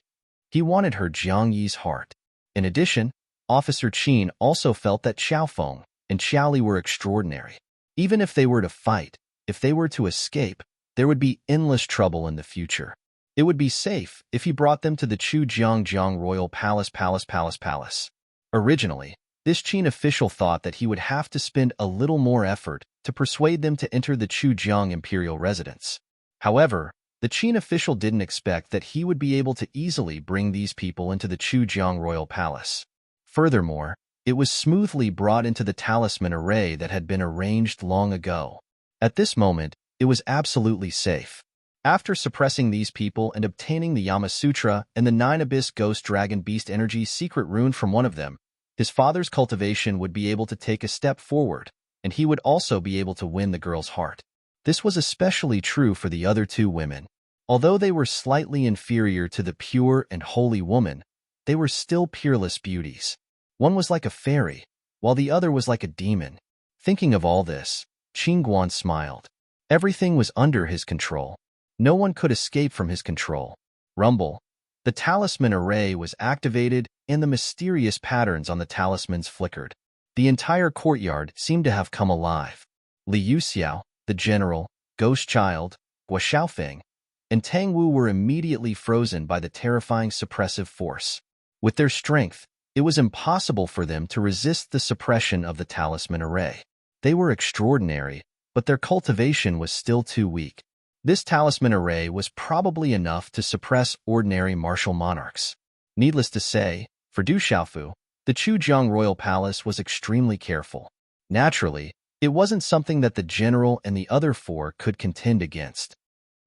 He wanted her Jiangyi's heart. In addition, Officer Qin also felt that Qiaofeng and Qiaoli were extraordinary. Even if they were to fight, if they were to escape, there would be endless trouble in the future. It would be safe if he brought them to the Chujiang Royal Palace. Originally, this Qin official thought that he would have to spend a little more effort to persuade them to enter the Chujiang imperial residence. However, the Qin official didn't expect that he would be able to easily bring these people into the Chujiang Royal Palace. Furthermore, it was smoothly brought into the talisman array that had been arranged long ago. At this moment, it was absolutely safe. After suppressing these people and obtaining the Yama Sutra and the 9 Abyss Ghost Dragon Beast Energy secret rune from one of them, his father's cultivation would be able to take a step forward, and he would also be able to win the girl's heart. This was especially true for the other two women. Although they were slightly inferior to the pure and holy woman, they were still peerless beauties. One was like a fairy, while the other was like a demon. Thinking of all this, Qingguan smiled. Everything was under his control. No one could escape from his control. Rumble. The talisman array was activated, and the mysterious patterns on the talismans flickered. The entire courtyard seemed to have come alive. Li Yuxiao, the general, Ghost Child, Guo Xiaofeng, and Tang Wu were immediately frozen by the terrifying suppressive force. With their strength, it was impossible for them to resist the suppression of the talisman array. They were extraordinary, but their cultivation was still too weak. This talisman array was probably enough to suppress ordinary martial monarchs. Needless to say, for Du Xiaofu, the Chujiang Royal Palace was extremely careful. Naturally, it wasn't something that the general and the other four could contend against.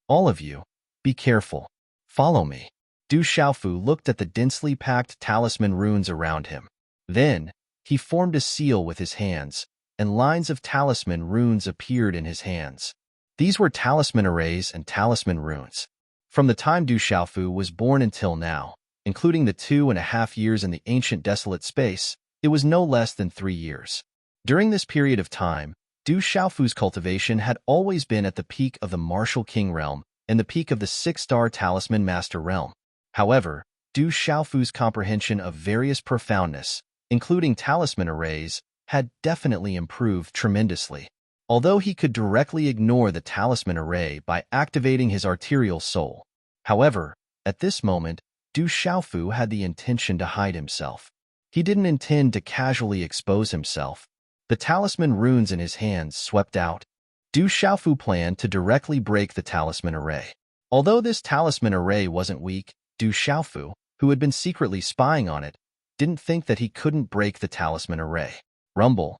All of you, be careful. Follow me. Du Xiaofu looked at the densely packed talisman runes around him. Then, he formed a seal with his hands, and lines of talisman runes appeared in his hands. These were talisman arrays and talisman runes. From the time Du Xiaofu was born until now, including the 2.5 years in the ancient desolate space, it was no less than 3 years. During this period of time, Du Xiaofu's cultivation had always been at the peak of the Martial King realm and the peak of the 6-star Talisman Master realm. However, Du Xiaofu's comprehension of various profoundness, including talisman arrays, had definitely improved tremendously. Although he could directly ignore the talisman array by activating his arterial soul. However, at this moment, Du Xiaofu had the intention to hide himself. He didn't intend to casually expose himself. The talisman runes in his hands swept out. Du Xiaofu planned to directly break the talisman array. Although this talisman array wasn't weak, Du Xiaofu, who had been secretly spying on it, didn't think that he couldn't break the talisman array. Rumble.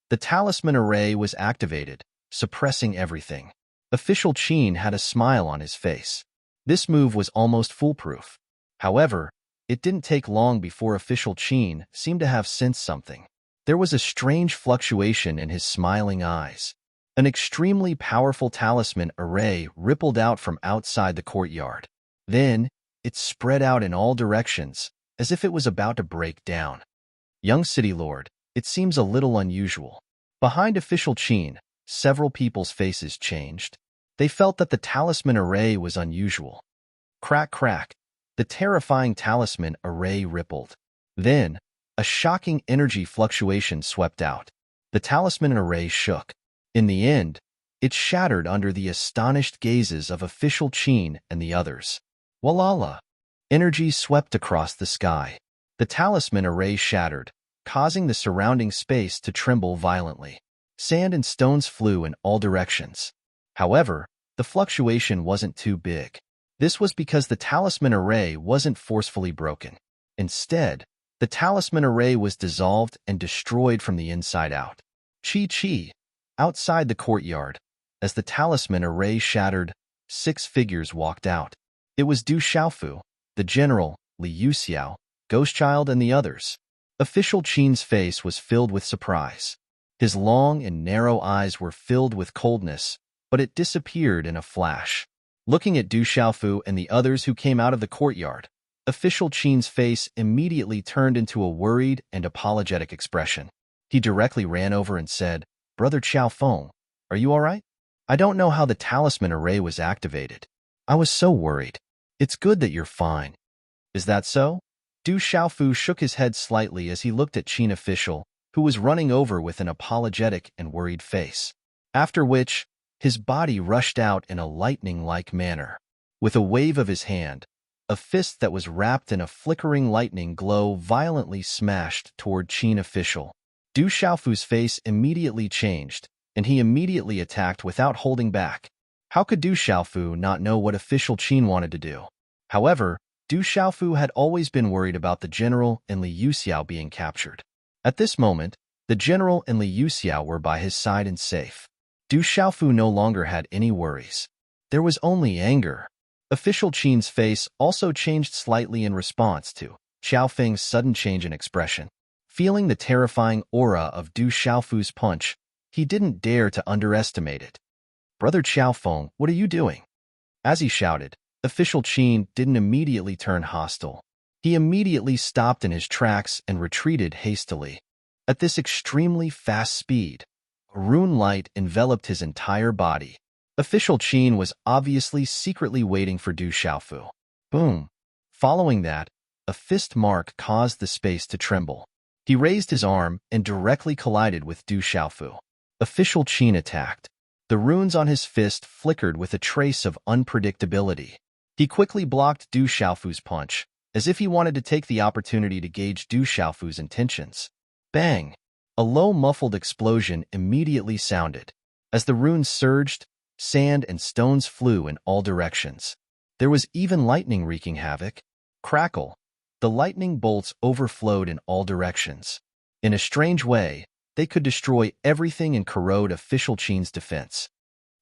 The talisman array was activated, suppressing everything. Official Qin had a smile on his face. This move was almost foolproof. However, it didn't take long before Official Qin seemed to have sensed something. There was a strange fluctuation in his smiling eyes. An extremely powerful talisman array rippled out from outside the courtyard. Then, it spread out in all directions, as if it was about to break down. Young City Lord, it seems a little unusual. Behind Official Qin, several people's faces changed. They felt that the talisman array was unusual. Crack, crack. The terrifying talisman array rippled. Then, a shocking energy fluctuation swept out. The talisman array shook. In the end, it shattered under the astonished gazes of Official Qin and the others. Walala! Energy swept across the sky. The talisman array shattered, causing the surrounding space to tremble violently. Sand and stones flew in all directions. However, the fluctuation wasn't too big. This was because the talisman array wasn't forcefully broken. Instead, the talisman array was dissolved and destroyed from the inside out. Chi. Outside the courtyard, as the talisman array shattered, 6 figures walked out. It was Du Xiaofu, the general, Li Yuxiao, Ghostchild, and the others. Official Qin's face was filled with surprise. His long and narrow eyes were filled with coldness, but it disappeared in a flash. Looking at Du Xiaofu and the others who came out of the courtyard, Official Qin's face immediately turned into a worried and apologetic expression. He directly ran over and said, "Brother Xiaofeng, are you all right? I don't know how the talisman array was activated. I was so worried. It's good that you're fine." "Is that so?" Du Xiaofu shook his head slightly as he looked at Qin official, who was running over with an apologetic and worried face. After which, his body rushed out in a lightning-like manner. With a wave of his hand, a fist that was wrapped in a flickering lightning glow violently smashed toward Qin official. Du Xiaofu's face immediately changed, and he immediately attacked without holding back. How could Du Xiaofu not know what Official Qin wanted to do? However, Du Xiaofu had always been worried about the general and Li Yuxiao being captured. At this moment, the general and Li Yuxiao were by his side and safe. Du Xiaofu no longer had any worries. There was only anger. Official Qin's face also changed slightly in response to Xiaofeng's sudden change in expression. Feeling the terrifying aura of Du Xiaofu's punch, he didn't dare to underestimate it. "Brother Xiaofeng, what are you doing?" As he shouted, Official Qin didn't immediately turn hostile. He immediately stopped in his tracks and retreated hastily. At this extremely fast speed, a rune light enveloped his entire body. Official Qin was obviously secretly waiting for Du Xiaofu. Boom! Following that, a fist mark caused the space to tremble. He raised his arm and directly collided with Du Xiaofu. Official Qin attacked. The runes on his fist flickered with a trace of unpredictability. He quickly blocked Du Xiaofu's punch, as if he wanted to take the opportunity to gauge Du Xiaofu's intentions. Bang! A low muffled explosion immediately sounded. As the runes surged, sand and stones flew in all directions. There was even lightning wreaking havoc. Crackle! The lightning bolts overflowed in all directions. In a strange way, they could destroy everything and corrode Official Qin's defense.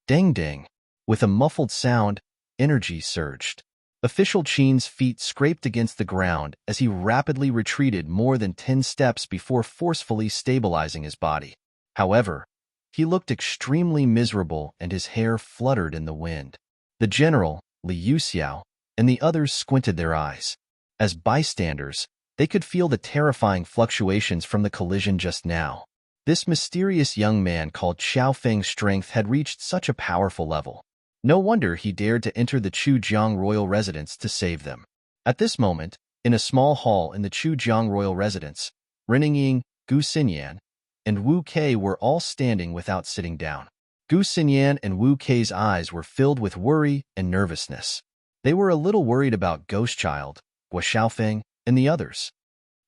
Ding ding! With a muffled sound, energy surged. Official Qin's feet scraped against the ground as he rapidly retreated more than 10 steps before forcefully stabilizing his body. However, he looked extremely miserable and his hair fluttered in the wind. The general, Li Yuxiao, and the others squinted their eyes. As bystanders, they could feel the terrifying fluctuations from the collision just now. This mysterious young man called Xiaofeng's strength had reached such a powerful level. No wonder he dared to enter the Chujiang royal residence to save them. At this moment, in a small hall in the Chujiang royal residence, Reningying, Gu Xinyan, and Wu Kei were all standing without sitting down. Gu Xinyan and Wu Kei's eyes were filled with worry and nervousness. They were a little worried about Ghost Child, Gua Xiaofeng, and the others.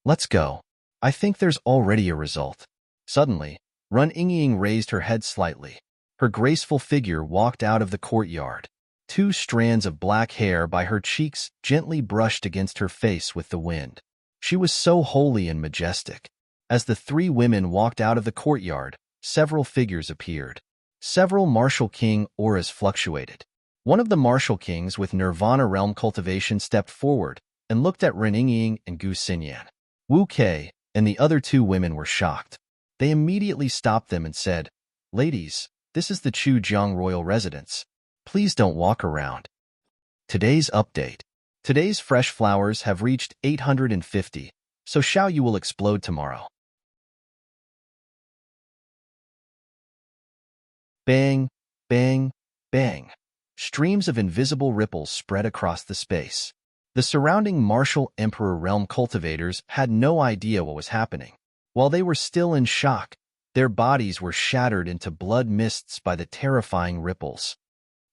Let's go. I think there's already a result. Suddenly, Run Yingying raised her head slightly. Her graceful figure walked out of the courtyard. 2 strands of black hair by her cheeks gently brushed against her face with the wind. She was so holy and majestic. As the 3 women walked out of the courtyard, several figures appeared. Several Martial King auras fluctuated. One of the Martial Kings with Nirvana realm cultivation stepped forward and looked at Reningying and Gu Xinyan. Wu Kei and the other 2 women were shocked. They immediately stopped them and said, "Ladies, this is the Chujiang royal residence. Please don't walk around." Today's update. Today's fresh flowers have reached 850, so Xiaoyu will explode tomorrow. Bang, bang, bang. Streams of invisible ripples spread across the space. The surrounding Martial Emperor realm cultivators had no idea what was happening. While they were still in shock, their bodies were shattered into blood mists by the terrifying ripples.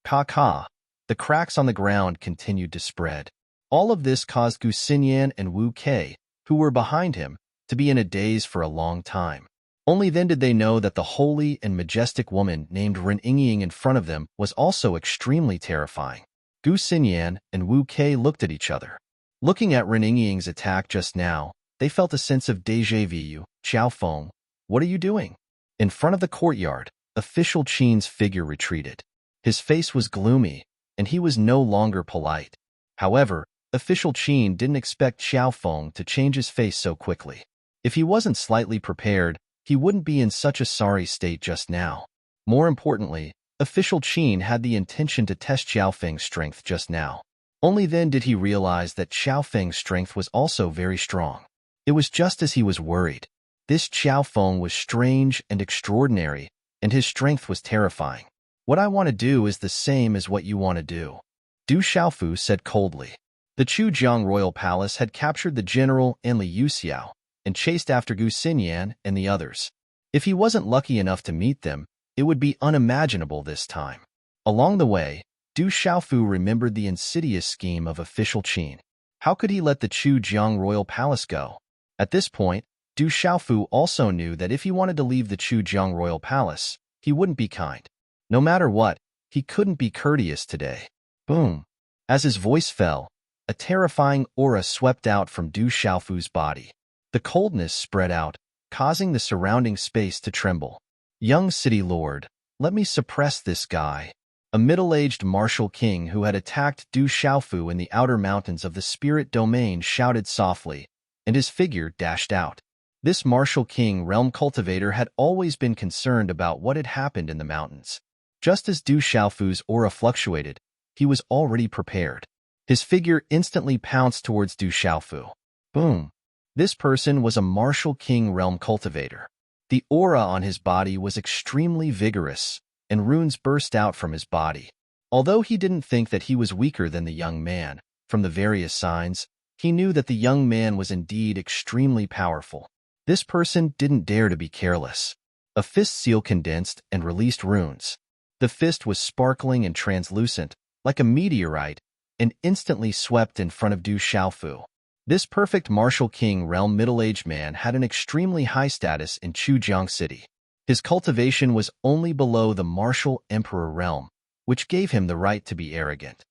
Ka-ka, the cracks on the ground continued to spread. All of this caused Gu Xinyan and Wu Kei, who were behind him, to be in a daze for a long time. Only then did they know that the holy and majestic woman named Reningying in front of them was also extremely terrifying. Gu Xinyan and Wu Kei looked at each other. Looking at Reningying's attack just now, they felt a sense of déjà vu. Xiaofeng, what are you doing? In front of the courtyard, Official Qin's figure retreated. His face was gloomy, and he was no longer polite. However, Official Qin didn't expect Xiaofeng to change his face so quickly. If he wasn't slightly prepared, he wouldn't be in such a sorry state just now. More importantly, Official Qin had the intention to test Xiaofeng's strength just now. Only then did he realize that Xiaofeng's strength was also very strong. It was just as he was worried. This Xiaofeng was strange and extraordinary, and his strength was terrifying. What I want to do is the same as what you want to do, Du Xiaofu said coldly. The Chujiang royal palace had captured the general and Li Yuxiao and chased after Gu Xinyan and the others. If he wasn't lucky enough to meet them, it would be unimaginable this time. Along the way, Du Xiaofu remembered the insidious scheme of Official Qin. How could he let the Chujiang royal palace go? At this point, Du Xiaofu also knew that if he wanted to leave the Chujiang royal palace, he wouldn't be kind. No matter what, he couldn't be courteous today. Boom. As his voice fell, a terrifying aura swept out from Du Xiaofu's body. The coldness spread out, causing the surrounding space to tremble. Young city lord, let me suppress this guy. A middle-aged martial king who had attacked Du Xiaofu in the outer mountains of the spirit domain shouted softly, and his figure dashed out. This martial king realm cultivator had always been concerned about what had happened in the mountains. Just as Du Xiaofu's aura fluctuated, he was already prepared. His figure instantly pounced towards Du Xiaofu. Boom. This person was a martial king realm cultivator. The aura on his body was extremely vigorous, and runes burst out from his body. Although he didn't think that he was weaker than the young man, from the various signs, he knew that the young man was indeed extremely powerful. This person didn't dare to be careless. A fist seal condensed and released runes. The fist was sparkling and translucent, like a meteorite, and instantly swept in front of Du Xiaofu. This perfect martial king realm middle-aged man had an extremely high status in Chujiang City. His cultivation was only below the martial emperor realm, which gave him the right to be arrogant.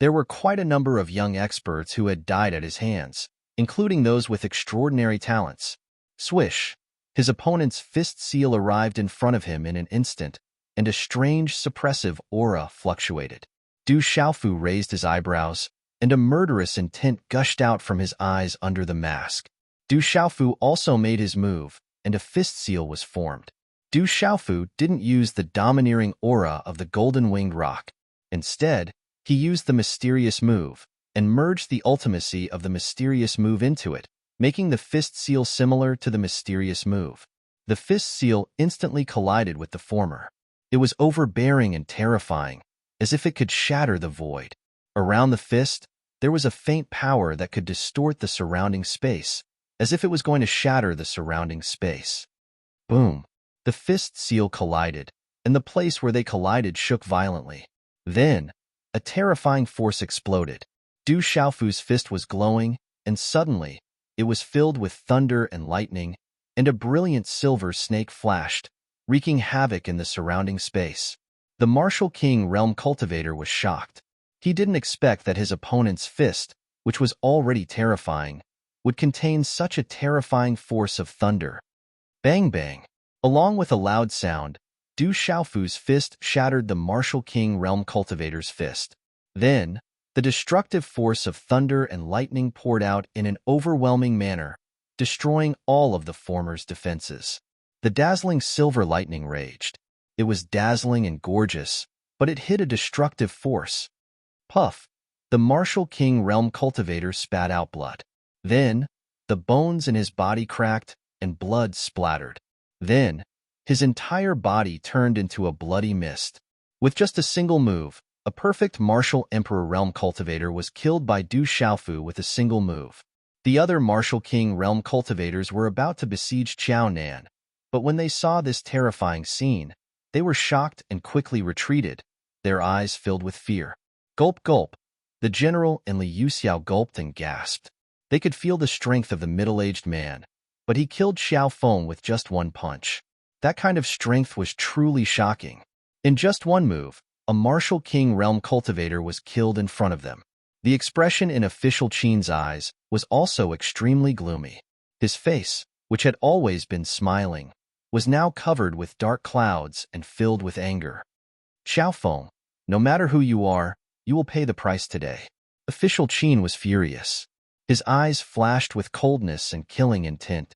There were quite a number of young experts who had died at his hands, including those with extraordinary talents. Swish! His opponent's fist seal arrived in front of him in an instant, and a strange, suppressive aura fluctuated. Du Xiaofu raised his eyebrows, and a murderous intent gushed out from his eyes under the mask. Du Xiaofu also made his move, and a fist seal was formed. Du Xiaofu didn't use the domineering aura of the golden-winged rock. Instead, he used the mysterious move, and merged the ultimacy of the mysterious move into it, making the fist seal similar to the mysterious move. The fist seal instantly collided with the former. It was overbearing and terrifying, as if it could shatter the void. Around the fist, there was a faint power that could distort the surrounding space, as if it was going to shatter the surrounding space. Boom! The fist seal collided, and the place where they collided shook violently. Then, a terrifying force exploded. Du Xiaofu's fist was glowing, and suddenly, it was filled with thunder and lightning, and a brilliant silver snake flashed, wreaking havoc in the surrounding space. The Martial King Realm Cultivator was shocked. He didn't expect that his opponent's fist, which was already terrifying, would contain such a terrifying force of thunder. Bang bang! Along with a loud sound, Du Xiaofu's fist shattered the Martial King Realm Cultivator's fist. Then, the destructive force of thunder and lightning poured out in an overwhelming manner, destroying all of the former's defenses. The dazzling silver lightning raged. It was dazzling and gorgeous, but it hit a destructive force. Puff! The Martial King Realm Cultivator spat out blood. Then, the bones in his body cracked and blood splattered. Then, his entire body turned into a bloody mist. With just a single move, a perfect Martial Emperor Realm Cultivator was killed by Du Xiaofu with a single move. The other Martial King Realm Cultivators were about to besiege Qiaonan, but when they saw this terrifying scene, they were shocked and quickly retreated, their eyes filled with fear. Gulp gulp! The general and Li Yuxiao gulped and gasped. They could feel the strength of the middle-aged man, but he killed Xiao Feng with just one punch. That kind of strength was truly shocking. In just one move, a Martial King Realm Cultivator was killed in front of them. The expression in Official Qin's eyes was also extremely gloomy. His face, which had always been smiling, was now covered with dark clouds and filled with anger. Xiao Feng, no matter who you are, you will pay the price today. Official Qin was furious. His eyes flashed with coldness and killing intent.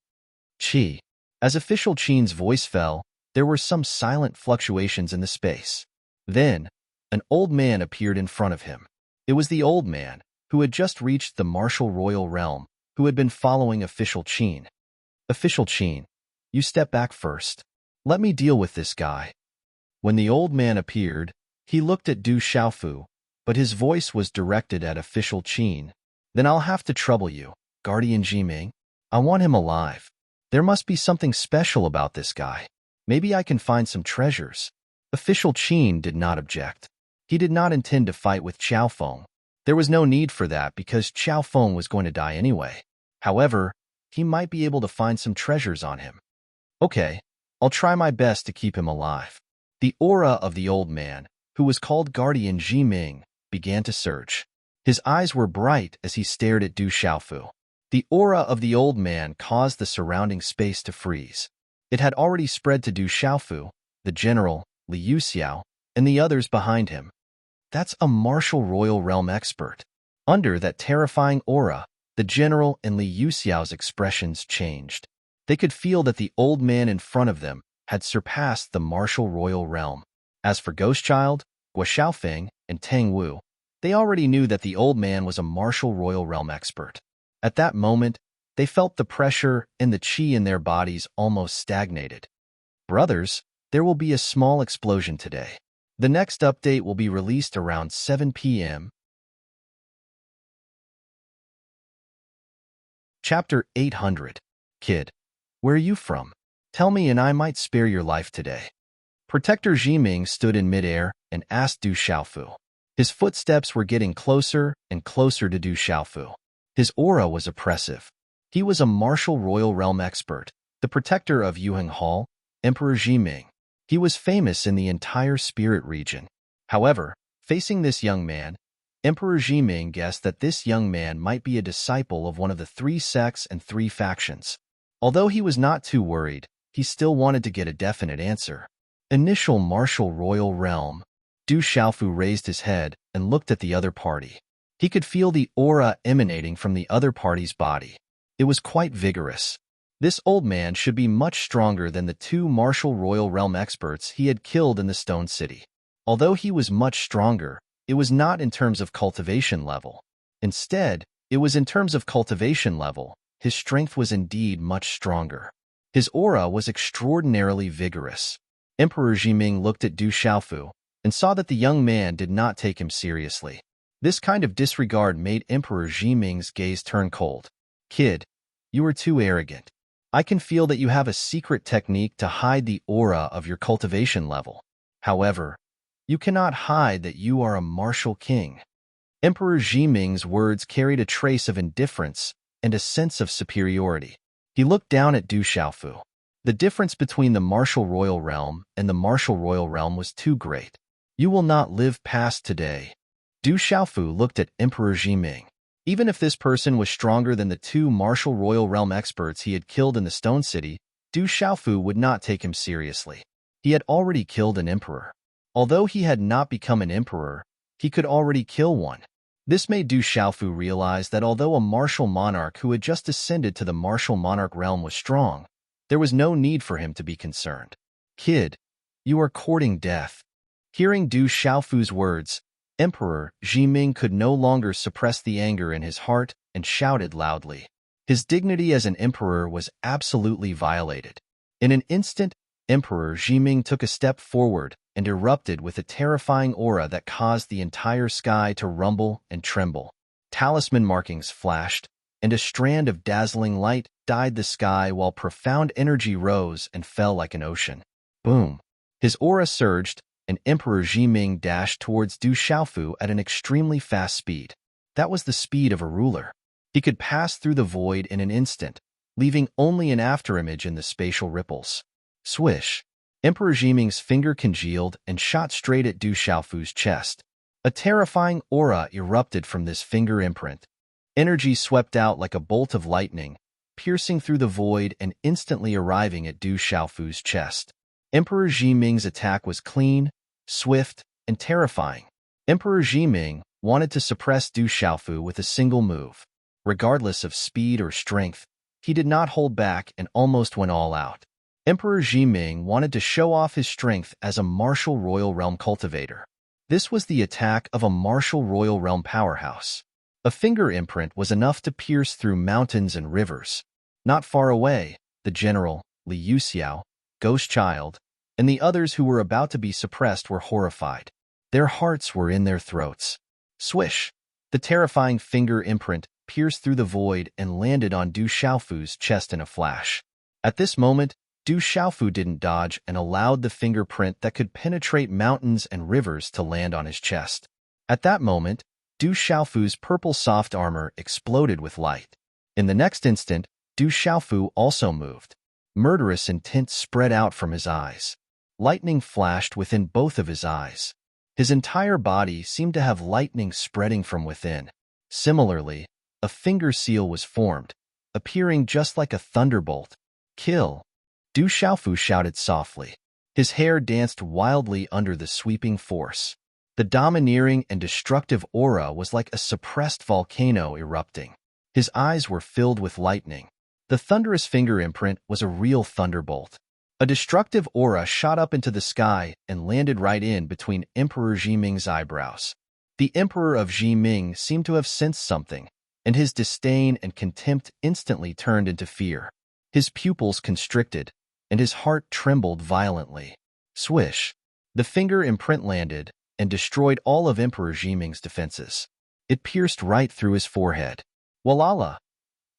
Qi. As Official Qin's voice fell, there were some silent fluctuations in the space. Then, an old man appeared in front of him. It was the old man, who had just reached the martial royal realm, who had been following Official Qin. Official Qin, you step back first. Let me deal with this guy. When the old man appeared, he looked at Du Xiaofu, but his voice was directed at Official Qin. Then I'll have to trouble you, Guardian Jiming. I want him alive. There must be something special about this guy. Maybe I can find some treasures. Official Qin did not object. He did not intend to fight with Xiao Feng. There was no need for that because Xiao Feng was going to die anyway. However, he might be able to find some treasures on him. Okay, I'll try my best to keep him alive. The aura of the old man, who was called Guardian Jiming, began to surge. His eyes were bright as he stared at Du Xiaofu. The aura of the old man caused the surrounding space to freeze. It had already spread to Du Xiaofu, the general, Li Yuxiao, and the others behind him. That's a martial royal realm expert. Under that terrifying aura, the general and Li Yuxiao's expressions changed. They could feel that the old man in front of them had surpassed the martial royal realm. As for Ghostchild, Guo Xiaofeng, and Tang Wu, they already knew that the old man was a martial royal realm expert. At that moment, they felt the pressure and the qi in their bodies almost stagnated. Brothers, there will be a small explosion today. The next update will be released around 7 p.m. Chapter 800. Kid, where are you from? Tell me and I might spare your life today. Protector Jiming stood in midair and asked Du Xiaofu. His footsteps were getting closer and closer to Du Xiaofu. His aura was oppressive. He was a martial royal realm expert, the protector of Yuheng Hall, Emperor Jiming. He was famous in the entire spirit region. However, facing this young man, Emperor Jiming guessed that this young man might be a disciple of one of the 3 sects and 3 factions. Although he was not too worried, he still wanted to get a definite answer. Initial martial royal realm. Du Xiaofu raised his head and looked at the other party. He could feel the aura emanating from the other party's body. It was quite vigorous. This old man should be much stronger than the 2 martial royal realm experts he had killed in the Stone City. Although he was much stronger, it was not in terms of cultivation level. Instead, it was in terms of cultivation level. His strength was indeed much stronger. His aura was extraordinarily vigorous. Emperor Jiming looked at Du Xiaofu and saw that the young man did not take him seriously. This kind of disregard made Emperor Jiming's gaze turn cold. Kid, You are too arrogant. I can feel that you have a secret technique to hide the aura of your cultivation level. However, you cannot hide that you are a martial king. Emperor Jiming's words carried a trace of indifference and a sense of superiority. He looked down at Du Xiaofu. The difference between the martial royal realm and the martial royal realm was too great. You will not live past today. Du Xiaofu looked at Emperor Jiming. Even if this person was stronger than the two martial royal realm experts he had killed in the Stone City, Du Xiaofu would not take him seriously. He had already killed an emperor. Although he had not become an emperor, he could already kill one. This made Du Xiaofu realize that although a martial monarch who had just ascended to the martial monarch realm was strong, there was no need for him to be concerned. Kid, you are courting death. Hearing Du Xiaofu's words, Emperor Jiming could no longer suppress the anger in his heart and shouted loudly. His dignity as an emperor was absolutely violated. In an instant, Emperor Jiming took a step forward and erupted with a terrifying aura that caused the entire sky to rumble and tremble. Talisman markings flashed, and a strand of dazzling light dyed the sky while profound energy rose and fell like an ocean. Boom! His aura surged, and Emperor Jiming dashed towards Du Xiaofu at an extremely fast speed. That was the speed of a ruler. He could pass through the void in an instant, leaving only an afterimage in the spatial ripples. Swish! Emperor Jiming's finger congealed and shot straight at Du Xiaofu's chest. A terrifying aura erupted from this finger imprint. Energy swept out like a bolt of lightning, piercing through the void and instantly arriving at Du Xiaofu's chest. Emperor Jiming's attack was clean, swift, and terrifying. Emperor Jiming wanted to suppress Du Xiaofu with a single move. Regardless of speed or strength, he did not hold back and almost went all out. Emperor Jiming wanted to show off his strength as a martial royal realm cultivator. This was the attack of a martial royal realm powerhouse. A finger imprint was enough to pierce through mountains and rivers. Not far away, the general, Li Yuxiao, Ghost Child, and the others who were about to be suppressed were horrified. Their hearts were in their throats. Swish! The terrifying finger imprint pierced through the void and landed on Du Xiaofu's chest in a flash. At this moment, Du Xiaofu didn't dodge and allowed the fingerprint that could penetrate mountains and rivers to land on his chest. At that moment, Du Xiaofu's purple soft armor exploded with light. In the next instant, Du Xiaofu also moved. Murderous intent spread out from his eyes. Lightning flashed within both of his eyes. His entire body seemed to have lightning spreading from within. Similarly, a finger seal was formed, appearing just like a thunderbolt. Kill! Du Xiaofu shouted softly. His hair danced wildly under the sweeping force. The domineering and destructive aura was like a suppressed volcano erupting. His eyes were filled with lightning. The thunderous finger imprint was a real thunderbolt. A destructive aura shot up into the sky and landed right in between Emperor Jiming's eyebrows. The Emperor of Jiming seemed to have sensed something, and his disdain and contempt instantly turned into fear. His pupils constricted, and his heart trembled violently. Swish! The finger imprint landed and destroyed all of Emperor Jiming's defenses. It pierced right through his forehead. Walala!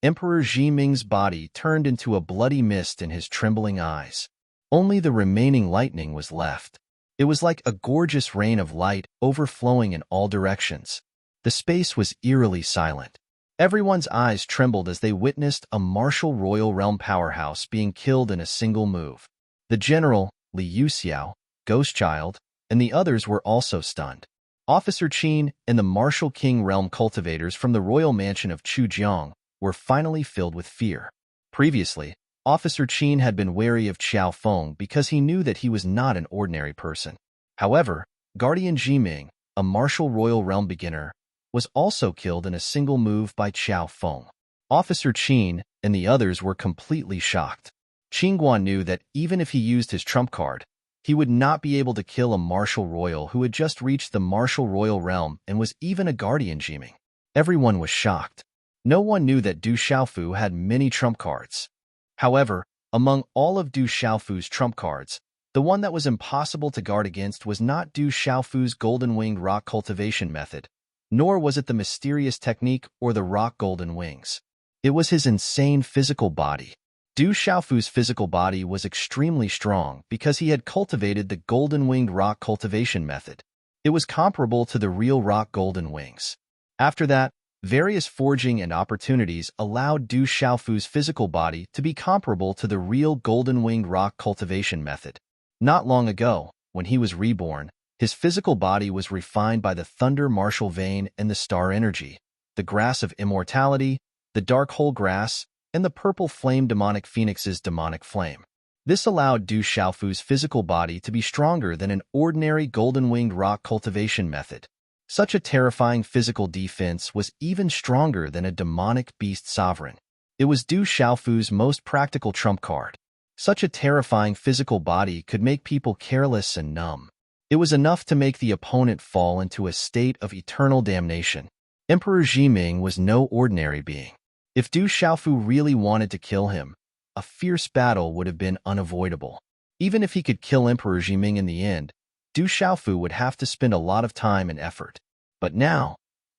Emperor Jiming's body turned into a bloody mist in his trembling eyes. Only the remaining lightning was left. It was like a gorgeous rain of light overflowing in all directions. The space was eerily silent. Everyone's eyes trembled as they witnessed a martial royal realm powerhouse being killed in a single move. The general, Li Yuxiao, Ghost Child, and the others were also stunned. Officer Qin and the martial king realm cultivators from the royal mansion of Chujiang were finally filled with fear. Previously, Officer Qin had been wary of Qiao Feng because he knew that he was not an ordinary person. However, Guardian Jiming, a martial royal realm beginner, was also killed in a single move by Qiao Feng. Officer Qin and the others were completely shocked. Qingguan knew that even if he used his trump card, he would not be able to kill a martial royal who had just reached the martial royal realm and was even a Guardian Jiming. Everyone was shocked. No one knew that Du Xiaofu had many trump cards. However, among all of Du Xiaofu's trump cards, the one that was impossible to guard against was not Du Xiaofu's golden-winged rock cultivation method, nor was it the mysterious technique or the rock golden wings. It was his insane physical body. Du Xiaofu's physical body was extremely strong because he had cultivated the golden-winged rock cultivation method. It was comparable to the real rock golden wings. After that, various forging and opportunities allowed Du Xiaofu's physical body to be comparable to the real golden-winged rock cultivation method. Not long ago, when he was reborn, his physical body was refined by the thunder martial vein and the star energy, the grass of immortality, the dark hole grass, and the purple flame demonic phoenix's demonic flame. This allowed Du Xiaofu's physical body to be stronger than an ordinary golden-winged rock cultivation method. Such a terrifying physical defense was even stronger than a demonic beast sovereign. It was Du Xiaofu's most practical trump card. Such a terrifying physical body could make people careless and numb. It was enough to make the opponent fall into a state of eternal damnation. Emperor Jiming was no ordinary being. If Du Xiaofu really wanted to kill him, a fierce battle would have been unavoidable. Even if he could kill Emperor Jiming in the end, Du Xiaofu would have to spend a lot of time and effort. But now,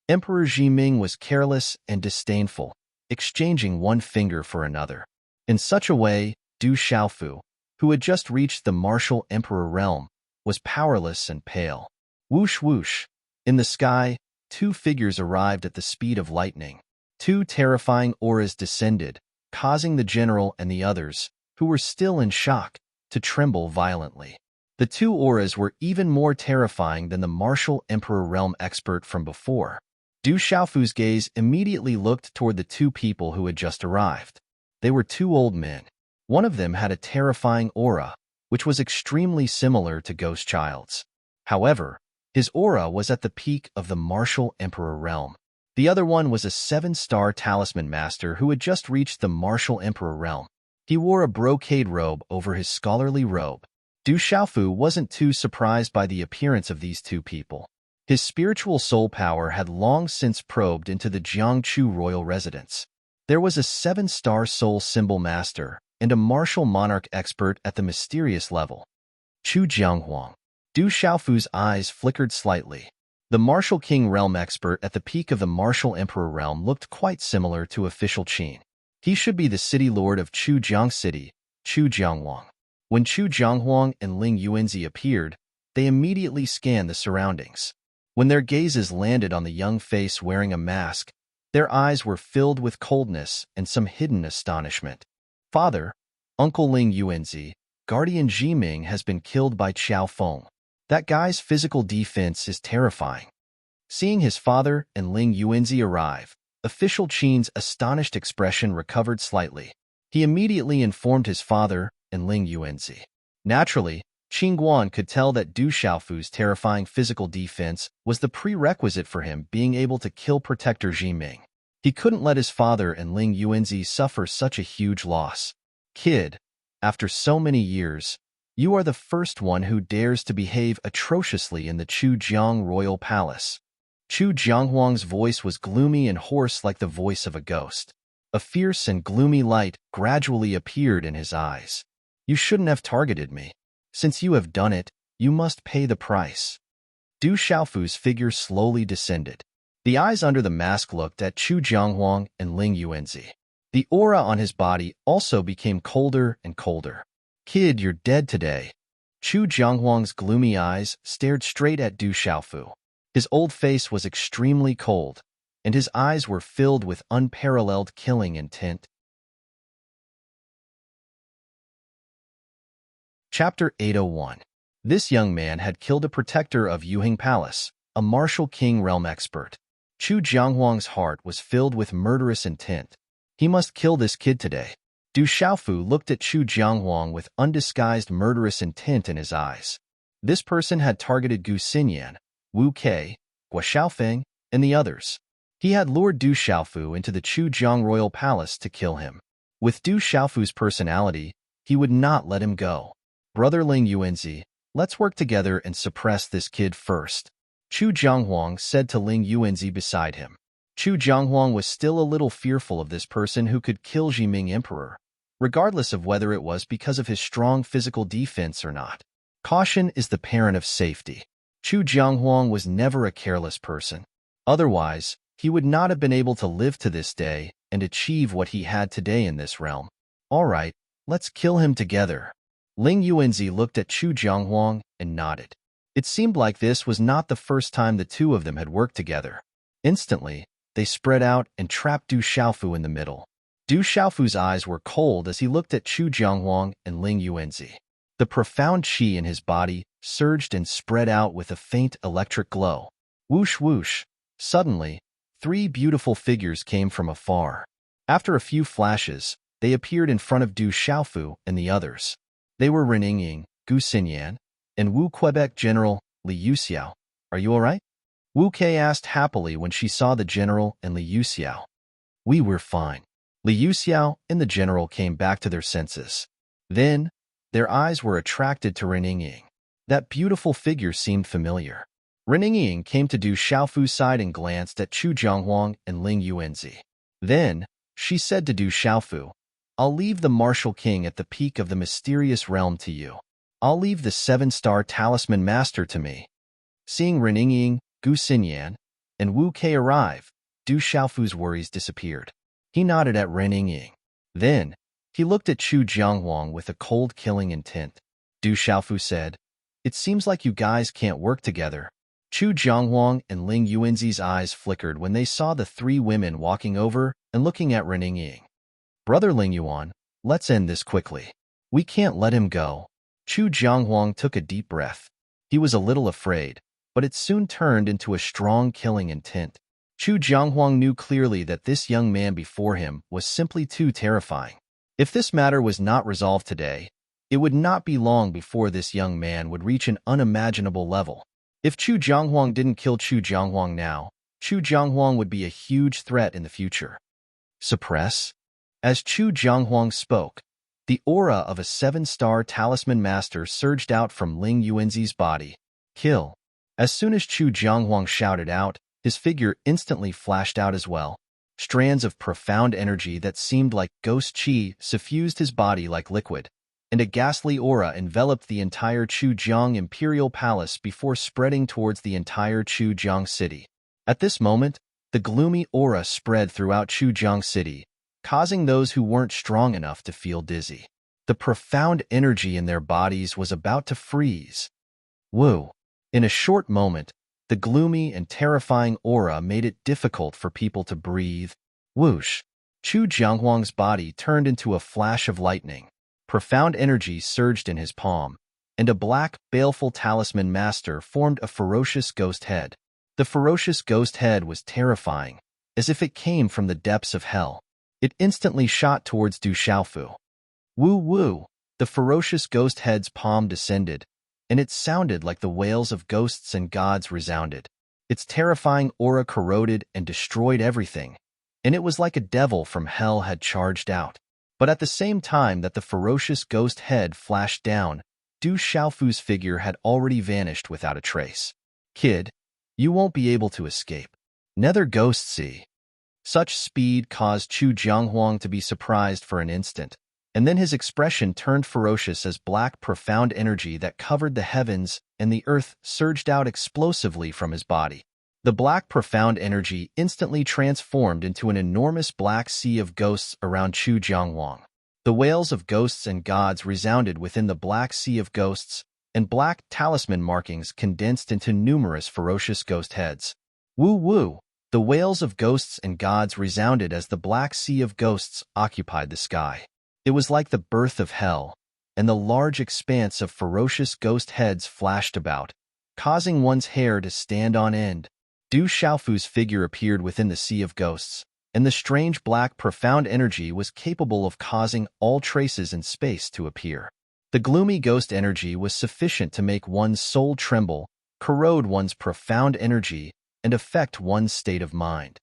Emperor Jiming was careless and disdainful, exchanging one finger for another. In such a way, Du Xiaofu, who had just reached the martial emperor realm, was powerless and pale. Whoosh whoosh. In the sky, two figures arrived at the speed of lightning. Two terrifying auras descended, causing the general and the others, who were still in shock, to tremble violently. The two auras were even more terrifying than the martial emperor realm expert from before. Du Xiaofu's gaze immediately looked toward the two people who had just arrived. They were two old men. One of them had a terrifying aura, which was extremely similar to Ghost Child's. However, his aura was at the peak of the martial emperor realm. The other one was a 7-star talisman master who had just reached the martial emperor realm. He wore a brocade robe over his scholarly robe. Du Xiaofu wasn't too surprised by the appearance of these two people. His spiritual soul power had long since probed into the Jiangchu royal residence. There was a 7-star soul symbol master and a martial monarch expert at the mysterious level. Chu Jianghuang. Du Xiaofu's eyes flickered slightly. The martial king realm expert at the peak of the martial emperor realm looked quite similar to official Qin. He should be the city lord of Chu Jiang City, Chu Jianghuang. When Chu Jianghuang and Ling Yuanzi appeared, they immediately scanned the surroundings. When their gazes landed on the young face wearing a mask, their eyes were filled with coldness and some hidden astonishment. Father, Uncle Ling Yuanzi, Guardian Jiming has been killed by Qiao Feng. That guy's physical defense is terrifying. Seeing his father and Ling Yuanzi arrive, official Qin's astonished expression recovered slightly. He immediately informed his father and Ling Yuanzi. Naturally, Qin Guan could tell that Du Xiaofu's terrifying physical defense was the prerequisite for him being able to kill Protector Jiming. He couldn't let his father and Ling Yuanzi suffer such a huge loss. Kid, after so many years, you are the first one who dares to behave atrociously in the Chu Jiang royal palace. Chu Jianghuang's voice was gloomy and hoarse like the voice of a ghost. A fierce and gloomy light gradually appeared in his eyes. You shouldn't have targeted me. Since you have done it, you must pay the price. Du Xiaofu's figure slowly descended. The eyes under the mask looked at Chu Jianghuang and Ling Yuanzi. The aura on his body also became colder and colder. Kid, you're dead today. Chu Jianghuang's gloomy eyes stared straight at Du Xiaofu. His old face was extremely cold, and his eyes were filled with unparalleled killing intent. Chapter 801. This young man had killed a protector of Yuhing Palace, a martial king realm expert. Chu Jianghuang's heart was filled with murderous intent. He must kill this kid today. Du Xiaofu looked at Chu Jianghuang with undisguised murderous intent in his eyes. This person had targeted Gu Xinyan, Wu Kei, Gua Xiaofeng, and the others. He had lured Du Xiaofu into the Chu Jiang royal palace to kill him. With Du Xiaofu's personality, he would not let him go. Brother Ling Yuanzi, let's work together and suppress this kid first. Chu Jianghuang said to Ling Yuanzi beside him. Chu Jianghuang was still a little fearful of this person who could kill Jiming Emperor, regardless of whether it was because of his strong physical defense or not. Caution is the parent of safety. Chu Jianghuang was never a careless person. Otherwise, he would not have been able to live to this day and achieve what he had today in this realm. All right, let's kill him together. Ling Yuanzi looked at Chu Jianghuang and nodded. It seemed like this was not the first time the two of them had worked together. Instantly, they spread out and trapped Du Xiaofu in the middle. Du Xiaofu's eyes were cold as he looked at Chu Jianghuang and Ling Yuanzi. The profound qi in his body surged and spread out with a faint electric glow. Whoosh whoosh. Suddenly, three beautiful figures came from afar. After a few flashes, they appeared in front of Du Xiaofu and the others. They were Reningying, Gu Xinyan, and Wu Quebec General Li Yuxiao. Are you all right? Wu Kei asked happily when she saw the general and Li Yuxiao. We were fine. Li Yuxiao and the general came back to their senses. Then, their eyes were attracted to Reningying. That beautiful figure seemed familiar. Reningying came to Du Xiaofu's side and glanced at Chu Jianghuang and Ling Yuanzi. Then, she said to Du Xiaofu, I'll leave the Martial King at the peak of the mysterious realm to you. I'll leave the 7-star talisman master to me. Seeing Reningying, Gu Xinyan, and Wu Kei arrive, Du Xiaofu's worries disappeared. He nodded at Reningying. Then, he looked at Chu Jianghuang with a cold killing intent. Du Xiaofu said, It seems like you guys can't work together. Chu Jianghuang and Ling Yuanzi's eyes flickered when they saw the three women walking over and looking at Reningying. Brother Ling Yuan, let's end this quickly. We can't let him go. Chu Jianghuang took a deep breath. He was a little afraid, but it soon turned into a strong killing intent. Chu Jianghuang knew clearly that this young man before him was simply too terrifying. If this matter was not resolved today, it would not be long before this young man would reach an unimaginable level. If Chu Jianghuang didn't kill Chu Jianghuang now, Chu Jianghuang would be a huge threat in the future. Suppress? As Chu Jianghuang spoke, the aura of a 7-star talisman master surged out from Ling Yuanzi's body. Kill. As soon as Chu Jianghuang shouted out, his figure instantly flashed out as well. Strands of profound energy that seemed like ghost qi suffused his body like liquid, and a ghastly aura enveloped the entire Chujiang Imperial Palace before spreading towards the entire Chujiang city. At this moment, the gloomy aura spread throughout Chujiang city, causing those who weren't strong enough to feel dizzy. The profound energy in their bodies was about to freeze. Woo! In a short moment, the gloomy and terrifying aura made it difficult for people to breathe. Whoosh! Chu Jianghuang's body turned into a flash of lightning. Profound energy surged in his palm, and a black, baleful talisman master formed a ferocious ghost head. The ferocious ghost head was terrifying, as if it came from the depths of hell. It instantly shot towards Du Xiaofu. Woo woo! The ferocious ghost head's palm descended, and it sounded like the wails of ghosts and gods resounded. Its terrifying aura corroded and destroyed everything, and it was like a devil from hell had charged out. But at the same time that the ferocious ghost head flashed down, Du Xiaofu's figure had already vanished without a trace. Kid, you won't be able to escape. Nether ghost see. Such speed caused Chu Jianghuang to be surprised for an instant, and then his expression turned ferocious as black profound energy that covered the heavens and the earth surged out explosively from his body. The black profound energy instantly transformed into an enormous black sea of ghosts around Chu Jianghuang. The wails of ghosts and gods resounded within the black sea of ghosts, and black talisman markings condensed into numerous ferocious ghost heads. Woo woo! The wails of ghosts and gods resounded as the black sea of ghosts occupied the sky. It was like the birth of hell, and the large expanse of ferocious ghost heads flashed about, causing one's hair to stand on end. Du Xiaofu's figure appeared within the sea of ghosts, and the strange black profound energy was capable of causing all traces in space to appear. The gloomy ghost energy was sufficient to make one's soul tremble, corrode one's profound energy, and affect one's state of mind.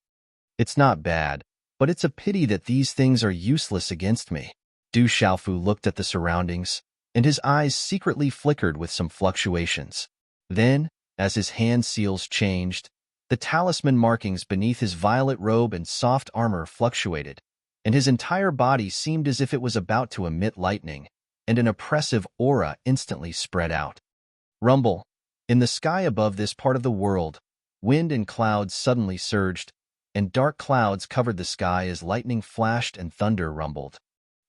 It's not bad, but it's a pity that these things are useless against me. Du Xiaofu looked at the surroundings, and his eyes secretly flickered with some fluctuations. Then, as his hand seals changed, the talisman markings beneath his violet robe and soft armor fluctuated, and his entire body seemed as if it was about to emit lightning, and an oppressive aura instantly spread out. Rumble. In the sky above this part of the world, wind and clouds suddenly surged, and dark clouds covered the sky as lightning flashed and thunder rumbled.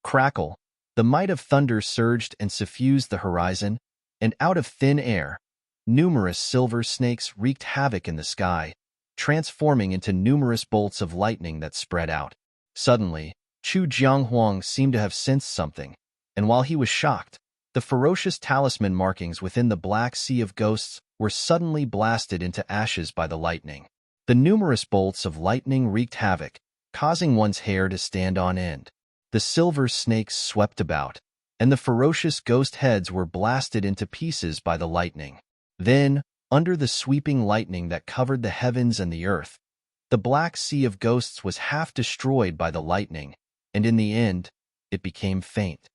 Crackle! The might of thunder surged and suffused the horizon, and out of thin air, numerous silver snakes wreaked havoc in the sky, transforming into numerous bolts of lightning that spread out. Suddenly, Chu Jianghuang seemed to have sensed something, and while he was shocked, the ferocious talisman markings within the black sea of ghosts were suddenly blasted into ashes by the lightning. The numerous bolts of lightning wreaked havoc, causing one's hair to stand on end. The silver snakes swept about, and the ferocious ghost heads were blasted into pieces by the lightning. Then, under the sweeping lightning that covered the heavens and the earth, the black sea of ghosts was half destroyed by the lightning, and in the end, it became faint.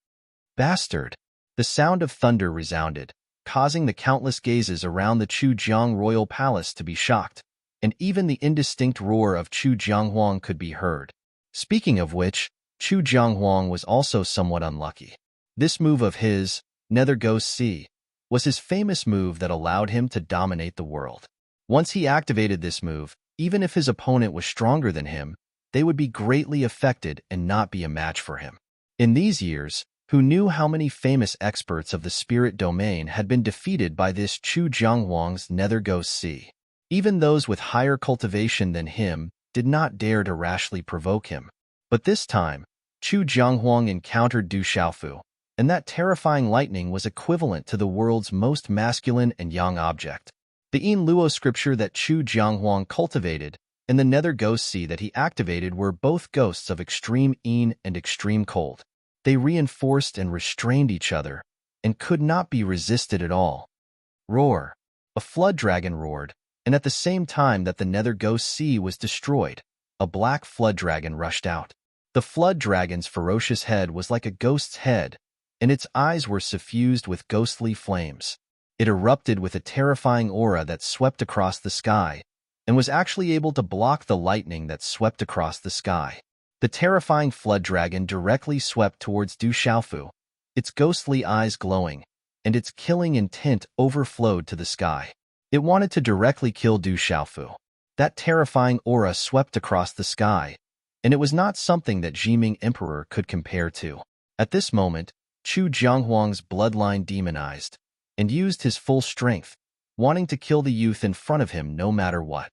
Bastard! The sound of thunder resounded, causing the countless gazes around the Chujiang royal palace to be shocked, and even the indistinct roar of Chu Jianghuang could be heard. Speaking of which, Chu Jianghuang was also somewhat unlucky. This move of his, Nether Ghost Sea, was his famous move that allowed him to dominate the world. Once he activated this move, even if his opponent was stronger than him, they would be greatly affected and not be a match for him. In these years, who knew how many famous experts of the spirit domain had been defeated by this Chu Jianghuang's Nether Ghost Sea? Even those with higher cultivation than him did not dare to rashly provoke him. But this time, Chu Jianghuang encountered Du Xiaofu, and that terrifying lightning was equivalent to the world's most masculine and yang object. The Yin Luo scripture that Chu Jianghuang cultivated and the Nether Ghost Sea that he activated were both ghosts of extreme Yin and extreme cold. They reinforced and restrained each other, and could not be resisted at all. Roar! A flood dragon roared, and at the same time that the Nether Ghost Sea was destroyed, a black flood dragon rushed out. The flood dragon's ferocious head was like a ghost's head, and its eyes were suffused with ghostly flames. It erupted with a terrifying aura that swept across the sky, and was actually able to block the lightning that swept across the sky. The terrifying flood dragon directly swept towards Du Xiaofu, its ghostly eyes glowing, and its killing intent overflowed to the sky. It wanted to directly kill Du Xiaofu. That terrifying aura swept across the sky, and it was not something that Jiming Emperor could compare to. At this moment, Chu Jianghuang's bloodline demonized, and used his full strength, wanting to kill the youth in front of him no matter what.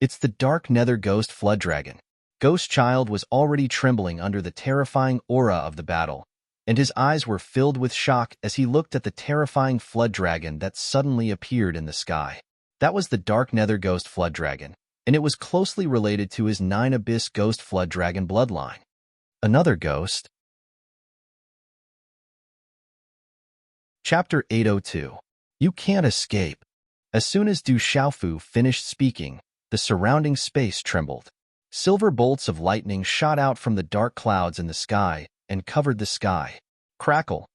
It's the dark nether ghost flood dragon. Ghost Child was already trembling under the terrifying aura of the battle, and his eyes were filled with shock as he looked at the terrifying flood dragon that suddenly appeared in the sky. That was the dark nether ghost flood dragon, and it was closely related to his 9 abyss ghost flood dragon bloodline. Another ghost. Chapter 802. You can't escape. As soon as Du Xiaofu finished speaking, the surrounding space trembled. Silver bolts of lightning shot out from the dark clouds in the sky and covered the sky. Crackle!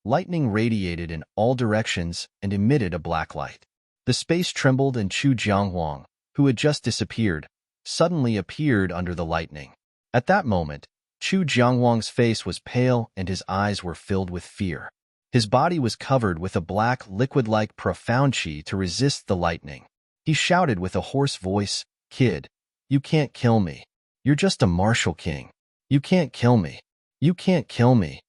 Lightning radiated in all directions and emitted a black light. The space trembled, and Chu Jianghuang, who had just disappeared, suddenly appeared under the lightning. At that moment, Chu Jianghuang's face was pale and his eyes were filled with fear. His body was covered with a black, liquid-like profound qi to resist the lightning. He shouted with a hoarse voice, "Kid, you can't kill me. You're just a martial king. You can't kill me. You can't kill me."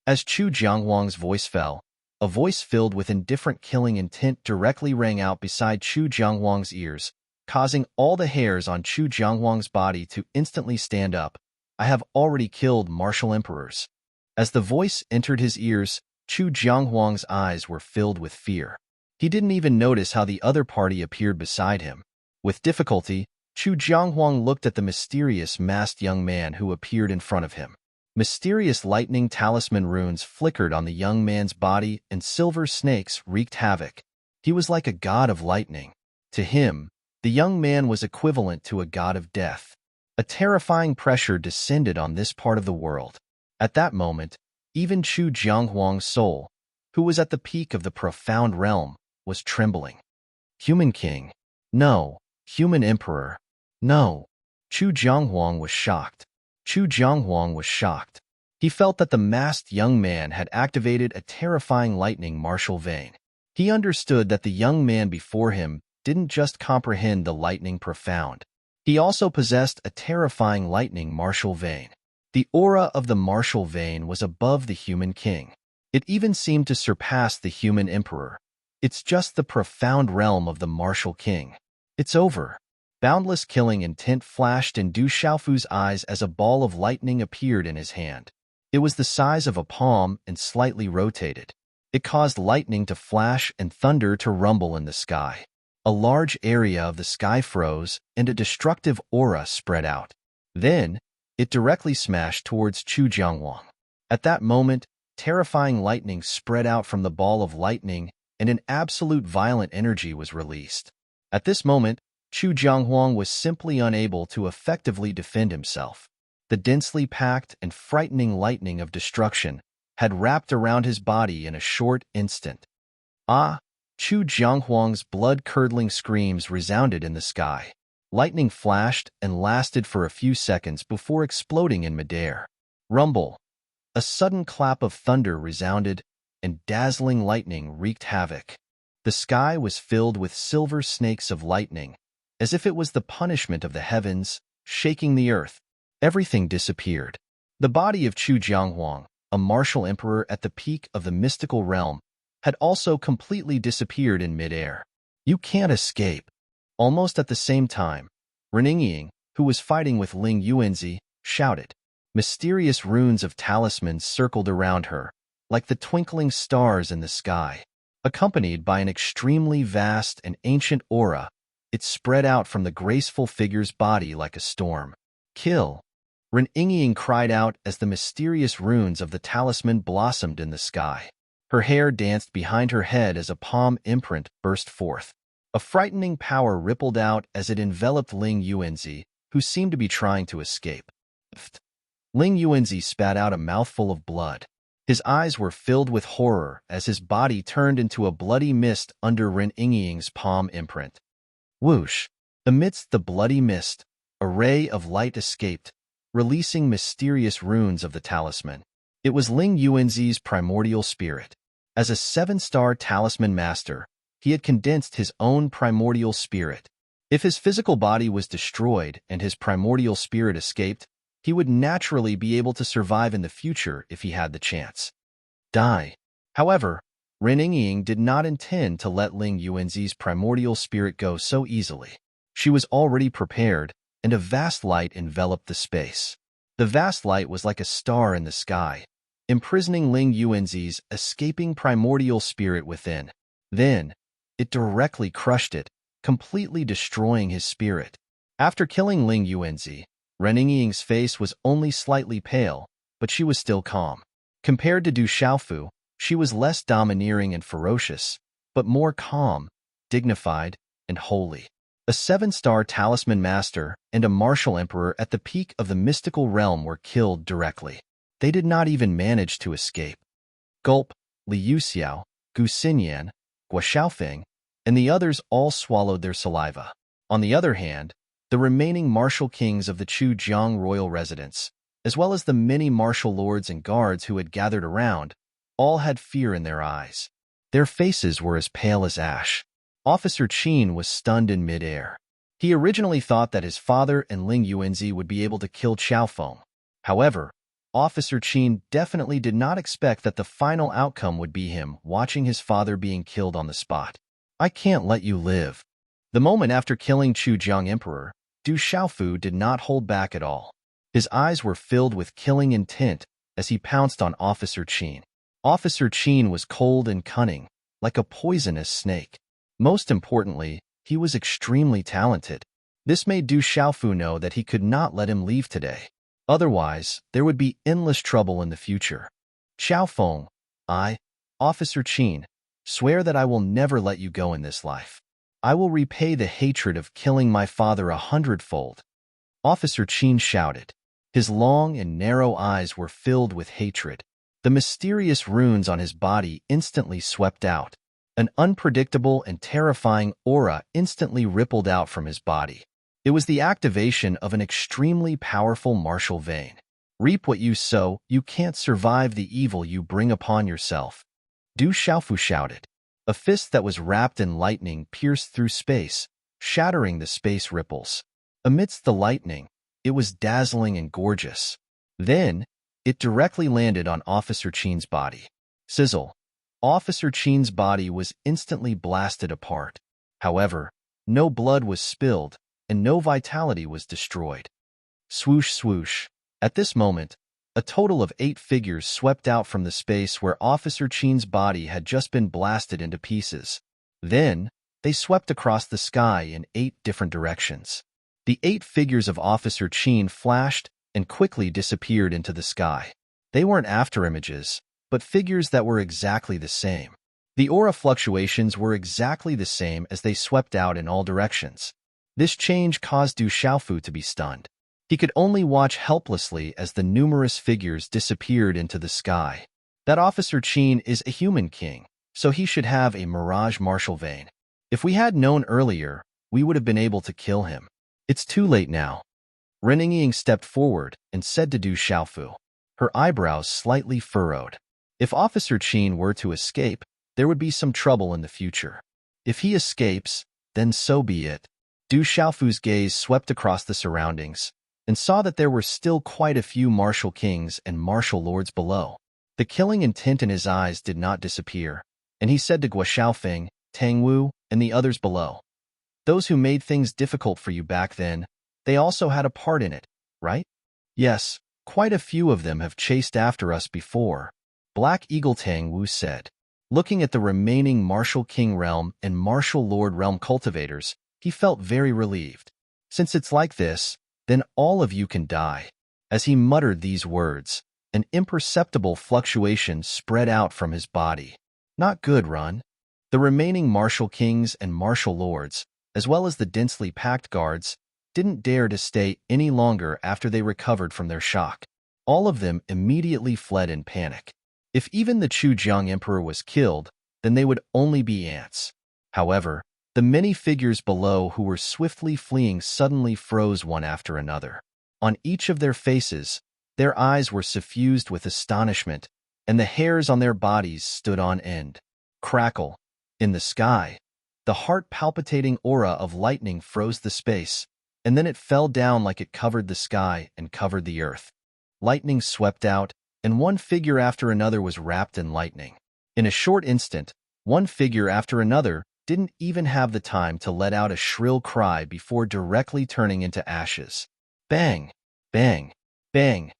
As Chu Jianghuang's voice fell, a voice filled with indifferent killing intent directly rang out beside Chu Jianghuang's ears, causing all the hairs on Chu Jianghuang's body to instantly stand up. "I have already killed martial emperors." As the voice entered his ears, Chu Jianghuang's eyes were filled with fear. He didn't even notice how the other party appeared beside him. With difficulty, Chu Jianghuang looked at the mysterious masked young man who appeared in front of him. Mysterious lightning talisman runes flickered on the young man's body, and silver snakes wreaked havoc. He was like a god of lightning. To him, the young man was equivalent to a god of death. A terrifying pressure descended on this part of the world. At that moment, even Chu Jianghuang's soul, who was at the peak of the profound realm, was trembling. Human king? No. Human emperor? No. Chu Jianghuang was shocked. Chu Jianghuang was shocked. He felt that the masked young man had activated a terrifying lightning martial vein. He understood that the young man before him didn't just comprehend the lightning profound. He also possessed a terrifying lightning martial vein. The aura of the martial vein was above the human king. It even seemed to surpass the human emperor. It's just the profound realm of the martial king. It's over. Boundless killing intent flashed in Du Xiaofu's eyes as a ball of lightning appeared in his hand. It was the size of a palm and slightly rotated. It caused lightning to flash and thunder to rumble in the sky. A large area of the sky froze, and a destructive aura spread out. Then, it directly smashed towards Chu Jianghuang. At that moment, terrifying lightning spread out from the ball of lightning, and an absolute violent energy was released. At this moment, Chu Jianghuang was simply unable to effectively defend himself. The densely packed and frightening lightning of destruction had wrapped around his body in a short instant. Ah! Chu Jianghuang's blood-curdling screams resounded in the sky. Lightning flashed and lasted for a few seconds before exploding in midair. Rumble! A sudden clap of thunder resounded, and dazzling lightning wreaked havoc. The sky was filled with silver snakes of lightning, as if it was the punishment of the heavens, shaking the earth. Everything disappeared. The body of Chu Jianghuang, a martial emperor at the peak of the mystical realm, had also completely disappeared in midair. You can't escape. Almost at the same time, Renningying, who was fighting with Ling Yuanzi, shouted. Mysterious runes of talismans circled around her, like the twinkling stars in the sky. Accompanied by an extremely vast and ancient aura, it spread out from the graceful figure's body like a storm. Kill! Renningying cried out as the mysterious runes of the talisman blossomed in the sky. Her hair danced behind her head as a palm imprint burst forth. A frightening power rippled out as it enveloped Ling Yuanzi, who seemed to be trying to escape. Ling Yuanzi spat out a mouthful of blood. His eyes were filled with horror as his body turned into a bloody mist under Renningying's palm imprint. Whoosh! Amidst the bloody mist, a ray of light escaped, releasing mysterious runes of the talisman. It was Ling Yuanzi's primordial spirit. As a 7-star talisman master, he had condensed his own primordial spirit. If his physical body was destroyed and his primordial spirit escaped, he would naturally be able to survive in the future if he had the chance. Die. However, Renningying did not intend to let Ling Yuanzi's primordial spirit go so easily. She was already prepared, and a vast light enveloped the space. The vast light was like a star in the sky, imprisoning Ling Yuanzi's escaping primordial spirit within. Then, it directly crushed it, completely destroying his spirit. After killing Ling Yuanzi, Renningying's face was only slightly pale, but she was still calm. Compared to Du Xiaofu, she was less domineering and ferocious, but more calm, dignified, and holy. A 7-star talisman master and a martial emperor at the peak of the mystical realm were killed directly. They did not even manage to escape. Gulp, Liu Xiao, Gu Xinyan, Guo Xiaofeng, and the others all swallowed their saliva. On the other hand, the remaining martial kings of the Chujiang royal residence, as well as the many martial lords and guards who had gathered around, all had fear in their eyes. Their faces were as pale as ash. Officer Qin was stunned in midair. He originally thought that his father and Ling Yuanzi would be able to kill Qiaofeng. However, Officer Qin definitely did not expect that the final outcome would be him watching his father being killed on the spot. I can't let you live. The moment after killing Chujiang Emperor, Du Xiaofu did not hold back at all. His eyes were filled with killing intent as he pounced on Officer Qin. Officer Qin was cold and cunning, like a poisonous snake. Most importantly, he was extremely talented. This made Du Xiaofu know that he could not let him leave today. Otherwise, there would be endless trouble in the future. Qiaofeng, Officer Qin, swear that I will never let you go in this life. I will repay the hatred of killing my father 100-fold. Officer Qin shouted. His long and narrow eyes were filled with hatred. The mysterious runes on his body instantly swept out. An unpredictable and terrifying aura instantly rippled out from his body. It was the activation of an extremely powerful martial vein. Reap what you sow, you can't survive the evil you bring upon yourself. Du Xiaofu shouted. A fist that was wrapped in lightning pierced through space, shattering the space ripples. Amidst the lightning, it was dazzling and gorgeous. Then, it directly landed on Officer Chin's body. Sizzle. Officer Chin's body was instantly blasted apart. However, no blood was spilled, and no vitality was destroyed. Swoosh, swoosh. At this moment, a total of 8 figures swept out from the space where Officer Chin's body had just been blasted into pieces. Then, they swept across the sky in 8 different directions. The 8 figures of Officer Chin flashed and quickly disappeared into the sky. They weren't afterimages, but figures that were exactly the same. The aura fluctuations were exactly the same as they swept out in all directions. This change caused Du Xiaofu to be stunned. He could only watch helplessly as the numerous figures disappeared into the sky. That Officer Chin is a human king, so he should have a mirage martial vein. If we had known earlier, we would have been able to kill him. It's too late now. Ren Ying stepped forward and said to Du Xiaofu. Her eyebrows slightly furrowed. If Officer Chin were to escape, there would be some trouble in the future. If he escapes, then so be it. Du Xiaofu's gaze swept across the surroundings and saw that there were still quite a few martial kings and martial lords below. The killing intent in his eyes did not disappear, and he said to Guo Xiaofeng, Tang Wu, and the others below, those who made things difficult for you back then, they also had a part in it, right? Yes, quite a few of them have chased after us before, Black Eagle Tang Wu said. Looking at the remaining Martial King Realm and Martial Lord Realm cultivators, he felt very relieved. Since it's like this, then all of you can die. As he muttered these words, an imperceptible fluctuation spread out from his body. Not good, Run. The remaining Martial Kings and Martial Lords, as well as the densely packed guards, didn't dare to stay any longer after they recovered from their shock. All of them immediately fled in panic. If even the Chujiang Emperor was killed, then they would only be ants. However, the many figures below who were swiftly fleeing suddenly froze one after another. On each of their faces, their eyes were suffused with astonishment, and the hairs on their bodies stood on end. Crackle. In the sky, the heart-palpitating aura of lightning froze the space, and then it fell down like it covered the sky and covered the earth. Lightning swept out, and one figure after another was wrapped in lightning. In a short instant, one figure after another didn't even have the time to let out a shrill cry before directly turning into ashes. Bang! Bang! Bang!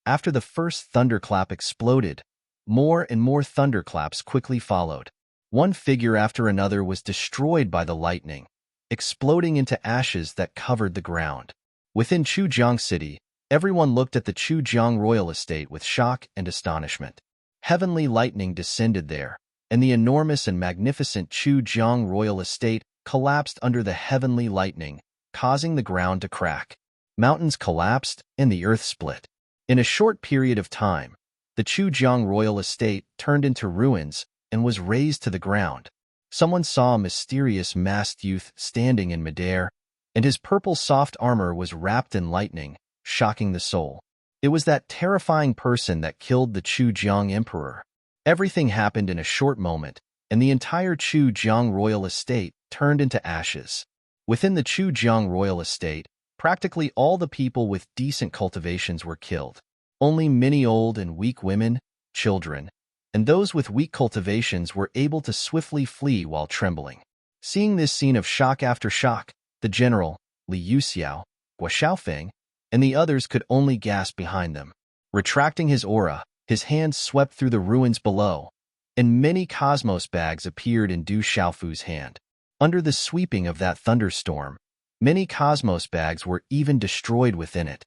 After the first thunderclap exploded, more and more thunderclaps quickly followed. One figure after another was destroyed by the lightning, exploding into ashes that covered the ground. Within Chujiang City, everyone looked at the Chujiang royal estate with shock and astonishment. Heavenly lightning descended there, and the enormous and magnificent Chujiang royal estate collapsed under the heavenly lightning, causing the ground to crack. Mountains collapsed, and the earth split. In a short period of time, the Chujiang royal estate turned into ruins and was razed to the ground. Someone saw a mysterious masked youth standing in midair, and his purple soft armor was wrapped in lightning, shocking the soul. It was that terrifying person that killed the Chujiang emperor. Everything happened in a short moment, and the entire Chujiang royal estate turned into ashes. Within the Chujiang royal estate, practically all the people with decent cultivations were killed. Only many old and weak women, children, and those with weak cultivations were able to swiftly flee while trembling. Seeing this scene of shock after shock, the general, Li Yuxiao, Guo Xiaofeng, and the others could only gasp behind them. Retracting his aura, his hands swept through the ruins below, and many cosmos bags appeared in Du Xiaofu's hand. Under the sweeping of that thunderstorm, many cosmos bags were even destroyed within it.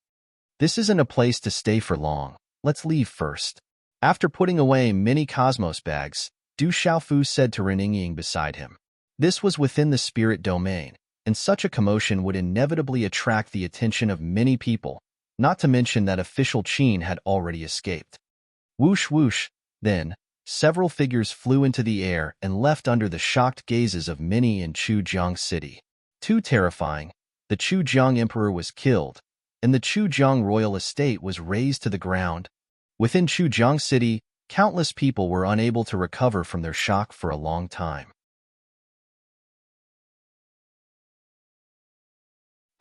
This isn't a place to stay for long. Let's leave first. After putting away many cosmos bags, Du Xiaofu said to Ren Ying beside him. This was within the spirit domain, and such a commotion would inevitably attract the attention of many people, not to mention that official Qin had already escaped. Whoosh whoosh, then, several figures flew into the air and left under the shocked gazes of many in Chujiang City. Too terrifying, the Chujiang emperor was killed, and the Chujiang royal estate was razed to the ground. Within Chujiang City, countless people were unable to recover from their shock for a long time.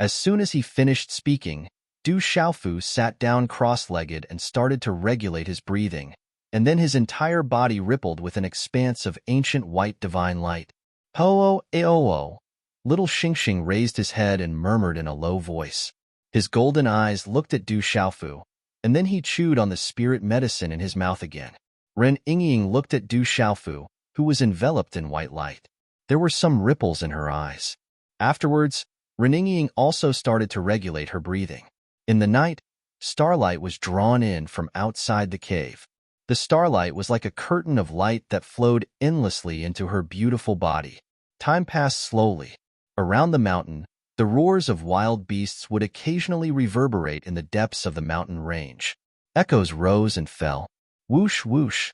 As soon as he finished speaking, Du Xiaofu sat down cross-legged and started to regulate his breathing, and then his entire body rippled with an expanse of ancient white divine light. Ho-oh, ao. Little Xingxing raised his head and murmured in a low voice. His golden eyes looked at Du Xiaofu, and then he chewed on the spirit medicine in his mouth again. Ren Yingying looked at Du Xiaofu, who was enveloped in white light. There were some ripples in her eyes. Afterwards, Ren Yingying also started to regulate her breathing. In the night, starlight was drawn in from outside the cave. The starlight was like a curtain of light that flowed endlessly into her beautiful body. Time passed slowly. Around the mountain, the roars of wild beasts would occasionally reverberate in the depths of the mountain range. Echoes rose and fell. Whoosh, whoosh.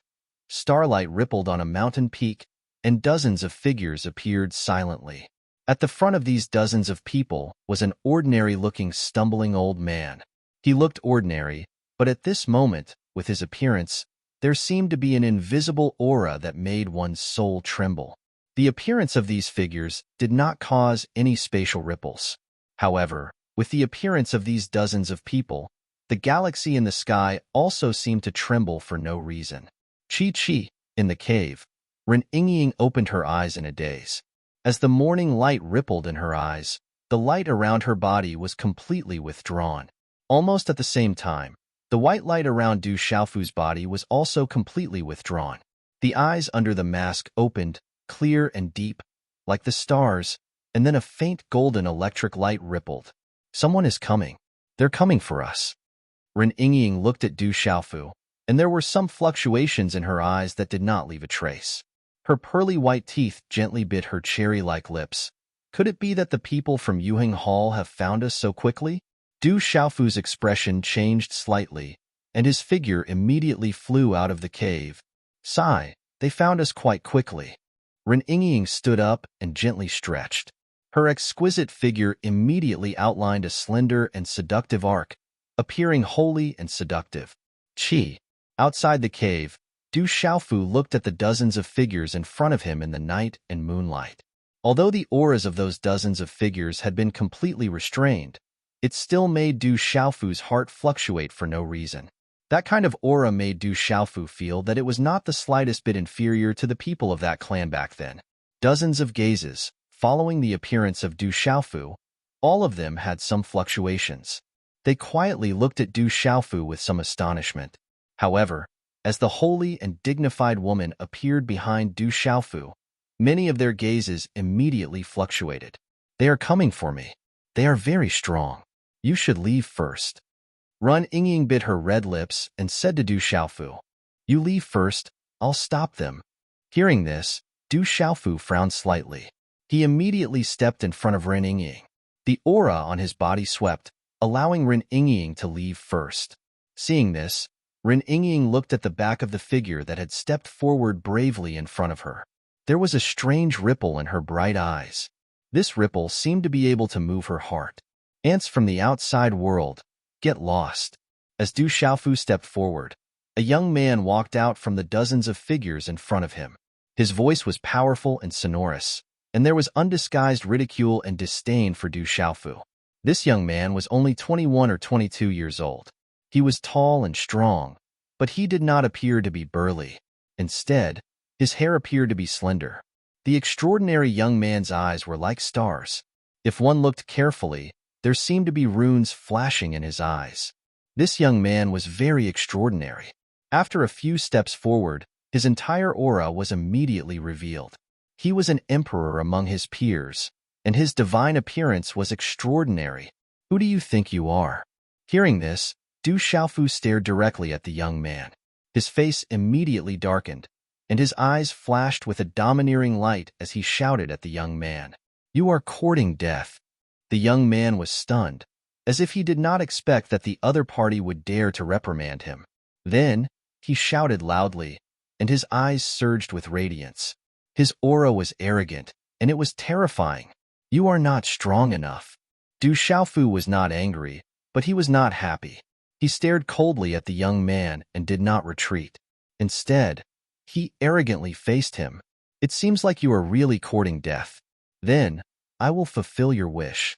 Starlight rippled on a mountain peak, and dozens of figures appeared silently. At the front of these dozens of people was an ordinary-looking stumbling old man. He looked ordinary, but at this moment, with his appearance, there seemed to be an invisible aura that made one's soul tremble. The appearance of these figures did not cause any spatial ripples. However, with the appearance of these dozens of people, the galaxy in the sky also seemed to tremble for no reason. Chi, in the cave, Ren Yingying opened her eyes in a daze. As the morning light rippled in her eyes, the light around her body was completely withdrawn. Almost at the same time, the white light around Du Xiaofu's body was also completely withdrawn. The eyes under the mask opened, clear and deep, like the stars, and then a faint golden electric light rippled. Someone is coming. They're coming for us. Ren Yingying looked at Du Xiaofu, and there were some fluctuations in her eyes that did not leave a trace. Her pearly white teeth gently bit her cherry-like lips. Could it be that the people from Yuheng Hall have found us so quickly? Du Xiaofu's expression changed slightly, and his figure immediately flew out of the cave. Sigh, they found us quite quickly. Ren Yingying stood up and gently stretched. Her exquisite figure immediately outlined a slender and seductive arc, appearing holy and seductive. Qi. Outside the cave, Du Xiaofu looked at the dozens of figures in front of him in the night and moonlight. Although the auras of those dozens of figures had been completely restrained, it still made Du Xiaofu's heart fluctuate for no reason. That kind of aura made Du Xiaofu feel that it was not the slightest bit inferior to the people of that clan back then. Dozens of gazes, following the appearance of Du Xiaofu, all of them had some fluctuations. They quietly looked at Du Xiaofu with some astonishment. However, as the holy and dignified woman appeared behind Du Xiaofu, many of their gazes immediately fluctuated. They are coming for me. They are very strong. You should leave first. Ren Yingying bit her red lips and said to Du Xiaofu, You leave first, I'll stop them. Hearing this, Du Xiaofu frowned slightly. He immediately stepped in front of Ren Yingying. The aura on his body swept, allowing Ren Yingying to leave first. Seeing this, Ren Yingying looked at the back of the figure that had stepped forward bravely in front of her. There was a strange ripple in her bright eyes. This ripple seemed to be able to move her heart. Ants from the outside world, get lost. As Du Xiaofu stepped forward, a young man walked out from the dozens of figures in front of him. His voice was powerful and sonorous, and there was undisguised ridicule and disdain for Du Xiaofu. This young man was only 21 or 22 years old. He was tall and strong, but he did not appear to be burly. Instead, his hair appeared to be slender. The extraordinary young man's eyes were like stars. If one looked carefully, there seemed to be runes flashing in his eyes. This young man was very extraordinary. After a few steps forward, his entire aura was immediately revealed. He was an emperor among his peers, and his divine appearance was extraordinary. Who do you think you are? Hearing this, Du Xiaofu stared directly at the young man. His face immediately darkened, and his eyes flashed with a domineering light as he shouted at the young man. You are courting death. The young man was stunned, as if he did not expect that the other party would dare to reprimand him. Then, he shouted loudly, and his eyes surged with radiance. His aura was arrogant, and it was terrifying. You are not strong enough. Du Xiaofu was not angry, but he was not happy. He stared coldly at the young man and did not retreat. Instead, he arrogantly faced him. It seems like you are really courting death. Then, I will fulfill your wish.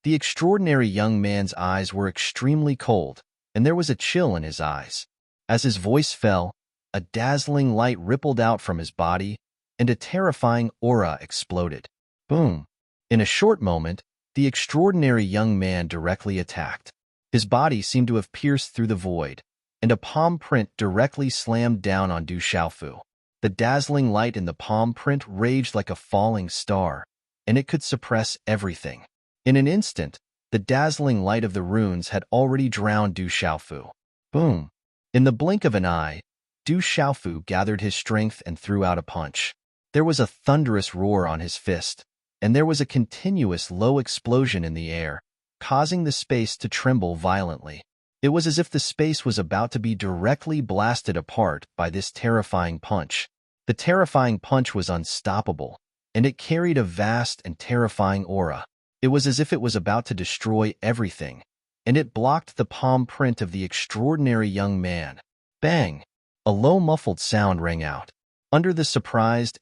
The extraordinary young man's eyes were extremely cold, and there was a chill in his eyes. As his voice fell, a dazzling light rippled out from his body, and a terrifying aura exploded. Boom! In a short moment, the extraordinary young man directly attacked. His body seemed to have pierced through the void, and a palm print directly slammed down on Du Xiaofu. The dazzling light in the palm print raged like a falling star, and it could suppress everything. In an instant, the dazzling light of the runes had already drowned Du Xiaofu. Boom! In the blink of an eye, Du Xiaofu gathered his strength and threw out a punch. There was a thunderous roar on his fist, and there was a continuous low explosion in the air, causing the space to tremble violently. It was as if the space was about to be directly blasted apart by this terrifying punch. The terrifying punch was unstoppable, and it carried a vast and terrifying aura. It was as if it was about to destroy everything, and it blocked the palm print of the extraordinary young man. Bang! A low muffled sound rang out. Under the surprised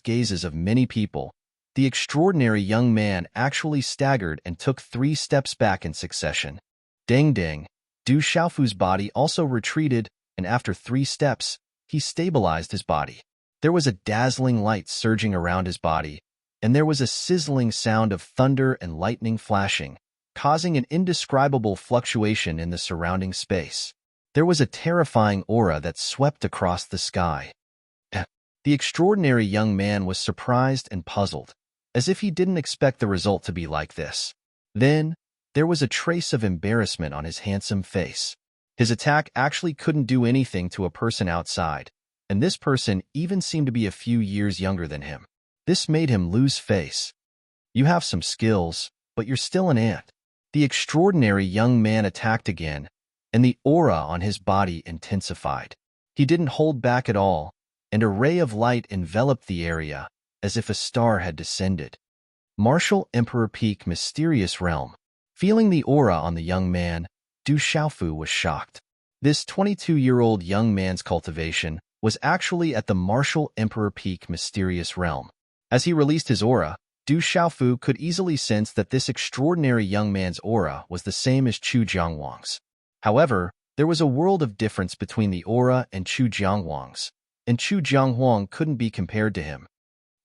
gazes of many people, the extraordinary young man actually staggered and took 3 steps back in succession. Ding ding! Du Xiaofu's body also retreated, and after 3 steps, he stabilized his body. There was a dazzling light surging around his body, and there was a sizzling sound of thunder and lightning flashing, causing an indescribable fluctuation in the surrounding space. There was a terrifying aura that swept across the sky. The extraordinary young man was surprised and puzzled, as if he didn't expect the result to be like this. Then, there was a trace of embarrassment on his handsome face. His attack actually couldn't do anything to a person outside, and this person even seemed to be a few years younger than him. This made him lose face. You have some skills, but you're still an ant. The extraordinary young man attacked again, and the aura on his body intensified. He didn't hold back at all, and a ray of light enveloped the area, as if a star had descended. Martial Emperor Peak Mysterious Realm. Feeling the aura on the young man, Du Xiaofu was shocked. This 22-year-old young man's cultivation was actually at the Martial Emperor Peak Mysterious Realm. As he released his aura, Du Xiaofu could easily sense that this extraordinary young man's aura was the same as Chu Jiangwang's. However, there was a world of difference between the aura and Chu Jiangwang's, and Chu Jianghuang couldn't be compared to him.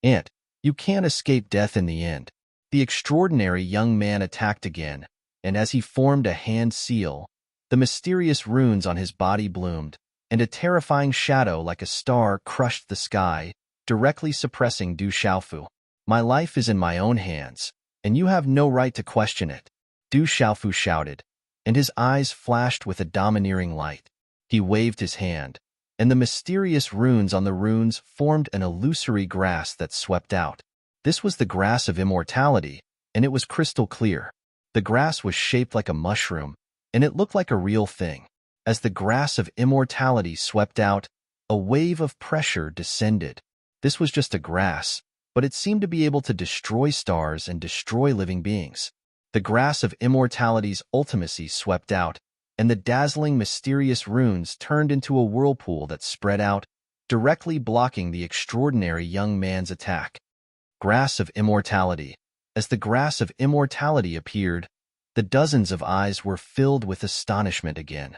"Ant, you can't escape death in the end." The extraordinary young man attacked again, and as he formed a hand seal, the mysterious runes on his body bloomed, and a terrifying shadow like a star crushed the sky, directly suppressing Du Xiaofu. "My life is in my own hands, and you have no right to question it," Du Xiaofu shouted, and his eyes flashed with a domineering light. He waved his hand, and the mysterious runes on the runes formed an illusory grass that swept out. This was the grass of immortality, and it was crystal clear. The grass was shaped like a mushroom, and it looked like a real thing. As the grass of immortality swept out, a wave of pressure descended. This was just a grass, but it seemed to be able to destroy stars and destroy living beings. The grass of immortality's ultimacy swept out, and the dazzling mysterious runes turned into a whirlpool that spread out, directly blocking the extraordinary young man's attack. Grass of immortality. As the grass of immortality appeared, the dozens of eyes were filled with astonishment again.